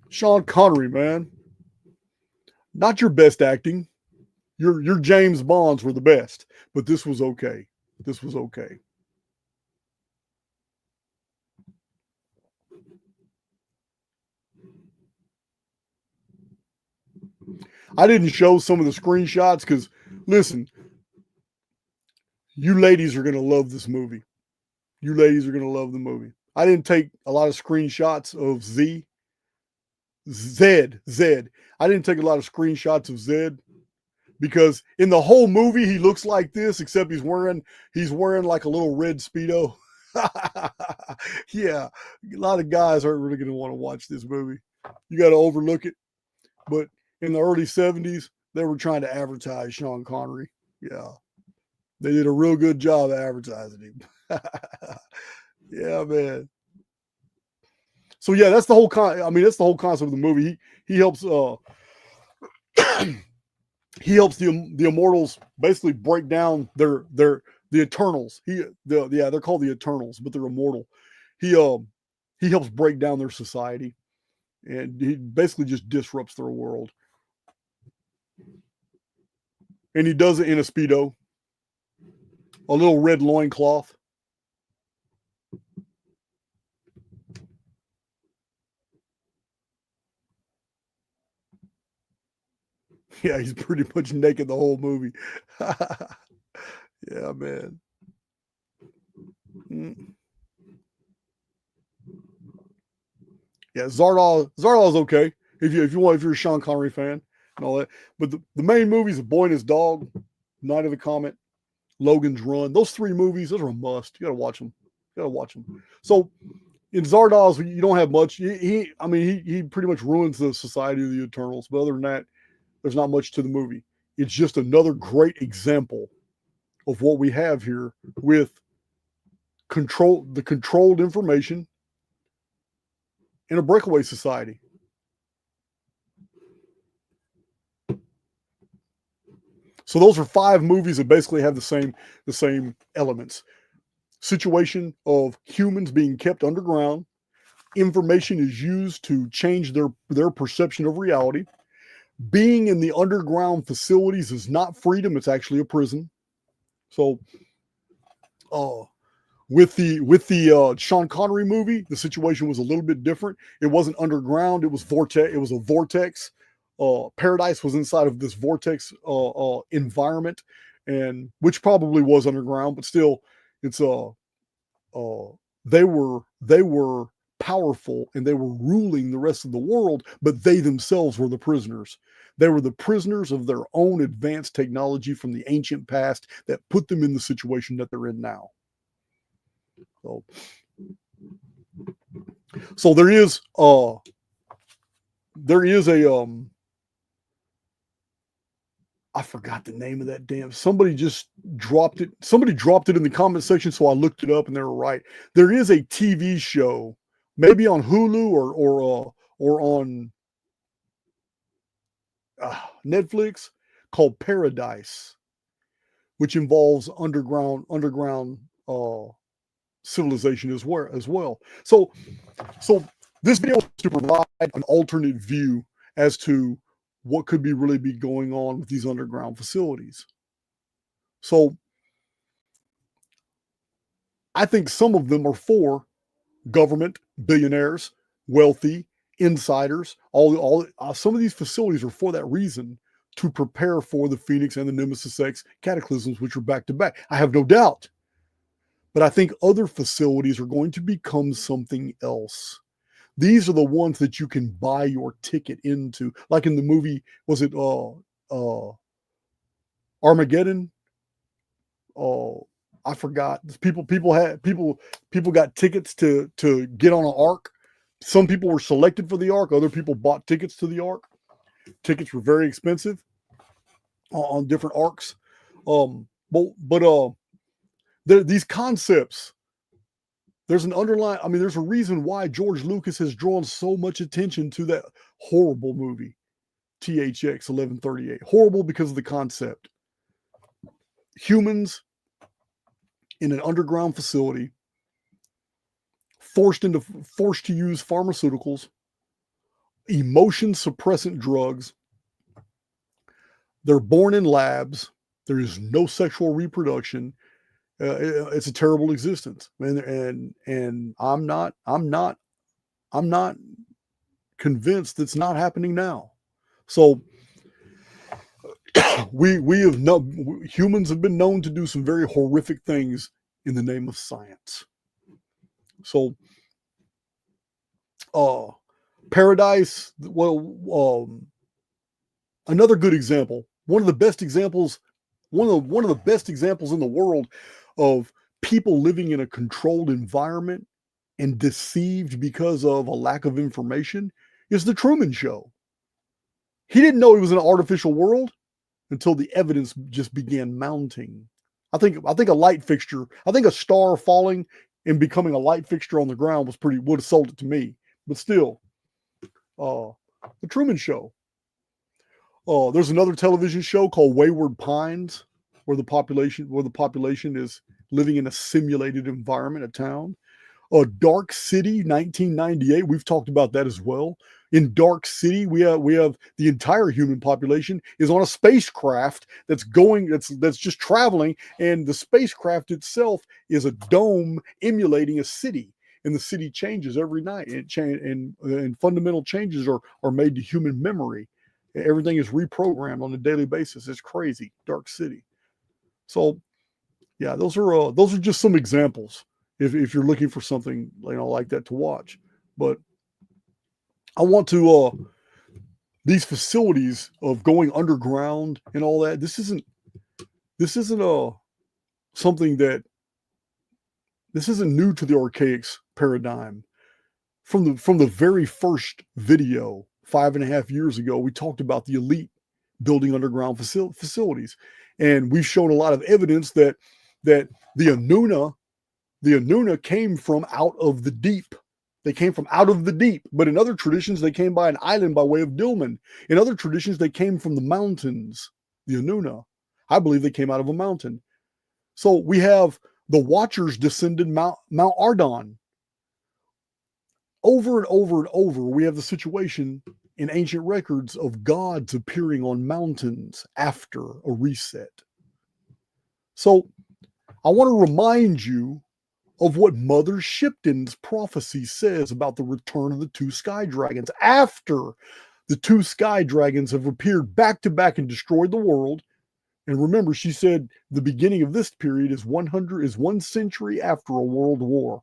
Sean Connery, man. Not your best acting. Your James Bonds were the best, but this was okay. This was okay. I didn't show some of the screenshots because, listen, you ladies are going to love this movie. You ladies are going to love the movie. I didn't take a lot of screenshots of Zed. I didn't take a lot of screenshots of Zed because in the whole movie he looks like this, except he's wearing like a little red Speedo. Yeah, a lot of guys aren't really going to want to watch this movie. You got to overlook it. But in the early 70s, they were trying to advertise Sean Connery. Yeah. They did a real good job of advertising him. Yeah, man. So yeah, that's the whole that's the whole concept of the movie. He helps he helps the immortals basically break down the Eternals. They're called the Eternals, but they're immortal. He helps break down their society, and he basically just disrupts their world. And he does it in a Speedo, a little red loincloth. Yeah, he's pretty much naked the whole movie. Yeah, man. Yeah, Zardoz okay. If you're a Sean Connery fan and all that. But the main movies are Boy and His Dog, Night of the Comet, Logan's Run. Those three movies, those are a must. You gotta watch them. So in Zardoz, you don't have much. He pretty much ruins the society of the Eternals. But other than that, there's not much to the movie. It's just another great example of what we have here with the controlled information in a breakaway society. So those are 5 movies that basically have the same elements. Situation of humans being kept underground. Information is used to change their perception of reality. Being in the underground facilities is not freedom, it's actually a prison. So with the Sean Connery movie, the situation was a little bit different. It wasn't underground, it was a vortex. Paradise was inside of this vortex environment, and which probably was underground, but still it's they were powerful and they were ruling the rest of the world, but they themselves were the prisoners. They were the prisoners of their own advanced technology from the ancient past that put them in the situation that they're in now. So there is a I forgot the name of that damn. Somebody just dropped it. Somebody dropped it in the comment section, so I looked it up, and they were right. There is a TV show, maybe on Hulu or on Netflix, called Paradise, which involves underground civilization as well. So This video is to provide an alternate view as to what could really be going on with these underground facilities. So I think some of them are for government, billionaires, wealthy, insiders. Some of these facilities are for that reason, to prepare for the Phoenix and the Nemesis X cataclysms, which are back to back. I have no doubt. But I think other facilities are going to become something else. These are the ones that you can buy your ticket into. Like in the movie, was it Armageddon? I forgot. People got tickets to get on an ark. Some people were selected for the ark. Other people bought tickets to the ark. Tickets were very expensive on different arcs. These concepts, there's an underlying, there's a reason why George Lucas has drawn so much attention to that horrible movie, THX 1138. Horrible because of the concept. Humans in an underground facility, forced to use pharmaceuticals, emotion suppressant drugs. They're born in labs. There is no sexual reproduction. It's a terrible existence, and I'm not convinced it's not happening now. So humans have been known to do some very horrific things in the name of science. So paradise, another good example, one of the best examples in the world of people living in a controlled environment and deceived because of a lack of information is the Truman Show. He didn't know he was in an artificial world until the evidence just began mounting. I think a light fixture, a star falling and becoming a light fixture on the ground would have sold it to me. But still, the Truman Show. There's another television show called Wayward Pines, where the population is living in a simulated environment, a town. Dark City, 1998. We've talked about that as well. In Dark City, we have the entire human population is on a spacecraft that's just traveling, and the spacecraft itself is a dome emulating a city, and the city changes every night. And fundamental changes are made to human memory. Everything is reprogrammed on a daily basis. It's crazy. Dark City. So, yeah, those are just some examples if you're looking for something like that to watch. But I want to these facilities of going underground and all that. This isn't something that this isn't new to the Archaix paradigm. From the very first video 5.5 years ago, we talked about the elite building underground facilities, and we've shown a lot of evidence that the Anuna came from out of the deep. They came from out of the deep, but in other traditions, they came by an island by way of Dilmun. In other traditions, they came from the mountains, the Anuna. I believe they came out of a mountain. So we have the Watchers descended Mount Ardon. Over and over and over, we have the situation in ancient records of gods appearing on mountains after a reset. So I want to remind you of what Mother Shipton's prophecy says about the return of the two sky dragons. After the two sky dragons have appeared back to back and destroyed the world. And remember, she said the beginning of this period is 1 century after a world war.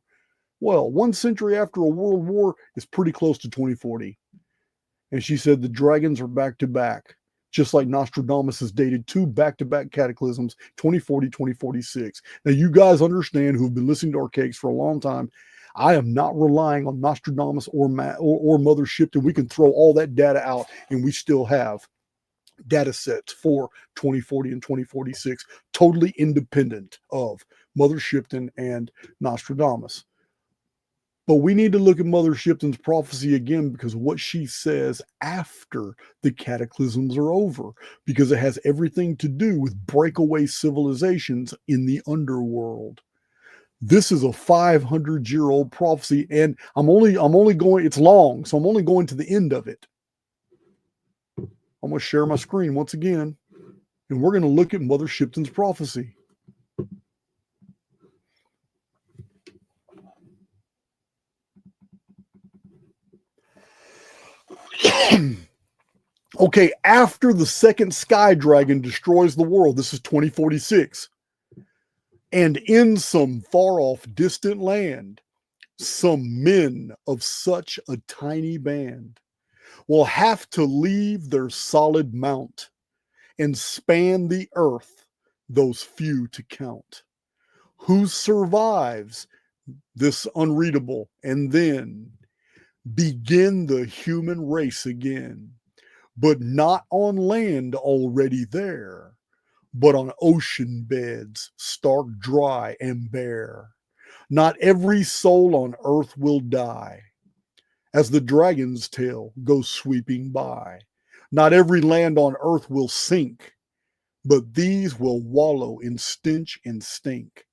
Well, 1 century after a world war is pretty close to 2040. And she said the dragons are back to back, just like Nostradamus has dated 2 back-to-back cataclysms, 2040, 2046. Now, you guys understand, who've been listening to Archaix for a long time, I am not relying on Nostradamus or Mother Shipton. We can throw all that data out, and we still have data sets for 2040 and 2046, totally independent of Mother Shipton and Nostradamus. But we need to look at Mother Shipton's prophecy again, because what she says after the cataclysms are over, because it has everything to do with breakaway civilizations in the underworld. This is a 500-year-old prophecy, and I'm only going, it's long, so I'm only going to the end of it. I'm going to share my screen once again, and we're going to look at Mother Shipton's prophecy. Okay, after the second sky dragon destroys the world, this is 2046, and in some far-off distant land, some men of such a tiny band will have to leave their solid mount and span the earth, those few to count. Who survives this unreadable and then begin the human race again, but not on land already there, but on ocean beds, stark, dry, and bare. Not every soul on earth will die, as the dragon's tail goes sweeping by. Not every land on earth will sink, but these will wallow in stench and stink,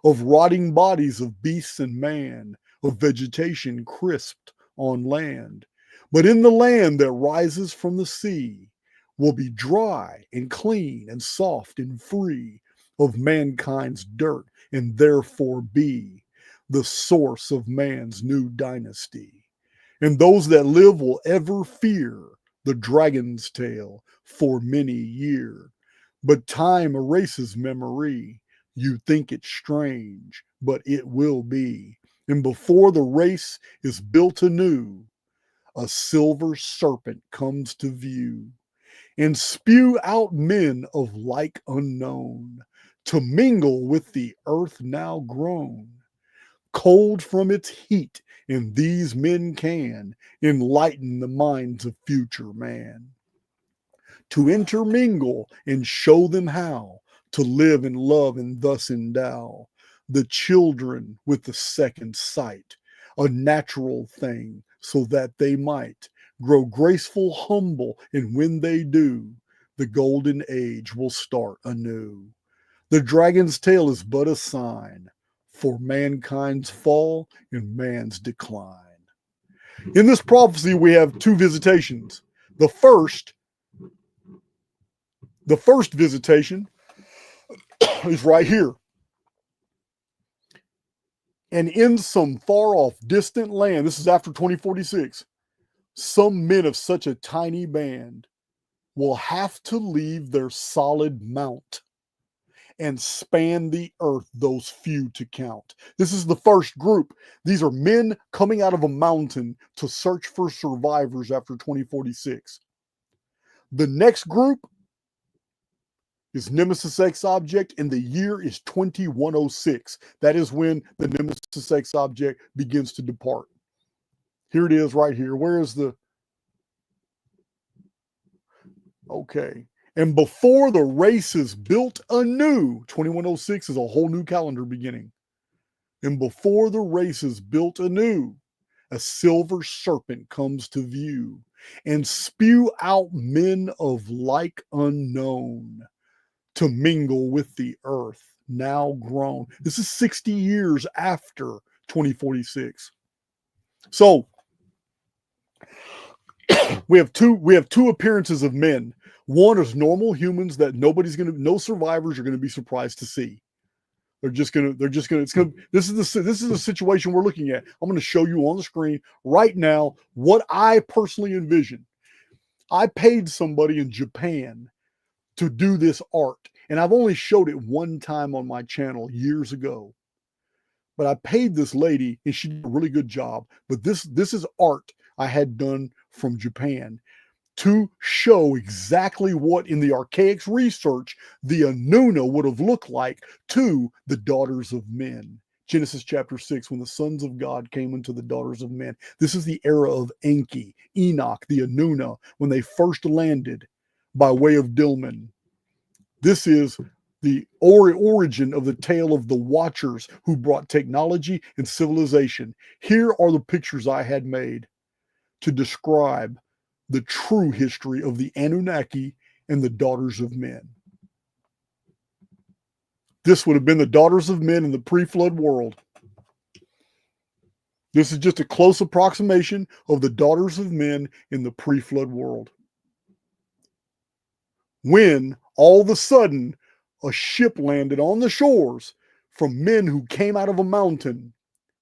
of rotting bodies of beasts and man, of vegetation crisped on land. But in the land that rises from the sea will be dry and clean and soft and free of mankind's dirt, and therefore be the source of man's new dynasty. And those that live will ever fear the dragon's tail for many years. But time erases memory. You think it strange, but it will be. And before the race is built anew, a silver serpent comes to view, and spew out men of like unknown, to mingle with the earth now grown, cold from its heat, and these men can enlighten the minds of future man, to intermingle and show them how to live and love and thus endow the children with the second sight, a natural thing, so that they might grow graceful, humble, and when they do, the golden age will start anew. The dragon's tail is but a sign for mankind's fall and man's decline. In this prophecy, we have two visitations. The first visitation is right here. And in some far-off distant land, this is after 2046, some men of such a tiny band will have to leave their solid mount and span the earth, those few to count. This is the first group. These are men coming out of a mountain to search for survivors after 2046. The next group is Nemesis X object, and the year is 2106. That is when the Nemesis X object begins to depart. Here it is right here. Where is the... Okay. And before the race is built anew, 2106 is a whole new calendar beginning. And before the race is built anew, a silver serpent comes to view and spew out men of like unknown to mingle with the earth now grown. This is 60 years after 2046. So we have two appearances of men. One is normal humans that no survivors are going to be surprised to see. This is the situation we're looking at. I'm going to show you on the screen right now what I personally envision. I paid somebody in Japan to do this art, and I've only showed it one time on my channel years ago. But I paid this lady, and she did a really good job. But this is art I had done from Japan to show exactly what in the Archaix research the Anuna would have looked like to the daughters of men. Genesis chapter 6, when the sons of God came into the daughters of men. This is the era of Enki, Enoch, the Anuna, when they first landed by way of Dilmun. This is the origin of the tale of the Watchers who brought technology and civilization. Here are the pictures I had made to describe the true history of the Anunnaki and the daughters of men. This would have been the daughters of men in the pre-flood world. This is just a close approximation of the daughters of men in the pre-flood world. When all of a sudden a ship landed on the shores from men who came out of a mountain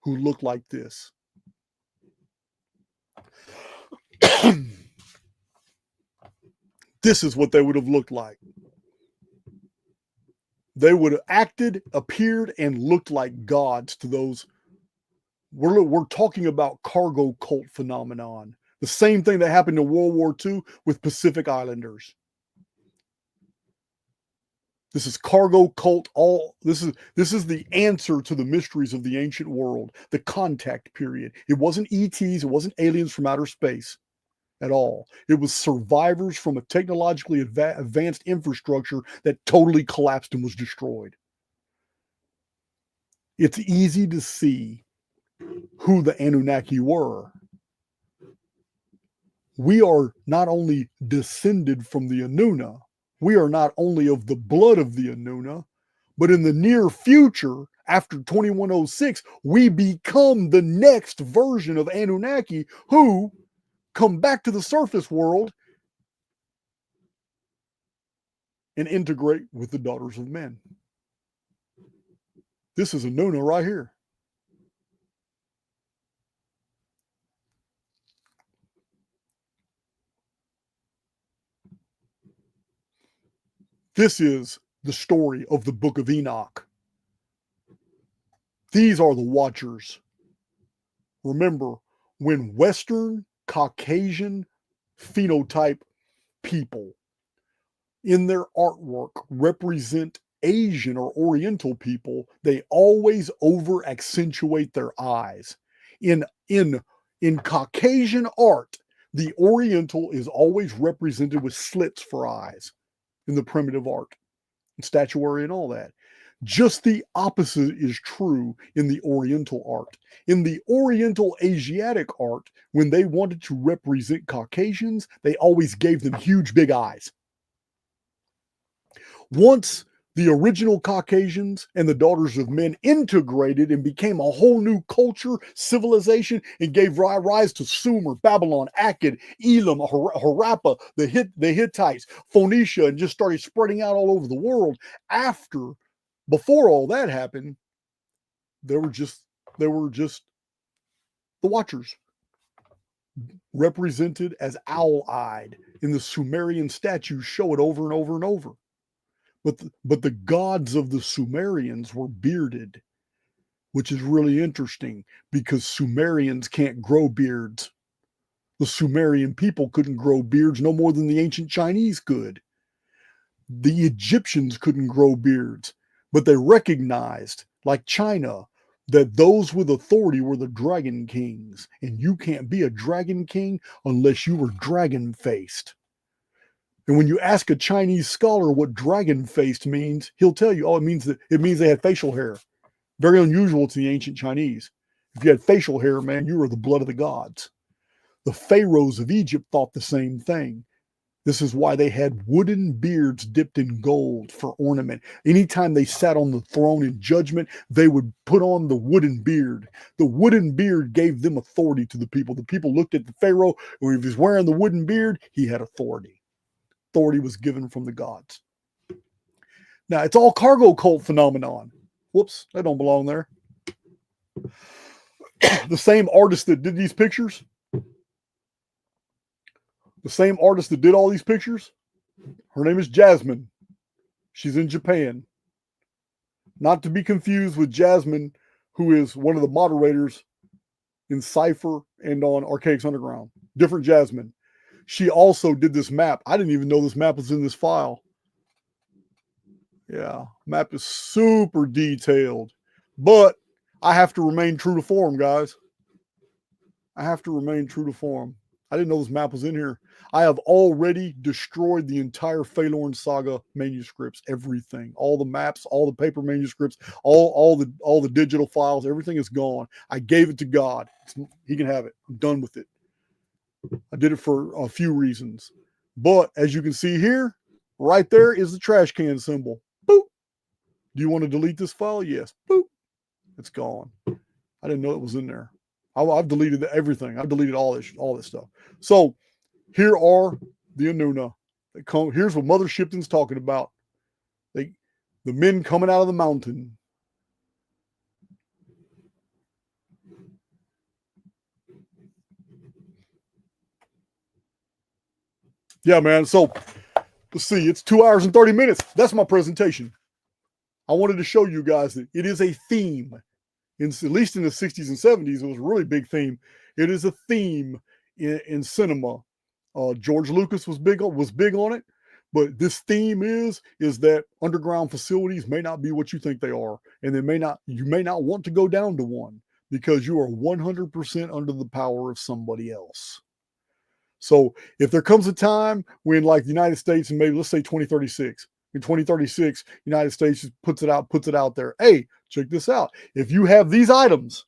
who looked like this. This is what they would have looked like. They would have acted, appeared, and looked like gods to those. We're talking about cargo cult phenomenon. The same thing that happened in World War II with Pacific Islanders. This is cargo cult. This is the answer to the mysteries of the ancient world, the contact period. It wasn't ETs, it wasn't aliens from outer space at all. It was survivors from a technologically advanced infrastructure that totally collapsed and was destroyed. It's easy to see who the Anunnaki were. We are not only descended from the Anuna, we are not only of the blood of the Anuna, but in the near future, after 2106, we become the next version of Anunnaki who come back to the surface world and integrate with the daughters of men. This is Anuna right here. This is the story of the Book of Enoch. These are the Watchers. Remember, when Western Caucasian phenotype people in their artwork represent Asian or Oriental people, they always over accentuate their eyes. In Caucasian art, the Oriental is always represented with slits for eyes in the primitive art and statuary and all that. Just the opposite is true in the Oriental art. In the Oriental Asiatic art, when they wanted to represent Caucasians, they always gave them huge big eyes. Once the original Caucasians and the daughters of men integrated and became a whole new culture, civilization, and gave rise to Sumer, Babylon, Akkad, Elam, Harappa, the Hittites, Phoenicia, and just started spreading out all over the world. Before all that happened, they were just the Watchers, represented as owl-eyed. In the Sumerian statues show it over and over and over. But the gods of the Sumerians were bearded, which is really interesting because Sumerians can't grow beards. The Sumerian people couldn't grow beards no more than the ancient Chinese could. The Egyptians couldn't grow beards, but they recognized, like China, that those with authority were the dragon kings, and you can't be a dragon king unless you were dragon-faced. And when you ask a Chinese scholar what dragon-faced means, he'll tell you, it means they had facial hair. Very unusual to the ancient Chinese. If you had facial hair, man, you were the blood of the gods. The pharaohs of Egypt thought the same thing. This is why they had wooden beards dipped in gold for ornament. Anytime they sat on the throne in judgment, they would put on the wooden beard. The wooden beard gave them authority to the people. The people looked at the pharaoh, and if he was wearing the wooden beard, he had authority. Authority was given from the gods. Now, it's all cargo cult phenomenon. Whoops, that don't belong there. The same artist that did these pictures, the same artist that did all these pictures, her name is Jasmine. She's in Japan. Not to be confused with Jasmine, who is one of the moderators in Cypher and on Archaix Underground. Different Jasmine. She also did this map. I didn't even know this map was in this file. Yeah, map is super detailed. But I have to remain true to form, guys. I have to remain true to form. I didn't know this map was in here. I have already destroyed the entire Phalorn Saga manuscripts, everything. All the maps, all the paper manuscripts, all the digital files, everything is gone. I gave it to God. He can have it. I'm done with it. I did it for a few reasons. But as you can see here, right there is the trash can symbol. Boop. Do you want to delete this file? Yes. Boop. It's gone. I didn't know it was in there. I've deleted everything. I've deleted all this stuff. So here are the Anuna. Here's what Mother Shipton's talking about. The men coming out of the mountain. Yeah, man. So let's see. It's 2 hours and 30 minutes. That's my presentation. I wanted to show you guys that it is a theme. At least in the 60s and 70s, it was a really big theme. It is a theme in cinema. George Lucas was big on it, but this theme is that underground facilities may not be what you think they are, and you may not want to go down to one because you are 100% under the power of somebody else. So if there comes a time when, like the United States, and maybe let's say 2036. In 2036, United States puts it out there. Hey, check this out. If you have these items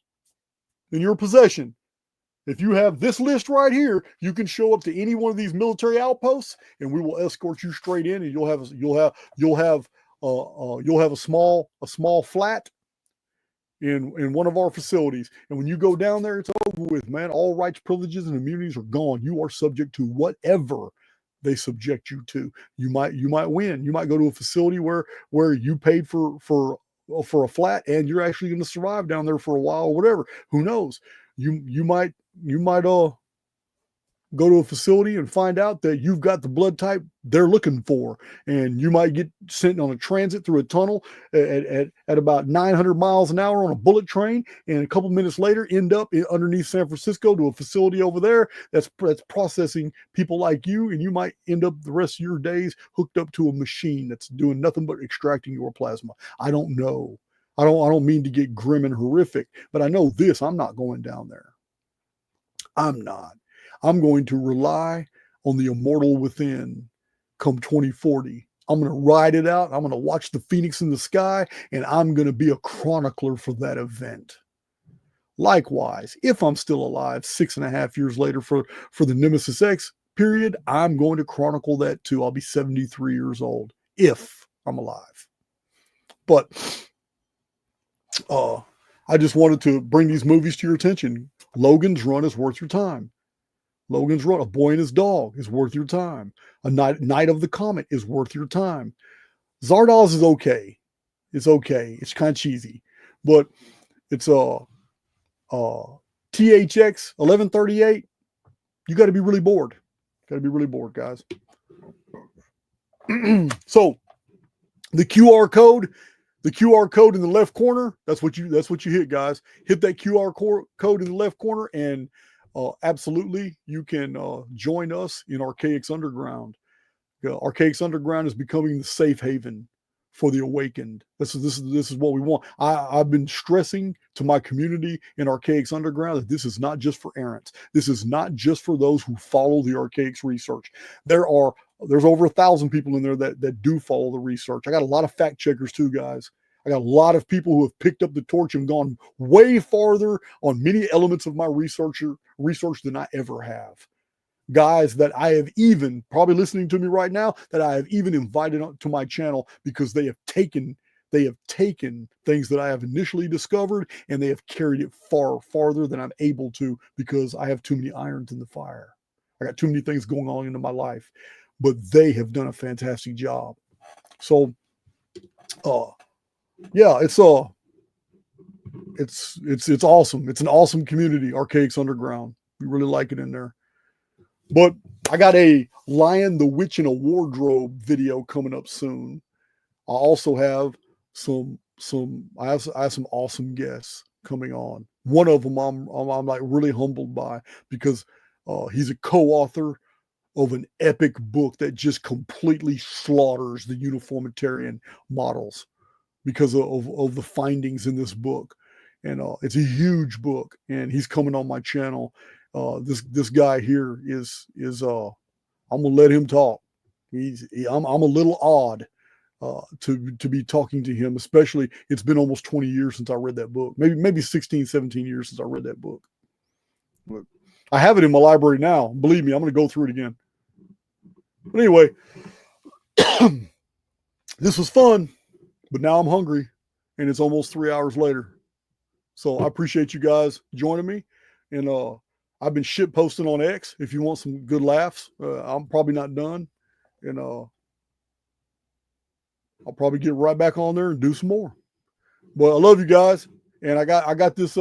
in your possession, if you have this list right here, you can show up to any one of these military outposts, and we will escort you straight in, and you'll have a small flat in one of our facilities. And when you go down there, it's over with, man. All rights, privileges, and immunities are gone. You are subject to whatever they subject you to. You might win. You might go to a facility where you paid for a flat, and you're actually going to survive down there for a while or whatever. Who knows? You might go to a facility and find out that you've got the blood type they're looking for, and you might get sent on a transit through a tunnel at about 900 miles an hour on a bullet train, and a couple minutes later end up underneath San Francisco to a facility over there that's processing people like you, and you might end up the rest of your days hooked up to a machine that's doing nothing but extracting your plasma. I don't know. I don't mean to get grim and horrific, but I know this: I'm not going down there. I'm not. I'm going to rely on the immortal within come 2040. I'm going to ride it out. I'm going to watch the phoenix in the sky, and I'm going to be a chronicler for that event. Likewise, if I'm still alive 6.5 years later for the Nemesis X period, I'm going to chronicle that too. I'll be 73 years old if I'm alive. But I just wanted to bring these movies to your attention. Logan's Run is worth your time. Logan's Run, A Boy and His Dog, is worth your time. A Night of the Comet is worth your time. Zardoz is okay. It's okay. It's kind of cheesy, but it's THX 1138. You got to be really bored. Got to be really bored, guys. So the QR code in the left corner, that's what you hit, guys. Hit that QR code in the left corner, and absolutely, you can join us in Archaix Underground. Archaix Underground is becoming the safe haven for the awakened. This is what we want. I've been stressing to my community in Archaix Underground that this is not just for errants. This is not just for those who follow the Archaix research. There's over 1,000 people in there that do follow the research. I got a lot of fact checkers too, guys. I got a lot of people who have picked up the torch and gone way farther on many elements of my research than I ever have. Guys that I have even, probably listening to me right now, that I have even invited to my channel because they have taken things that I have initially discovered, and they have carried it far farther than I'm able to because I have too many irons in the fire. I got too many things going on into my life, but they have done a fantastic job. So, yeah, it's awesome. It's an awesome community, Archaix Underground. We really like it in there. But I got a Lion, the Witch in a Wardrobe video coming up soon. I also have some awesome guests coming on. One of them I'm like really humbled by because he's a co-author of an epic book that just completely slaughters the uniformitarian models because of the findings in this book. And it's a huge book, and he's coming on my channel. This guy here is I'm gonna let him talk. I'm a little odd to be talking to him, especially it's been almost 20 years since I read that book. Maybe 16, 17 years since I read that book. But I have it in my library now. Believe me, I'm gonna go through it again. But anyway, this was fun. But now I'm hungry, and it's almost 3 hours later. So I appreciate you guys joining me. And I've been shit posting on X. If you want some good laughs, I'm probably not done. And I'll probably get right back on there and do some more. But I love you guys. And I got this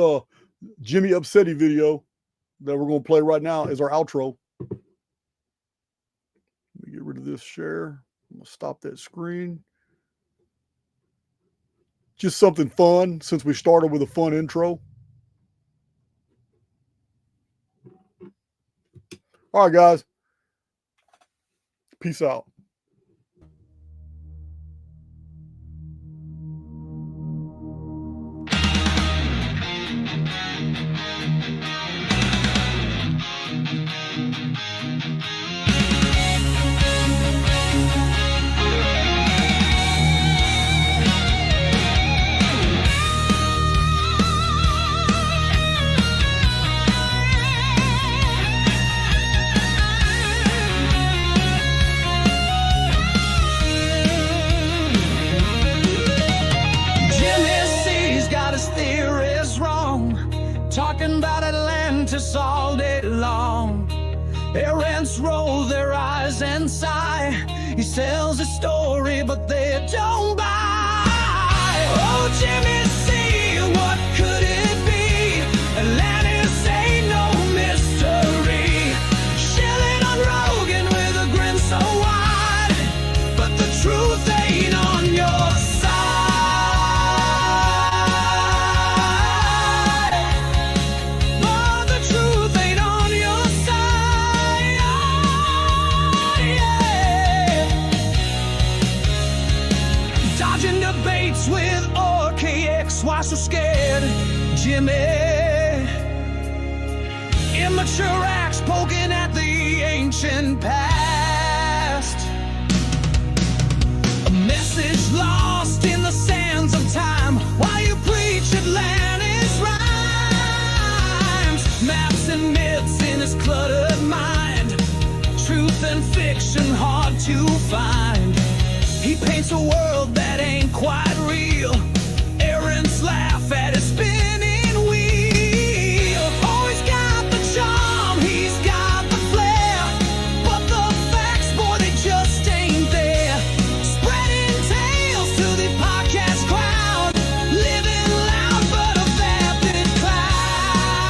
Jimmy Upsetty video that we're going to play right now as our outro. Let me get rid of this share. I'm going to stop that screen. Just something fun since we started with a fun intro. All right, guys. Peace out. Talking about Atlantis all day long. Parents roll their eyes and sigh. He sells a story, but they don't buy. Oh, Jimmy, see, what could it be? Atlantis ain't no mystery. Shilling on Rogan with a grin so wide, but the truth ain't on your side. With Archaix, why so scared, Jimmy? Immature acts poking at the ancient past. A message lost in the sands of time while you preach Atlantis rhymes. Maps and myths in his cluttered mind. Truth and fiction hard to find. He paints a world that ain't quite real. Errands laugh at his spinning wheel. Oh, he's got the charm, he's got the flair, but the facts, boy, they just ain't there. Spreading tales to the podcast crowd, living loud but a vapid cloud.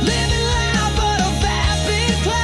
Living loud but a vapid cloud.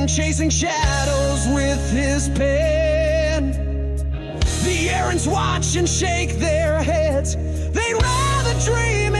Chasing shadows with his pen. The errands watch and shake their heads. They'd rather dream